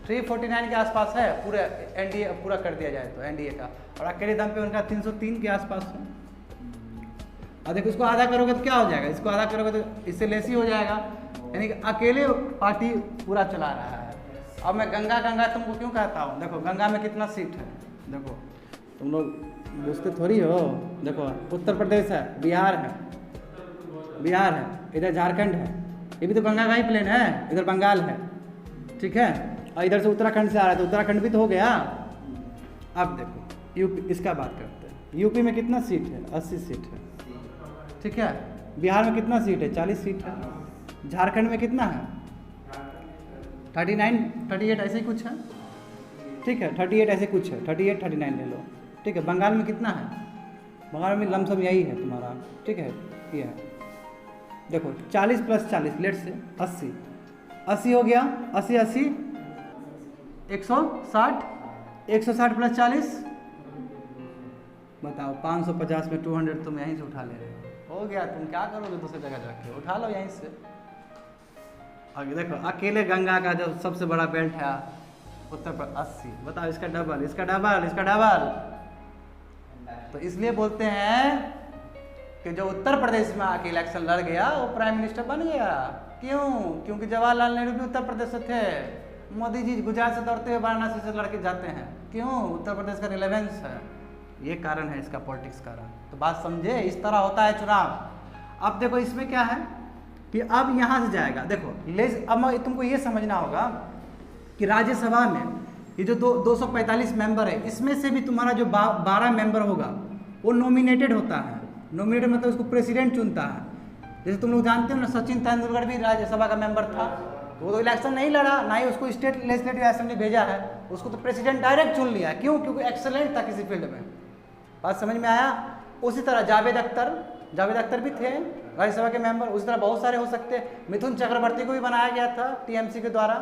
349 के आसपास है पूरे NDA पूरा कर दिया जाए तो NDA का, और अकेले दम पे उनका 303 के आसपास है। और देखो इसको आधा करोगे तो क्या हो जाएगा, इसको आधा करोगे तो इससे लेस ही हो जाएगा, यानी कि अकेले पार्टी पूरा चला रहा है। अब मैं गंगा तुमको क्यों कहता हूँ, देखो गंगा में कितना सीट है, देखो तुम लोग बुझते थोड़ी हो। देखो उत्तर प्रदेश है, बिहार है, इधर झारखंड है, ये भी तो गंगा का ही प्लेन है, इधर बंगाल है, ठीक है, और इधर से उत्तराखंड से आ रहा है, तो उत्तराखंड भी तो हो गया। अब देखो यूपी, इसका बात करते हैं। यूपी में कितना सीट है, 80 सीट है, ठीक है। बिहार में कितना सीट है? 40 सीट है। झारखंड में कितना है? 39 38 ऐसे ही कुछ है, ठीक है, 38 ऐसे कुछ है, 38 39 ले लो, ठीक है। बंगाल में कितना है? बंगाल में लमसम यही है तुम्हारा, ठीक है, ये है। देखो 40 + 40 लेट से 80, 80 हो गया, 80 80 160, 160 + 40 बताओ 550 में 200 तुम यहीं से उठा ले रहे हो गया। तुम क्या करोगे दूसरी जगह जाके? उठा लो यहीं से। आगे देखो अकेले गंगा का जो सबसे बड़ा बेल्ट है उत्तर प्रदेश 80, बताओ इसका डबल, इसका डबल, इसका डबल। तो इसलिए बोलते हैं कि जो उत्तर प्रदेश में आके इलेक्शन लड़ गया वो प्राइम मिनिस्टर बन गया। क्यों? क्योंकि जवाहरलाल नेहरू भी उत्तर प्रदेश से थे, मोदी जी गुजरात से दौड़ते हुए वाराणसी से लड़के जाते हैं। क्यों? उत्तर प्रदेश का रिलेवेंस है, ये कारण है इसका, पॉलिटिक्स कारण। तो बात समझे, इस तरह होता है चुनाव। अब देखो इसमें क्या है कि अब यहाँ से जाएगा, देखो अब तुमको ये समझना होगा कि राज्यसभा में ये जो 245 मेंबर है, इसमें से भी तुम्हारा जो 12 मेंबर होगा वो नॉमिनेटेड होता है। नॉमिनेटेड मतलब उसको प्रेसिडेंट चुनता है। जैसे तुम लोग जानते हो ना, सचिन तेंदुलकर भी राज्यसभा का मेंबर था, वो तो इलेक्शन नहीं लड़ा, ना ही उसको स्टेट लेजिस्लेटिव असेंबली भेजा है, उसको तो प्रेसिडेंट डायरेक्ट चुन लिया। क्यों? क्योंकि एक्सेलेंट था किसी फील्ड में। बात समझ में आया? उसी तरह जावेद अख्तर भी थे राज्यसभा के मेंबर। उसी तरह बहुत सारे हो सकते हैं। मिथुन चक्रवर्ती को भी बनाया गया था टीएमसी के द्वारा।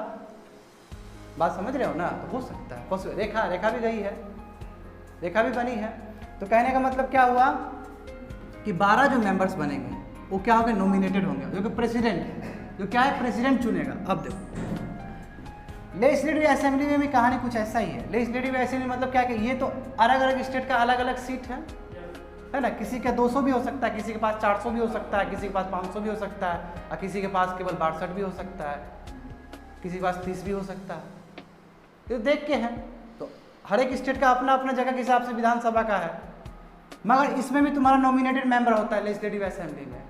बात समझ रहे हो ना? तो हो सकता है। रेखा भी गई है, रेखा भी बनी है। तो कहने का मतलब क्या हुआ कि 12 जो मेंबर्स बनेंगे वो क्या होंगे? नॉमिनेटेड होंगे, जो कि प्रेसिडेंट है, जो क्या है, प्रेसिडेंट चुनेगा। अब देखो लेजिस्लेटिव असेंबली में भी कहानी कुछ ऐसा ही है। लेजिस्लेटिव असेंबली मतलब क्या कि ये तो अलग अलग स्टेट का अलग अलग सीट है ना। किसी का 200 भी हो सकता है, किसी के पास 400 भी हो सकता है, किसी के पास 500 भी हो सकता है, और किसी के पास केवल 62 भी हो सकता है, किसी के पास 30 भी हो सकता है। तो देख के हैं, तो हर एक स्टेट का अपना अपना जगह के हिसाब से विधानसभा का है। मगर इसमें भी तुम्हारा नॉमिनेटेड मेंबर होता है लेजिस्लेटिव असेंबली में।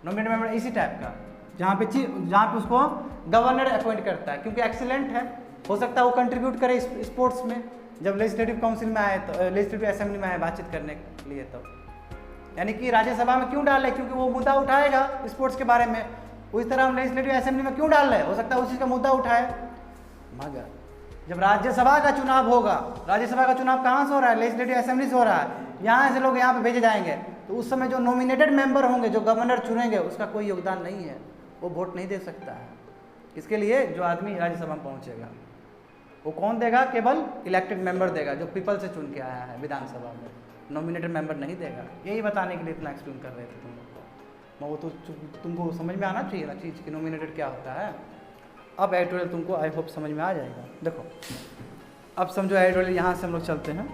नॉमिनेटेड मेंबर इसी टाइप का, जहाँ पे उसको गवर्नर अपॉइंट करता है, क्योंकि एक्सीलेंट है। हो सकता है वो कंट्रीब्यूट करे स्पोर्ट्स में, जब लेजिस्लेटिव काउंसिल में आए, तो लेजिस्लेटिव असेंबली में आए बातचीत करने के लिए। तो यानी कि राज्यसभा में क्यों डाल रहे? क्योंकि वो मुद्दा उठाएगा स्पोर्ट्स के बारे में। उस तरह हम लेजिस्लेटिव असेंबली में क्यों डाल रहे? हो सकता है उसी का मुद्दा उठाए। मगर जब राज्यसभा का चुनाव होगा, राज्यसभा का चुनाव कहाँ से हो रहा है? लेजिस्लेटिव असेंबली से हो रहा है। यहाँ से लोग यहाँ पे भेजे जाएंगे, तो उस समय जो नॉमिनेटेड मेंबर होंगे, जो गवर्नर चुनेंगे, उसका कोई योगदान नहीं है, वो वोट नहीं दे सकता है। इसके लिए जो आदमी राज्यसभा में पहुँचेगा वो कौन देगा? केवल इलेक्टेड मेंबर देगा, जो पीपल से चुन के आया है विधानसभा में। नॉमिनेटेड मेंबर नहीं देगा। यही बताने के लिए इतना एक्सप्लेन कर रहे थे तुम लोग को। वो तो तुमको समझ में आना चाहिए ना चीज़ कि नॉमिनेटेड क्या होता है। अब एडिटोरियल तुमको आई होप समझ में आ जाएगा। देखो अब समझो एडिटोरियल, यहाँ से हम लोग चलते हैं।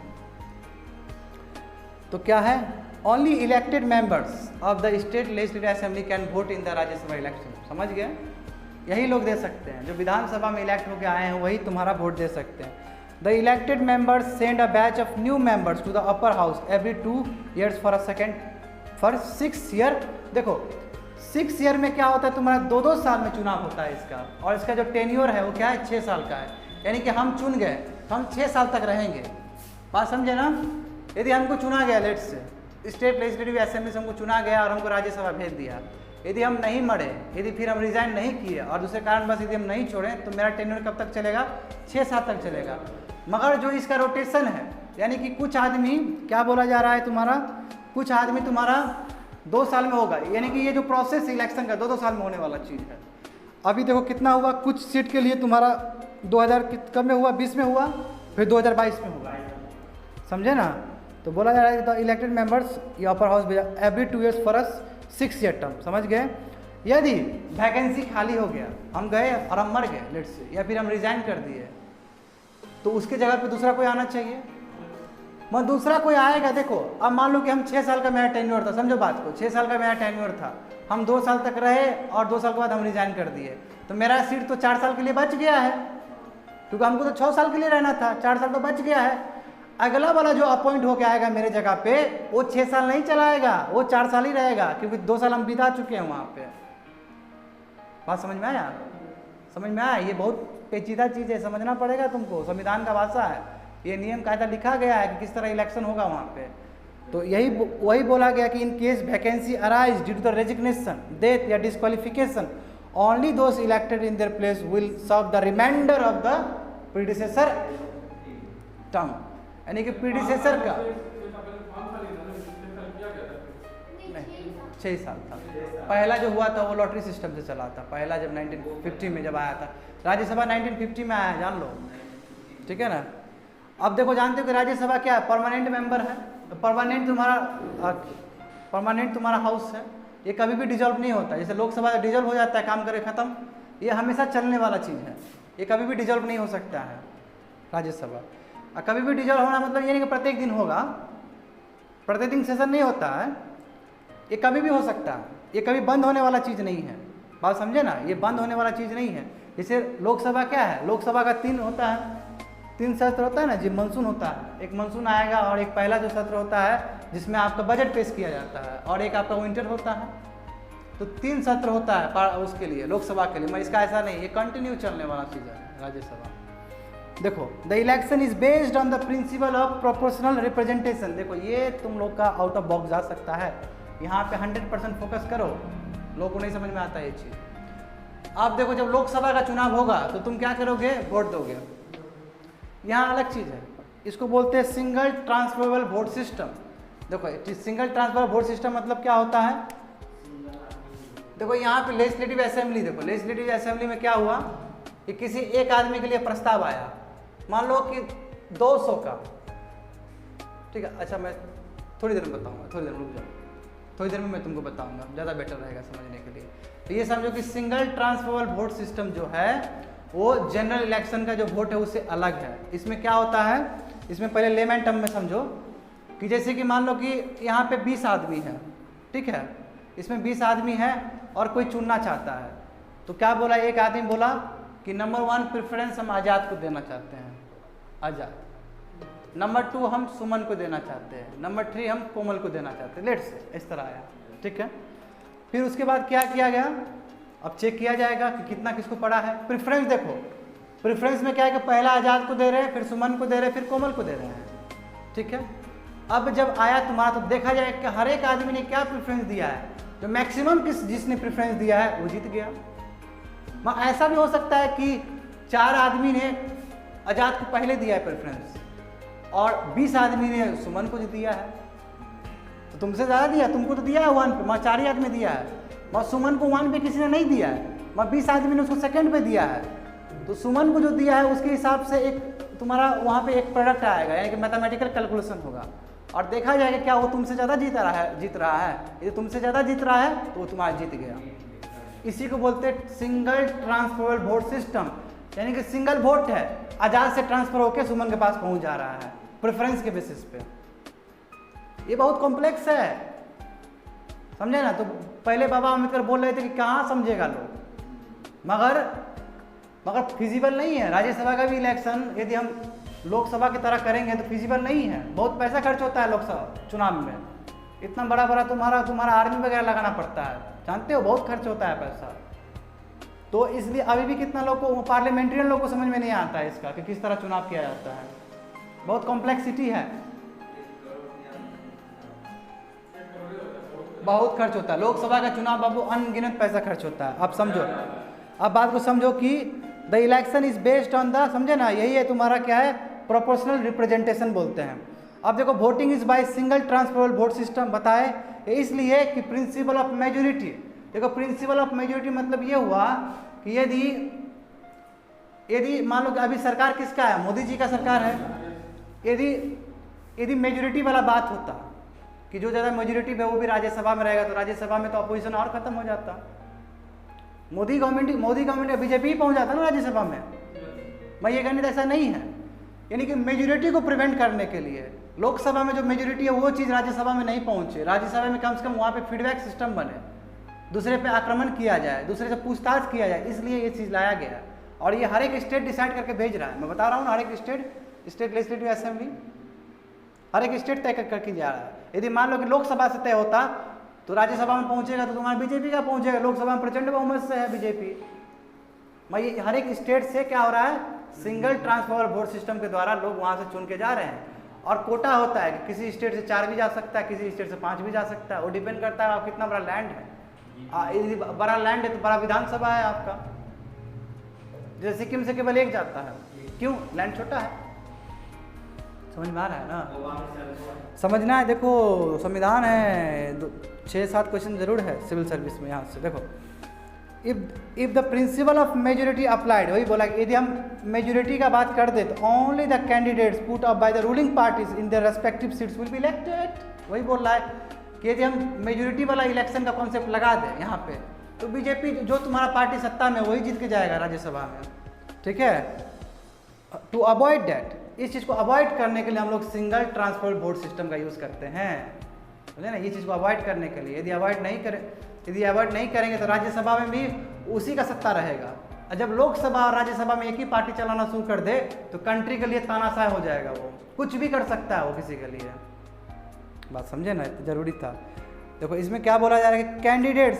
तो क्या है? Only elected members of the state legislative assembly can vote in the Rajya Sabha election. समझ गए? यही लोग दे सकते हैं, जो विधानसभा में इलेक्ट होकर आए हैं वही तुम्हारा वोट दे सकते हैं। The elected members send a batch of new members to the upper house every 2 years for 6 year। देखो 6 ईयर में क्या होता है? तुम्हारा 2-2 साल में चुनाव होता है इसका, और इसका जो टेन्योर है वो क्या है? 6 साल का है। यानी कि हम चुन गए तो हम 6 साल तक रहेंगे। बात समझे ना? यदि हमको चुना गया, लेट से स्टेट लेजिस्लेटिव असेंबली से हमको चुना गया और हमको राज्यसभा भेज दिया, यदि हम नहीं मरे, यदि फिर हम रिजाइन नहीं किए और दूसरे कारण बस यदि हम नहीं छोड़े, तो मेरा टेन्योर कब तक चलेगा? 6 साल तक चलेगा। मगर जो इसका रोटेशन है, यानी कि कुछ आदमी, क्या बोला जा रहा है तुम्हारा, कुछ आदमी तुम्हारा 2 साल में होगा। यानी कि ये जो प्रोसेस इलेक्शन का 2-2 साल में होने वाला चीज़ है। अभी देखो कितना हुआ, कुछ सीट के लिए तुम्हारा 2000 कब में हुआ? 20 में हुआ, फिर 2022 में हुआ। समझे ना? तो बोला जा रहा है द इलेक्टेड मेंबर्स ये अपर हाउस भेजा every 2 years for 6 year term. समझ गए? यदि वैकेंसी खाली हो गया, हम गए और हम मर गए लेट से, या फिर हम रिजाइन कर दिए, तो उसके जगह पे दूसरा कोई आना चाहिए। मगर दूसरा कोई आएगा। देखो अब मान लो कि हम 6 साल का मेरा टेन्योर था, समझो बात को, 6 साल का मेरा टेन्योर था, हम 2 साल तक रहे और 2 साल के बाद हम रिजाइन कर दिए, तो मेरा सीट तो 4 साल के लिए बच गया है, क्योंकि हमको तो 6 साल के लिए रहना था, 4 साल तो बच गया है। अगला वाला जो अपॉइंट होके आएगा मेरे जगह पे, वो 6 साल नहीं चलाएगा, वो 4 साल ही रहेगा, क्योंकि 2 साल हम बिता चुके हैं वहाँ पे। बात समझ में आया? समझ में आया? ये बहुत पेचीदा चीज़ है, समझना पड़ेगा तुमको। संविधान का भाषा है, ये नियम कायदा लिखा गया है कि किस तरह इलेक्शन होगा वहाँ पे। तो यही वही बोला गया कि in case vacancy arise due to the resignation, death या disqualification, only those elected in their place will serve the reminder of the predecessor term. यानी कि प्रीडिसेसर का 6 साल था। पहला जो हुआ था वो लॉटरी सिस्टम से चला था, पहला जब 1950 में जब आया था, राज्यसभा 1950 में आया, जान लो, ठीक है ना। अब देखो, जानते हो कि राज्यसभा क्या है, परमानेंट मेंबर है, परमानेंट तुम्हारा हाउस है, ये कभी भी डिजॉल्व नहीं होता। जैसे लोकसभा डिजॉल्व हो जाता है, काम करे खत्म, ये हमेशा चलने वाला चीज़ है, ये कभी भी डिजॉल्व नहीं हो सकता है राज्यसभा। और कभी भी डिजॉल्व होना मतलब ये नहीं कि प्रत्येक दिन होगा, प्रत्येक दिन सेशन नहीं होता है, ये कभी भी हो सकता है, ये कभी बंद होने वाला चीज़ नहीं है, बात समझे ना, ये बंद होने वाला चीज़ नहीं है। जैसे लोकसभा क्या है, लोकसभा का 3 होता है, 3 सत्र होता है ना जी, मानसून होता है, एक मानसून आएगा, और एक पहला जो सत्र होता है जिसमें आपका बजट पेश किया जाता है, और एक आपका विंटर होता है। तो 3 सत्र होता है उसके लिए, लोकसभा के लिए, मैं इसका ऐसा नहीं, ये कंटिन्यू चलने वाला चीज़ है राज्यसभा। देखो, the election is based on the principle of proportional representation. देखो, ये तुम लोग का आउट ऑफ बॉक्स जा सकता है, यहाँ पे 100% फोकस करो, लोगों को नहीं समझ में आता ये चीज़। आप देखो, जब लोकसभा का चुनाव होगा तो तुम क्या करोगे, वोट दोगे। यहाँ अलग चीज़ है, इसको बोलते हैं सिंगल ट्रांसफरेबल वोट सिस्टम। देखो, सिंगल ट्रांसफरेबल वोट सिस्टम मतलब क्या होता है, देखो यहाँ पे लेजिस्लेटिव असेंबली, देखो लेजिस्लेटिव असेंबली में क्या हुआ कि किसी एक आदमी के लिए प्रस्ताव आया, मान लो कि 200 का, ठीक है, अच्छा मैं थोड़ी देर में बताऊंगा, थोड़ी देर में रुक जाओ, थोड़ी देर में मैं तुमको बताऊंगा, ज़्यादा बेटर रहेगा समझने के लिए। तो ये समझो कि सिंगल ट्रांसफरेबल वोट सिस्टम जो है वो जनरल इलेक्शन का जो वोट है उससे अलग है। इसमें क्या होता है, इसमें पहले लेमैन टर्म में समझो कि जैसे कि मान लो कि यहाँ पे 20 आदमी है, ठीक है, इसमें 20 आदमी है और कोई चुनना चाहता है, तो क्या बोला, एक आदमी बोला कि नंबर 1 प्रेफरेंस हम आज़ाद को देना चाहते हैं, आज़ाद, नंबर 2 हम सुमन को देना चाहते हैं, नंबर 3 हम कोमल को देना चाहते हैं, लेट्स से इस तरह आया, ठीक है। फिर उसके बाद क्या किया गया, अब चेक किया जाएगा कि कितना किसको पड़ा है। प्रेफरेंस देखो, प्रेफरेंस में क्या है कि पहला आज़ाद को दे रहे हैं, फिर सुमन को दे रहे हैं, फिर कोमल को दे रहे हैं, ठीक है। अब जब आया तुम्हारा तो देखा जाएगा कि हर एक आदमी ने क्या प्रेफरेंस दिया है, जो मैक्सिमम जिसने प्रेफरेंस दिया है वो जीत गया। ऐसा भी हो सकता है कि 4 आदमी ने आज़ाद को पहले दिया है प्रेफरेंस और 20 आदमी ने सुमन को दिया है, तो तुमसे ज़्यादा दिया, तुमको तो दिया है 1 पे, 4 ही आदमी दिया है, सुमन को 1 पे किसी ने नहीं दिया है, 20 आदमी ने उसको सेकंड पे दिया है, तो सुमन को जो दिया है उसके हिसाब से एक तुम्हारा वहाँ पे एक प्रोडक्ट आएगा, यानी कि मैथमेटिकल कैलकुलेशन होगा और देखा जाएगा क्या वो तुमसे ज़्यादा जीत रहा है। यदि तुमसे ज़्यादा जीत रहा है तो वो तुम्हारा जीत गया। इसी को बोलते हैं सिंगल ट्रांसफरेबल वोट सिस्टम, यानी कि सिंगल वोट है, आज़ाद से ट्रांसफर होकर सुमन के पास पहुँच जा रहा है प्रेफरेंस के बेसिस पे। ये बहुत कॉम्प्लेक्स है, समझे ना। तो पहले बाबा अम्बेडकर बोल रहे थे कि कहाँ समझेगा लोग, मगर फिजिबल नहीं है। राज्यसभा का भी इलेक्शन यदि हम लोकसभा की तरह करेंगे तो फिजिबल नहीं है, बहुत पैसा खर्च होता है लोकसभा चुनाव में, इतना बड़ा तुम्हारा आर्मी वगैरह लगाना पड़ता है, जानते हो, बहुत खर्च होता है पैसा। तो इसलिए अभी भी कितना लोग को, पार्लियामेंट्रियन लोग को समझ में नहीं आता है इसका कि किस तरह चुनाव किया जाता है, बहुत कॉम्प्लेक्सिटी है, बहुत खर्च होता है। लोकसभा का चुनाव बाबू अनगिनत पैसा खर्च होता है। अब समझो, अब बात को समझो कि the election is based on the, समझे ना, यही है तुम्हारा क्या है, प्रोपोर्शनल रिप्रेजेंटेशन बोलते हैं। अब देखो, voting is by single transferable vote system बताए, इसलिए कि प्रिंसिपल ऑफ मेजोरिटी। देखो, प्रिंसिपल ऑफ मेजोरिटी मतलब ये हुआ कि यदि मान लो कि अभी सरकार किसका है, मोदी जी का सरकार है, यदि मेजोरिटी वाला बात होता कि जो ज़्यादा मेजोरिटी है वो भी राज्यसभा में रहेगा, तो राज्यसभा में तो अपोजिशन और खत्म हो जाता, मोदी गवर्नमेंट बीजेपी ही पहुंच जाता ना राज्यसभा में। मैं ये कहने ऐसा नहीं है, यानी कि मेजोरिटी को प्रिवेंट करने के लिए लोकसभा में जो मेजोरिटी है वो चीज़ राज्यसभा में नहीं पहुंचे, राज्यसभा में कम से कम वहाँ पे फीडबैक सिस्टम बने, दूसरे पे आक्रमण किया जाए, दूसरे से पूछताछ किया जाए, इसलिए ये चीज़ लाया गया। और ये हर एक स्टेट डिसाइड करके भेज रहा है, मैं बता रहा हूँ ना, हर एक स्टेट लेजिस्लेटिव असेंबली हर एक स्टेट तय करके जा रहा है। यदि मान लो कि लोकसभा से तय होता तो राज्यसभा में पहुंचेगा तो तुम्हारा बीजेपी का पहुंचेगा, लोकसभा में प्रचंड बहुमत से है बीजेपी। मैं ये हर एक स्टेट से क्या हो रहा है, सिंगल ट्रांसफरेबल वोट सिस्टम के द्वारा लोग वहां से चुन के जा रहे हैं। और कोटा होता है कि किसी स्टेट से 4 भी जा सकता है, किसी स्टेट से 5 भी जा सकता है। वो डिपेंड करता है आप कितना बड़ा लैंड है। यदि बड़ा लैंड है तो बड़ा विधानसभा है आपका। जैसे सिक्किम से केवल 1 जाता है, क्यों? लैंड छोटा है। समझ में आ रहा है ना? समझना है। देखो संविधान है, 6-7 क्वेश्चन जरूर है सिविल सर्विस में। यहाँ से देखो, if the principle of majority applied, वही बोला कि यदि हम मेजोरिटी का बात कर दे तो only the candidates put up by the ruling parties in their respective seats will be elected. वही बोल रहा है कि यदि हम मेजोरिटी वाला इलेक्शन का कॉन्सेप्ट लगा दें यहाँ पे, तो बीजेपी जो तुम्हारा पार्टी सत्ता में वही जीत के जाएगा राज्यसभा में। ठीक है, टू अवॉइड डैट, इस चीज़ को अवॉइड करने के लिए हम लोग सिंगल ट्रांसफर वोट सिस्टम का यूज़ करते हैं। समझे ना? ये चीज़ को अवॉइड करने के लिए, यदि अवॉइड नहीं करेंगे तो राज्यसभा में भी उसी का सत्ता रहेगा। और जब लोकसभा और राज्यसभा में एक ही पार्टी चलाना शुरू कर दे तो कंट्री के लिए तानाशाह हो जाएगा। वो कुछ भी कर सकता है वो किसी के लिए। बात समझे ना? जरूरी था। देखो इसमें क्या बोला जा रहा है कि candidates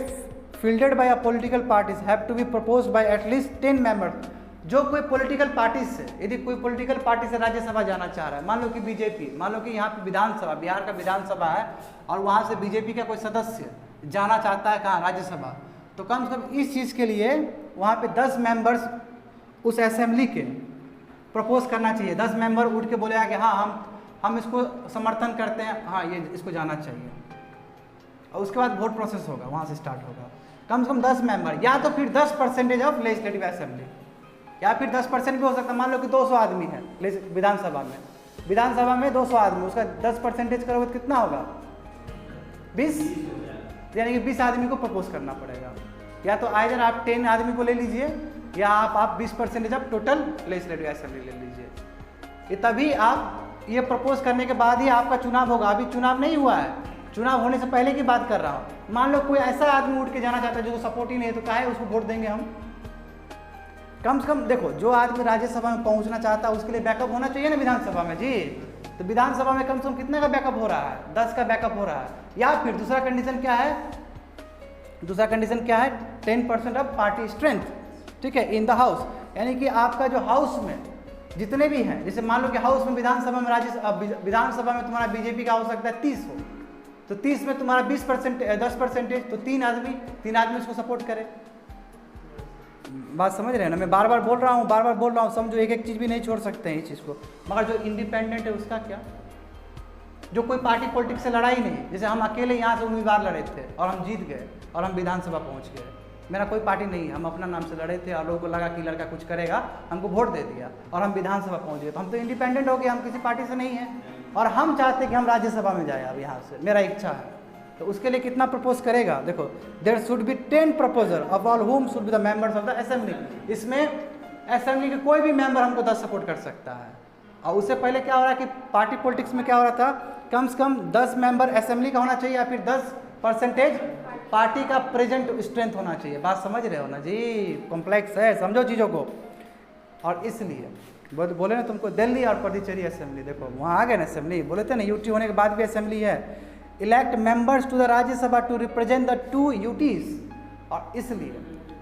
fielded by a political parties have to be proposed by at least 10 members. जो कोई पॉलिटिकल पार्टी से, यदि कोई पॉलिटिकल पार्टी से राज्यसभा जाना चाह रहा है, मान लो कि बीजेपी, मान लो कि यहाँ पे विधानसभा, बिहार का विधानसभा है और वहाँ से बीजेपी का कोई सदस्य जाना चाहता है कहाँ? राज्यसभा। तो कम से कम इस चीज़ के लिए वहाँ पे 10 मेंबर्स उस असेंबली के प्रपोज करना चाहिए। 10 मेंबर उठ के बोलेगा कि हाँ हम इसको समर्थन करते हैं, हाँ ये इसको जाना चाहिए। और उसके बाद वोट प्रोसेस होगा, वहाँ से स्टार्ट होगा। कम से कम 10 मेंबर, या तो फिर 10% ऑफ लेजिस्लेटिव असेंबली, या फिर 10% भी हो सकता है। मान लो कि 200 आदमी है विधानसभा में 200 आदमी, उसका 10% करोगे तो कितना होगा? 20, यानी कि 20 आदमी को प्रपोज करना पड़ेगा। या तो आइदर आप 10 आदमी को ले लीजिए, या आप 20% ऑफ टोटल लेजिस्लेटिव असेंबली ले लीजिए। ये तभी आप ये प्रपोज करने के बाद ही आपका चुनाव होगा। अभी चुनाव नहीं हुआ है, चुनाव होने से पहले की बात कर रहा हूँ। मान लो कोई ऐसा आदमी उठ के जाना चाहता है जो सपोर्ट ही नहीं है, तो काहे उसको वोट देंगे हम? कम से कम देखो, जो आदमी राज्यसभा में पहुंचना चाहता है उसके लिए बैकअप होना चाहिए ना विधानसभा में जी। तो विधानसभा में कम से कम कितने का बैकअप हो रहा है? 10 का बैकअप हो रहा है। या फिर दूसरा कंडीशन क्या है? 10% ऑफ पार्टी स्ट्रेंथ। ठीक है, इन द हाउस, यानी कि आपका जो हाउस में जितने भी हैं, जैसे मान लो कि हाउस में विधानसभा में तुम्हारा बीजेपी का हो सकता है 30 हो, तो 30 में तुम्हारा 10%, तो 3 आदमी उसको सपोर्ट करे। बात समझ रहे हैं ना? मैं बार बार बोल रहा हूँ, समझो, एक चीज़ भी नहीं छोड़ सकते हैं इस चीज़ को। मगर जो इंडिपेंडेंट है उसका क्या? जो कोई पार्टी पॉलिटिक्स से लड़ा ही नहीं, जैसे हम अकेले यहाँ से उम्मीदवार लड़े थे और हम जीत गए और हम विधानसभा पहुँच गए। मेरा कोई पार्टी नहीं है, हम अपना नाम से लड़े थे और लोगों को लगा कि लड़का कुछ करेगा, हमको वोट दे दिया और हम विधानसभा पहुँच गए। तो हम तो इंडिपेंडेंट हो गए, हम किसी पार्टी से नहीं हैं और हम चाहते हैं कि हम राज्यसभा में जाए। अब यहाँ से मेरा इच्छा है, तो उसके लिए कितना प्रपोज करेगा? देखो, there should be 10 proposal of all whom should be the members of the assembly. इसमें असेंबली के कोई भी मेंबर हमको 10 सपोर्ट कर सकता है। और उससे पहले क्या हो रहा है कि पार्टी पॉलिटिक्स में क्या हो रहा था, कम से कम 10 मेंबर असेंबली का होना चाहिए, या फिर 10% पार्टी का प्रेजेंट स्ट्रेंथ होना चाहिए। बात समझ रहे हो ना जी? कॉम्प्लेक्स है, समझो चीज़ों को। और इसलिए बोले ना तुमको, दिल्ली और पुडुचेरी असेंबली, देखो वहाँ आ गए ना असेंबली, बोले थे ना यूटी होने के बाद भी असेंबली है। Elect members to the Rajya Sabha to represent the 2 UTs. और इसलिए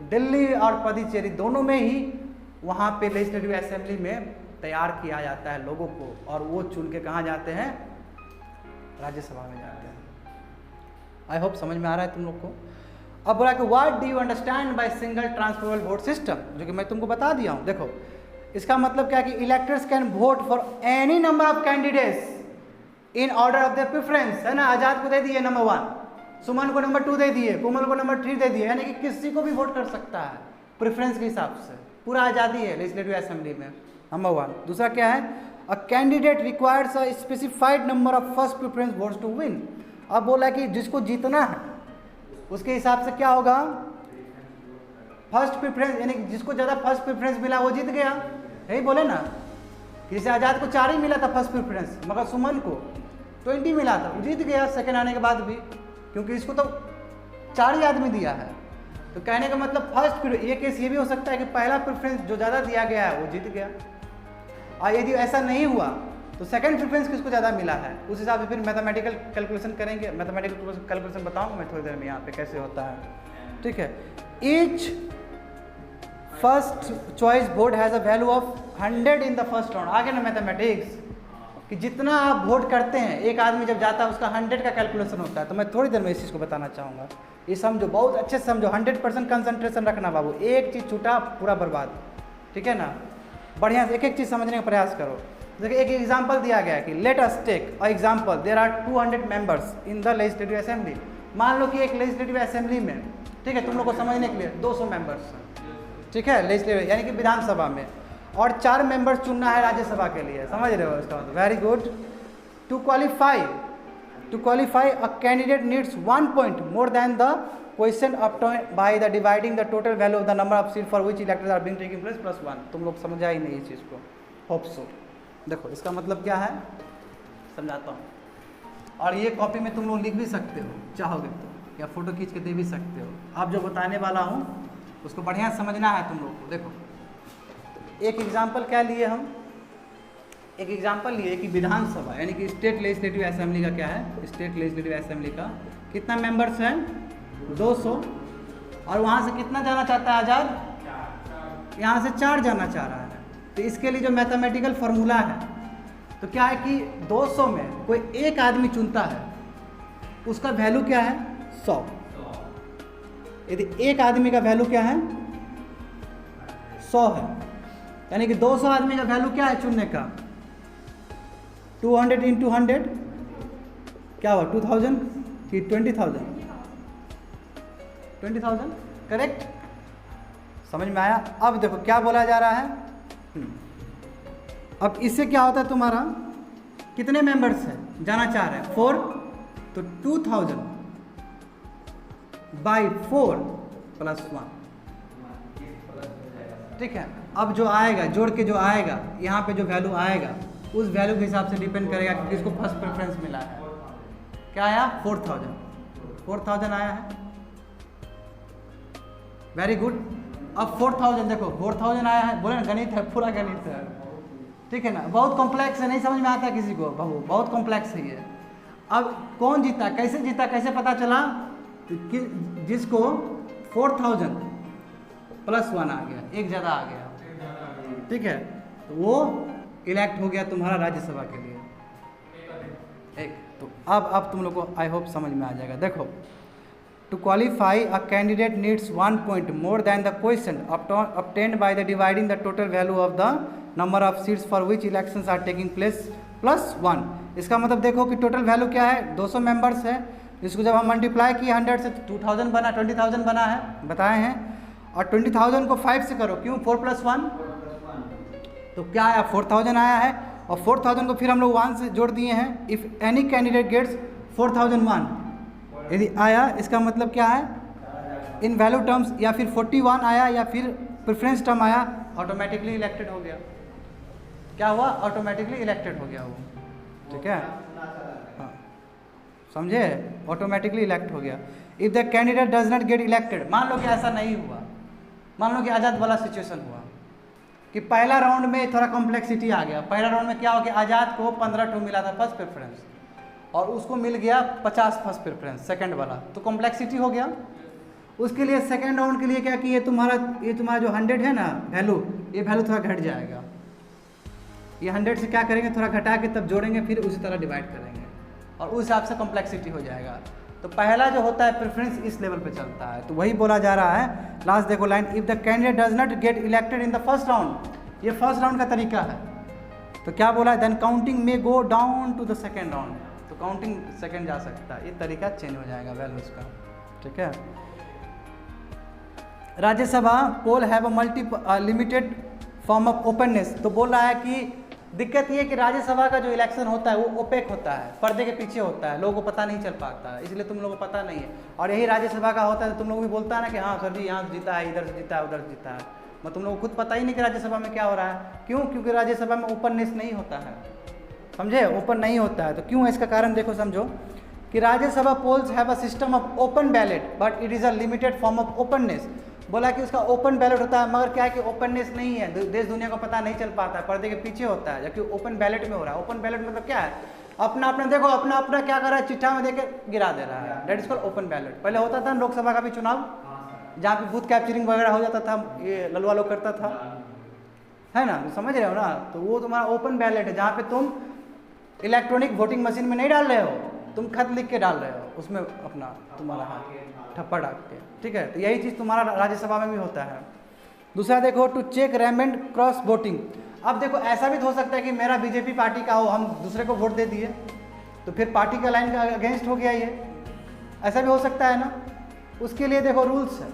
दिल्ली और पुडुचेरी दोनों में ही वहाँ पे लेजिस्लेटिव असेंबली में तैयार किया जाता है लोगों को, और वो चुन के कहाँ जाते हैं? राज्यसभा में जाते हैं। आई होप समझ में आ रहा है तुम लोग को। अब बोला कि what do you understand by single transferable vote system, जो कि मैं तुमको बता दिया हूँ। देखो इसका मतलब क्या है कि electors can vote for any number of candidates in order of their preference, है ना? आजाद को दे दिए नंबर 1, सुमन को नंबर 2 दे दिए, कोमल को नंबर 3 दे दिए, यानी कि किसी को भी वोट कर सकता है प्रेफरेंस के हिसाब से। पूरा आज़ादी है लेजिस्लेटिव असेंबली में, नंबर 1। दूसरा क्या है? A candidate requires a specified number of first preference votes to win. अब बोला कि जिसको जीतना है उसके हिसाब से क्या होगा? फर्स्ट प्रेफरेंस, यानी कि जिसको ज़्यादा फर्स्ट प्रेफरेंस मिला वो जीत गया। यही बोले ना, जैसे आज़ाद को 4 ही मिला था फर्स्ट प्रेफरेंस, मगर सुमन को 20 मिला था, वो जीत गया सेकंड आने के बाद भी, क्योंकि इसको तो 4 ही आदमी दिया है। तो कहने का मतलब फर्स्ट, ये केस ये भी हो सकता है कि पहला प्रेफरेंस जो ज़्यादा दिया गया है वो जीत गया, और यदि ऐसा नहीं हुआ तो सेकंड प्रेफरेंस किसको ज़्यादा मिला है, उस हिसाब से फिर मैथमेटिकल कैलकुलेशन करेंगे। मैथमेटिकल कैलकुलेशन बताऊंगा मैं थोड़ी देर में यहाँ पे कैसे होता है, ठीक है। Each first choice vote has a value of 100 in the first round. आगे ना मैथमेटिक्स, कि जितना आप वोट करते हैं, एक आदमी जब जाता है उसका 100 का कैलकुलेशन होता है। तो मैं थोड़ी देर में इस चीज़ को बताना चाहूँगा। ये समझो, बहुत अच्छे से समझो, 100% कंसंट्रेशन रखना बाबू, एक चीज़ छूटा पूरा बर्बाद, ठीक है ना। बढ़िया से एक एक चीज़ समझने का प्रयास करो। देखिए एक एग्जाम्पल दिया गया है कि let us take a example, there are 200 members in the legislative assembly. मान लो कि एक लेजिस्लेटिव असेंबली में, ठीक है, तुम लोग को समझने के लिए 200 मेंबर्स, ठीक है, लेजिस्लेटिव यानी कि विधानसभा में, और 4 मेंबर्स चुनना है राज्यसभा के लिए, समझ रहे हो इसका मतलब। Very good. To qualify a candidate needs 1 point more than the question obtained by the dividing the total value of the number of seats for which electors are being taking place plus 1। तुम लोग समझा ही नहीं इस चीज़ को, hope so. देखो इसका मतलब क्या है, समझाता हूँ। और ये कॉपी में तुम लोग लिख भी सकते हो चाहोगे तो, या फोटो खींच के दे भी सकते हो। अब जो बताने वाला हूँ उसको बढ़िया समझना है तुम लोग को। देखो एक एग्जाम्पल क्या लिए हम, एक एग्जाम्पल लिए कि विधानसभा यानी कि स्टेट लेजिस्लेटिव असेंबली का क्या है, स्टेट लेजिस्लेटिव असेंबली का कितना मेंबर्स हैं, 200, और वहाँ से कितना जाना चाहता है आज़ाद, यहाँ से 4 जाना चाह रहा है। तो इसके लिए जो मैथमेटिकल फार्मूला है, तो क्या है कि 200 में कोई एक आदमी चुनता है, उसका वैल्यू क्या है, 100। यदि एक आदमी का वैल्यू क्या है, 100 है, यानी कि 200 आदमी का वैल्यू क्या है चुनने का, 200 × 100 क्या हुआ, 2000 कि 20,000, 20,000 करेक्ट। समझ में आया। अब देखो क्या बोला जा रहा है। अब इससे क्या होता है, तुम्हारा कितने मेंबर्स हैं जाना चाह रहे हैं, 4, तो 2000 बाई 4 + 1, ठीक है। अब जो आएगा जोड़ के जो आएगा यहाँ पे जो वैल्यू आएगा उस वैल्यू के हिसाब से डिपेंड करेगा कि किसको फर्स्ट प्रेफरेंस मिला है। क्या आया, 4,000 आया है। Very good. अब 4,000 देखो, 4,000 आया है, बोले ना गणित है, पूरा गणित है, ठीक है ना। बहुत कॉम्प्लेक्स है, नहीं समझ में आता किसी को, बहुत कॉम्प्लेक्स है ये। अब कौन जीता, कैसे जीता, कैसे पता चला, कि जिसको 4,000 + 1 आ गया, एक ज़्यादा आ गया, ठीक है, तो वो इलेक्ट हो गया तुम्हारा राज्यसभा के लिए एक। तो अब तुम लोग को आई होप समझ में आ जाएगा। देखो to qualify a candidate needs 1 point more than the question obtained by the dividing the total value of the number of seats for which elections are taking place plus 1। इसका मतलब देखो कि total value क्या है, 200 members है, इसको जब हम मल्टीप्लाई किए 100 से 2000 बना, 20,000 बना है, बताए हैं। और 20,000 को 5 से करो, क्यों, 4 + 1, तो क्या आया, 4,000 आया है। और 4,000 को फिर हम लोग 1 से जोड़ दिए हैं। इफ़ एनी कैंडिडेट गेट्स 4,001, यदि आया, इसका मतलब क्या है, इन वैल्यू टर्म्स, या फिर 41 आया, या फिर प्रेफरेंस टर्म आया, ऑटोमेटिकली इलेक्टेड हो गया। क्या हुआ, ऑटोमेटिकली इलेक्टेड हो गया वो, ठीक है, हाँ समझे, ऑटोमेटिकली इलेक्ट हो गया। If the candidate does not get elected, मान लो कि ऐसा नहीं हुआ, मान लो कि आज़ाद वाला सिचुएशन हुआ कि पहला राउंड में थोड़ा कॉम्प्लेक्सिटी आ गया। पहला राउंड में क्या हो गया, आज़ाद को 15 ठो मिला था फर्स्ट प्रेफरेंस, और उसको मिल गया 50 फर्स्ट प्रेफरेंस सेकंड वाला, तो कॉम्प्लेक्सिटी हो गया। उसके लिए सेकंड राउंड के लिए क्या कि ये तुम्हारा जो 100 है ना वैल्यू, ये वैल्यू थोड़ा घट जाएगा। ये 100 से क्या करेंगे, थोड़ा घटा के तब जोड़ेंगे, फिर उसी तरह डिवाइड करेंगे, और उस हिसाब से कॉम्प्लेक्सिटी हो जाएगा। तो पहला जो होता है प्रेफरेंस इस लेवल पे चलता है। तो वही बोला जा रहा है, लास्ट देखो line, if the candidate does not get elected in the first round, ये फर्स्ट राउंड का तरीका है। तो क्या बोला है, देन काउंटिंग में go down to the second round, तो काउंटिंग सेकेंड जा सकता है, ये तरीका चेंज हो जाएगा वैल्यूज का, ठीक है। Rajya Sabha poll have a limited form of openness, तो बोल रहा है कि दिक्कत ये है कि राज्यसभा का जो इलेक्शन होता है वो ओपेक होता है, पर्दे के पीछे होता है, लोगों को पता नहीं चल पाता है, इसलिए तुम लोगों को पता नहीं है। और यही राज्यसभा का होता है, तो तुम लोग भी बोलता है ना कि हाँ सर जी यहाँ जीता है, इधर से जीता है, उधर से जीता है, मैं तुम लोगों को खुद पता ही नहीं कि राज्यसभा में क्या हो रहा है। क्यों, क्योंकि राज्यसभा में ओपननेस नहीं होता है, समझे, ओपन नहीं होता है। तो क्यों है इसका कारण देखो, समझो कि Rajya Sabha polls have a system of open ballot but it is a limited form of openness. बोला कि उसका ओपन बैलेट होता है, मगर क्या है कि ओपननेस नहीं है, देश दुनिया को पता नहीं चल पाता है, पर्दे के पीछे होता है, जबकि ओपन बैलेट में हो रहा है। ओपन बैलेट मतलब क्या है, अपना अपना देखो, अपना अपना क्या कर रहा है, चिट्ठा में देकर गिरा दे रहा है, that is called open ballot. पहले होता था लोकसभा का भी चुनाव, जहाँ पे बूथ कैप्चरिंग वगैरह हो जाता था, ये ललवा लोग करता था, है ना, समझ रहे हो ना। तो वो तुम्हारा ओपन बैलेट है, जहाँ पे तुम इलेक्ट्रॉनिक वोटिंग मशीन में नहीं डाल रहे हो, तुम खत लिख के डाल रहे हो उसमें अपना तुम्हारा हाथ ठप्पा डाल के, ठीक है। तो यही चीज़ तुम्हारा राज्यसभा में भी होता है। दूसरा देखो, to check random cross voting. अब देखो ऐसा भी तो हो सकता है कि मेरा बीजेपी पार्टी का हो, हम दूसरे को वोट दे दिए तो फिर पार्टी का लाइन का अगेंस्ट हो गया ये, ऐसा भी हो सकता है ना। उसके लिए देखो रूल्स है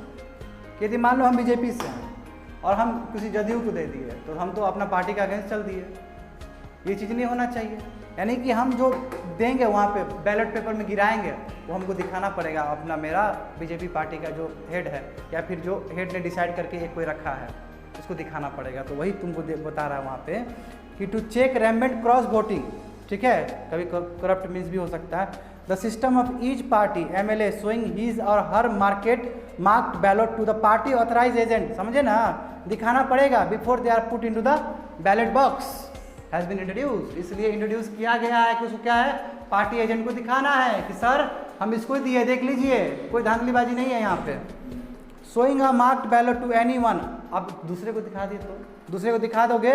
कि यदि मान लो हम बीजेपी से हैं और हम किसी जदयू को दे दिए तो हम तो अपना पार्टी का अगेंस्ट चल दिए, ये चीज़ नहीं होना चाहिए। यानी कि हम जो देंगे वहाँ पे बैलेट पेपर में गिराएंगे वो हमको दिखाना पड़ेगा अपना, मेरा बीजेपी पार्टी का जो हेड है या फिर जो हेड ने डिसाइड करके एक कोई रखा है उसको दिखाना पड़ेगा। तो वही तुमको बता रहा है वहाँ पे कि to check random cross voting, ठीक है। कभी करप्ट मीन्स भी हो सकता है। The system of each party MLA showing his और her market marked ballot to the party authorise agent, समझे ना, दिखाना पड़ेगा before they are put into the ballot box has been introduce. इसलिए इंट्रोड्यूस किया गया है कि उसको क्या है, पार्टी एजेंट को दिखाना है कि सर हम इसको दिए, देख लीजिए, कोई धांधलीबाजी नहीं है यहाँ पे। Showing a marked ballot to anyone, अब दूसरे को दिखा दिए तो दूसरे को दिखा दोगे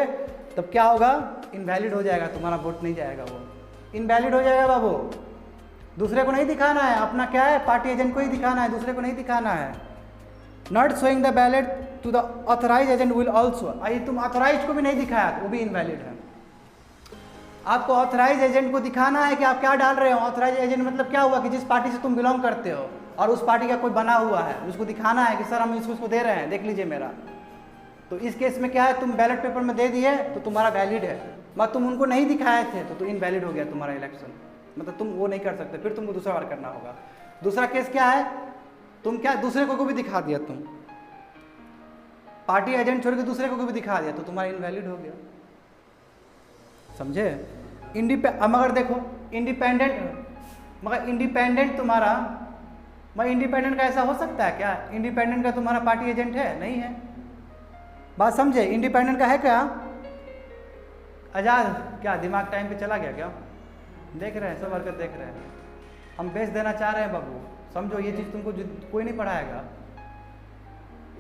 तब क्या होगा, इनवैलिड हो जाएगा, तुम्हारा वोट नहीं जाएगा, वो इनवैलिड हो जाएगा बाबू। दूसरे को नहीं दिखाना है, अपना क्या है, पार्टी एजेंट को ही दिखाना है, दूसरे को नहीं दिखाना है। Not showing the ballot to the authorise agent will also, अरे तुम ऑथराइज को भी नहीं दिखाया तो वो भी इनवैलिड है। आपको ऑथराइज एजेंट को दिखाना है कि आप क्या डाल रहे हो। ऑथराइज एजेंट मतलब क्या हुआ कि जिस पार्टी से तुम बिलोंग करते हो और उस पार्टी का कोई बना हुआ है, उसको दिखाना है कि सर हम इसको दे रहे हैं, देख लीजिए मेरा। तो इस केस में क्या है, तुम बैलेट पेपर में दे दिए तो तुम्हारा वैलिड है, मगर तुम उनको नहीं दिखाए थे तो इनवैलिड हो गया तुम्हारा इलेक्शन, मतलब तुम वो नहीं कर सकते, फिर तुमको दूसरा बार करना होगा। दूसरा केस क्या है, तुम क्या दूसरे को भी दिखा दिया, तुम पार्टी एजेंट छोड़ के दूसरे को भी दिखा दिया तो तुम्हारा इनवैलिड हो गया, समझे। मगर देखो इंडिपेंडेंट, मगर इंडिपेंडेंट तुम्हारा, मगर इंडिपेंडेंट का ऐसा हो सकता है क्या, इंडिपेंडेंट का तुम्हारा पार्टी एजेंट है, नहीं है, बात समझे। इंडिपेंडेंट का है क्या, आज़ाद क्या दिमाग टाइम पे चला गया क्या, देख रहे हैं सब हरकत देख रहे हैं, हम बेच देना चाह रहे हैं बाबू, समझो ये चीज़ तुमको कोई नहीं पढ़ाएगा,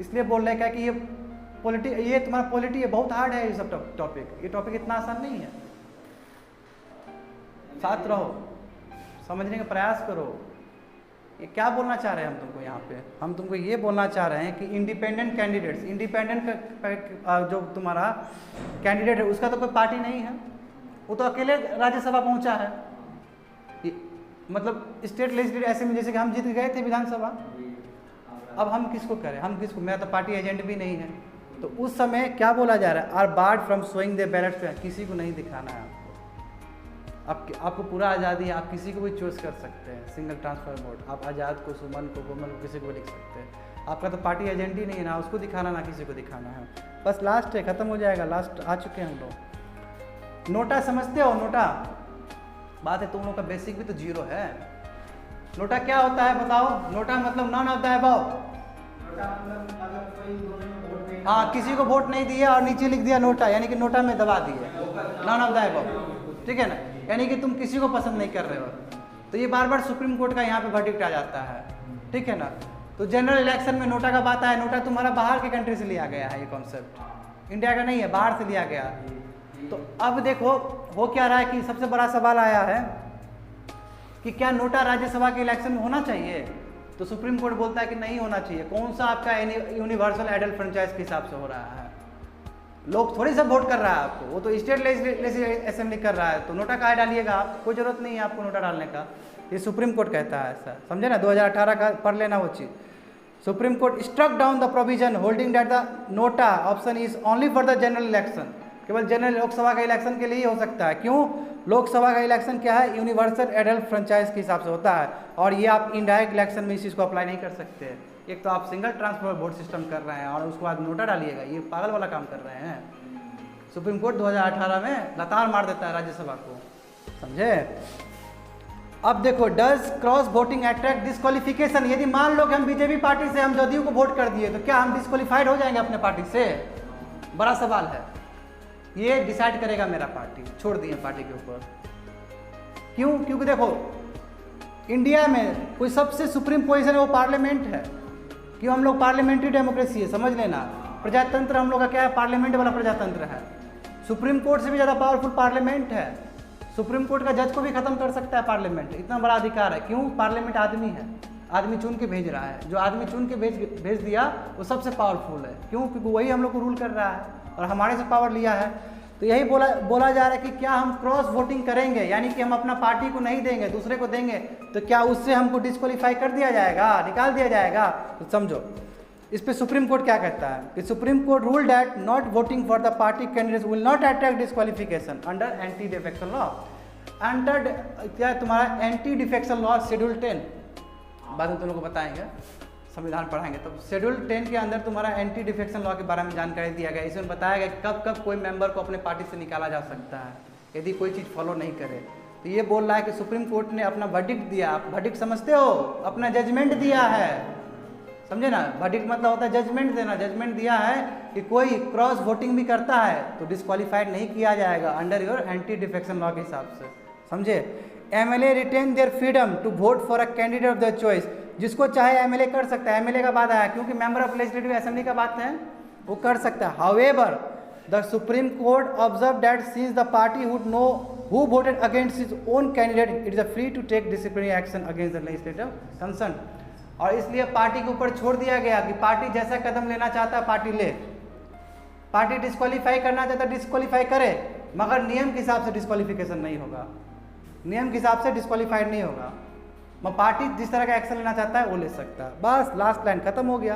इसलिए बोल रहे हैं क्या कि ये तुम्हारा पॉलिटी है, बहुत हार्ड है ये सब टॉपिक, ये टॉपिक इतना आसान नहीं है। साथ रहो, समझने का प्रयास करो। ये क्या बोलना चाह रहे हैं हम तुमको यहाँ पे, हम तुमको ये बोलना चाह रहे हैं कि इंडिपेंडेंट कैंडिडेट्स, इंडिपेंडेंट का जो तुम्हारा कैंडिडेट है उसका तो कोई पार्टी नहीं है, वो तो अकेले राज्यसभा पहुँचा है, मतलब स्टेट लेजिस्लेटिव ऐसे में जैसे कि हम जीत गए थे विधानसभा, अब हम किसको करें, हम किसको, मेरा तो पार्टी एजेंट भी नहीं है। तो उस समय क्या बोला जा रहा है, are barred from showing the ballots, किसी को नहीं दिखाना है आपको पूरा आज़ादी है, आप किसी को भी चूज कर सकते हैं, सिंगल ट्रांसफर वोट, आप आज़ाद को, सुमन को, कोमल को, किसी को लिख सकते हैं। आपका तो पार्टी एजेंट ही नहीं है ना, उसको दिखाना ना किसी को दिखाना है, बस लास्ट है, ख़त्म हो जाएगा, लास्ट आ चुके हैं हम लोग। नोटा समझते हो, नोटा बात है, तुम लोग का बेसिक भी तो जीरो है। नोटा क्या होता है बताओ, नोटा मतलब नॉन ऑफ द अबव, हाँ किसी को वोट नहीं दिया और नीचे लिख दिया नोटा, यानी कि नोटा में दबा दिए, नॉन ऑफ द अबव, ठीक है ना, यानी कि तुम किसी को पसंद नहीं कर रहे हो। तो ये बार बार सुप्रीम कोर्ट का यहाँ पे वर्डिक्ट आ जाता है, ठीक है ना। तो जनरल इलेक्शन में नोटा का बात आया, नोटा तुम्हारा बाहर के कंट्री से लिया गया है, ये कॉन्सेप्ट इंडिया का नहीं है, बाहर से लिया गया। तो अब देखो हो क्या रहा है कि सबसे बड़ा सवाल आया है कि क्या नोटा राज्यसभा के इलेक्शन में होना चाहिए, तो सुप्रीम कोर्ट बोलता है कि नहीं होना चाहिए। कौन सा आपका यूनिवर्सल एडल्ट फ्रेंचाइज के हिसाब से हो रहा है, लोग थोड़ी सब वोट कर रहा है आपको, वो तो स्टेट लेजिस्लेटिव असेंबली कर रहा है, तो नोटा कहाँ डालिएगा आप, कोई जरूरत नहीं है आपको नोटा डालने का, ये सुप्रीम कोर्ट कहता है ऐसा, समझे ना। 2018 का पढ़ लेना वो चीज़। Supreme court struck down the provision holding that the NOTA option is only for the general election, केवल जनरल लोकसभा का इलेक्शन के लिए ही हो सकता है। क्यों, लोकसभा का इलेक्शन क्या है, यूनिवर्सल एडल्ट फ्रेंचाइज के हिसाब से होता है, और ये आप इनडायरेक्ट इलेक्शन में इस चीज़ को अप्लाई नहीं कर सकते। एक तो आप सिंगल ट्रांसफर वोट सिस्टम कर रहे हैं और उसके बाद नोटा डालिएगा, ये पागल वाला काम कर रहे हैं। सुप्रीम कोर्ट 2018 में लतार मार देता है राज्यसभा को, समझे। अब देखो, does cross voting attract disqualification, यदि मान लो कि हम बीजेपी पार्टी से हम जदयू को वोट कर दिए तो क्या हम डिस्क्वालीफाइड हो जाएंगे अपने पार्टी से, बड़ा सवाल है, ये डिसाइड करेगा मेरा पार्टी, छोड़ दिए पार्टी के ऊपर। क्यों, क्योंकि देखो इंडिया में कोई सबसे सुप्रीम पोजीशन है वो पार्लियामेंट है, क्यों, हम लोग पार्लियामेंट्री डेमोक्रेसी है, समझ लेना। प्रजातंत्र हम लोग का क्या है, पार्लियामेंट वाला प्रजातंत्र है। सुप्रीम कोर्ट से भी ज़्यादा पावरफुल पार्लियामेंट है, सुप्रीम कोर्ट का जज को भी खत्म कर सकता है पार्लियामेंट, इतना बड़ा अधिकार है। क्यों? पार्लियामेंट आदमी है, आदमी चुन के भेज रहा है, जो आदमी चुन के भेज दिया वो सबसे पावरफुल है। क्यों? क्योंकि वही हम लोग को रूल कर रहा है और हमारे से पावर लिया है। तो यही बोला जा रहा है कि क्या हम क्रॉस वोटिंग करेंगे, यानी कि हम अपना पार्टी को नहीं देंगे, दूसरे को देंगे, तो क्या उससे हमको डिस्क्वालीफाई कर दिया जाएगा, निकाल दिया जाएगा? तो समझो इस पे सुप्रीम कोर्ट क्या कहता है कि supreme court rule that not voting for the party candidates will not attract disqualification under anti defection law. Under क्या तुम्हारा एंटी डिफेक्शन लॉ शेड्यूल 10, बाद में तुम लोग को बताएंगे, संविधान पढ़ाएंगे तो शेड्यूल 10 के अंदर तुम्हारा एंटी डिफेक्शन लॉ के बारे में जानकारी दिया गया। इसमें बताया गया कब कब कोई मेंबर को अपने पार्टी से निकाला जा सकता है यदि कोई चीज़ फॉलो नहीं करे। तो ये बोल रहा है कि सुप्रीम कोर्ट ने अपना वर्डिक्ट दिया, आप वर्डिक्ट समझते हो, अपना जजमेंट दिया है, समझे ना? वर्डिक्ट मतलब होता है जजमेंट देना, जजमेंट दिया है कि कोई क्रॉस वोटिंग भी करता है तो डिस्क्वालीफाइड नहीं किया जाएगा under your anti defection law के हिसाब से, समझे? MLA retain their freedom to vote for a candidate of their choice, जिसको चाहे एमएलए कर सकता है। एमएलए का बात आया क्योंकि मेंबर ऑफ लेजिस्लेटिव असेंबली का बात है, वो कर सकता है। However the Supreme Court observe that since the party would know who voted against his own candidate it is free to take disciplinary action against the legislative concern. और इसलिए party के ऊपर छोड़ दिया गया कि पार्टी जैसा कदम लेना चाहता है पार्टी ले, पार्टी डिस्क्वालीफाई करना चाहता है डिस्क्वालीफाई करे, मगर नियम के हिसाब से डिस्क्वालिफिकेशन नहीं होगा, नियम के हिसाब से डिस्क्वालीफाइड नहीं होगा। पार्टी जिस तरह का एक्शन लेना चाहता है वो ले सकता है। बस लास्ट लाइन खत्म हो गया।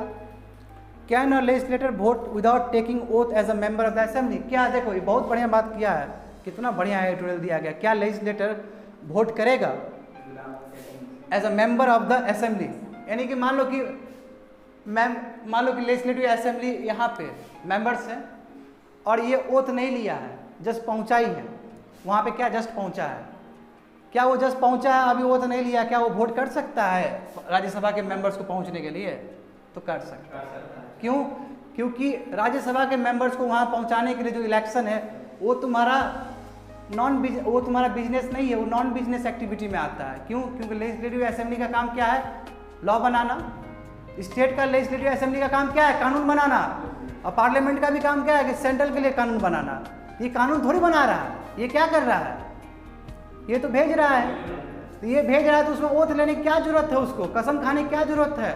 Can a legislator vote without taking oath as a member of the assembly? क्या देखो ये बहुत बढ़िया बात किया है, कितना बढ़िया एडिटोरियल दिया गया। क्या लेजिस्लेटर वोट करेगा as a member of the assembly? यानी कि मान लो कि लेजिस्लेटिव असेंबली यहाँ पे मेंबर्स हैं और ये ओथ नहीं लिया है, जस्ट पहुँचा ही है वहाँ पे। क्या जस्ट पहुँचा है? क्या वो जस्ट पहुंचा है, अभी वो तो नहीं लिया, क्या वो वोट कर सकता है राज्यसभा के मेंबर्स को पहुंचने के लिए? तो कर सकता है। क्यों? क्योंकि राज्यसभा के मेंबर्स को वहां पहुंचाने के लिए जो इलेक्शन है वो तुम्हारा बिजनेस नहीं है, वो नॉन बिजनेस एक्टिविटी में आता है। क्यों? क्योंकि लेजिस्लेटिव असेंबली का काम क्या है? लॉ बनाना। स्टेट का लेजिस्लेटिव असेंबली का काम क्या है? कानून बनाना। और पार्लियामेंट का भी काम क्या है? कि सेंट्रल के लिए कानून बनाना। ये कानून थोड़ी बना रहा है, ये क्या कर रहा है? ये तो भेज रहा है। तो ये भेज रहा है तो उसमें ओथ लेने की क्या जरूरत है? उसको कसम खाने की क्या जरूरत है?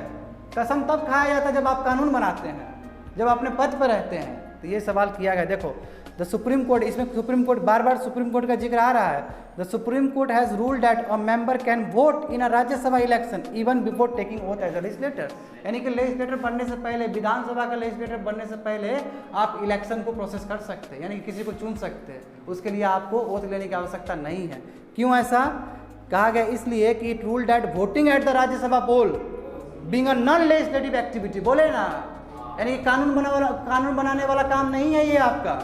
कसम तब खाया जाता है जब आप कानून बनाते हैं, जब अपने पद पर रहते हैं। तो ये सवाल किया गया। देखो द सुप्रीम कोर्ट, इसमें सुप्रीम कोर्ट बार बार सुप्रीम कोर्ट का जिक्र आ रहा है। The Supreme Court has ruled that a member can vote in a Rajya Sabha election even before taking oath as a legislator. यानी कि लेजिस्लेटर बनने से पहले, विधानसभा का लेजिस्लेटर बनने से पहले आप इलेक्शन को प्रोसेस कर सकते हैं, यानी कि किसी को चुन सकते हैं। उसके लिए आपको ओथ लेने की आवश्यकता नहीं है। क्यों ऐसा कहा गया? इसलिए कि it rule that voting at the Rajya Sabha poll being a non legislative activity, बोले ना, यानी कानून बनाने वाला काम नहीं है ये आपका,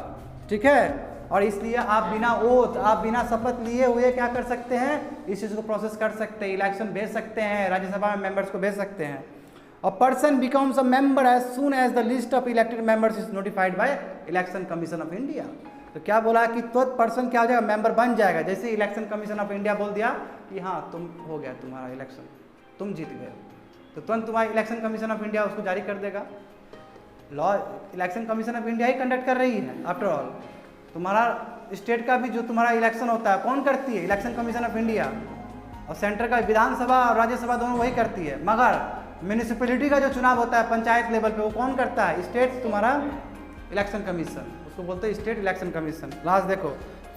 ठीक है? और इसलिए आप बिना ओथ, आप बिना शपथ लिए हुए क्या कर सकते हैं? इस चीज़ को प्रोसेस कर सकते हैं, इलेक्शन भेज सकते हैं, राज्यसभा में मेंबर्स को भेज सकते हैं। A person becomes a member as soon as the list of elected members is notified by election commission of India. तो क्या बोला कि तुरंत पर्सन क्या हो जाएगा? मेंबर बन जाएगा। जैसे इलेक्शन कमीशन ऑफ इंडिया बोल दिया कि हाँ तुम हो गया, तुम्हारा इलेक्शन, तुम जीत गए, तो तुरंत तुम्हारा इलेक्शन कमीशन ऑफ इंडिया उसको जारी कर देगा। Law election commission of India he conduct कर रही है आफ्टर ऑल। तुम्हारा स्टेट का भी जो तुम्हारा इलेक्शन होता है कौन करती है? Election commission of India. और सेंटर का विधानसभा और राज्यसभा दोनों वही करती है। मगर म्यूनिसिपैलिटी का जो चुनाव होता है पंचायत लेवल पे, वो कौन करता है? स्टेट तुम्हारा इलेक्शन कमीशन, उसको बोलते हैं स्टेट इलेक्शन कमीशन। लास्ट देखो,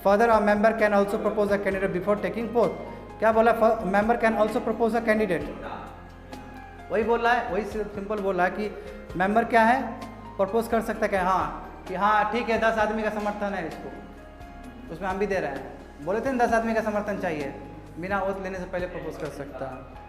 further a member can also propose a candidate before taking oath. क्या बोला? Member can also propose a candidate, वही बोल रहा है, वही सिंपल बोल रहा है कि मेंबर क्या है? प्रपोज कर सकता है कि हाँ ठीक है 10 आदमी का समर्थन है इसको, उसमें हम भी दे रहे हैं। बोले थे ना 10 आदमी का समर्थन चाहिए, बिना ओथ लेने से पहले प्रपोज कर सकता है।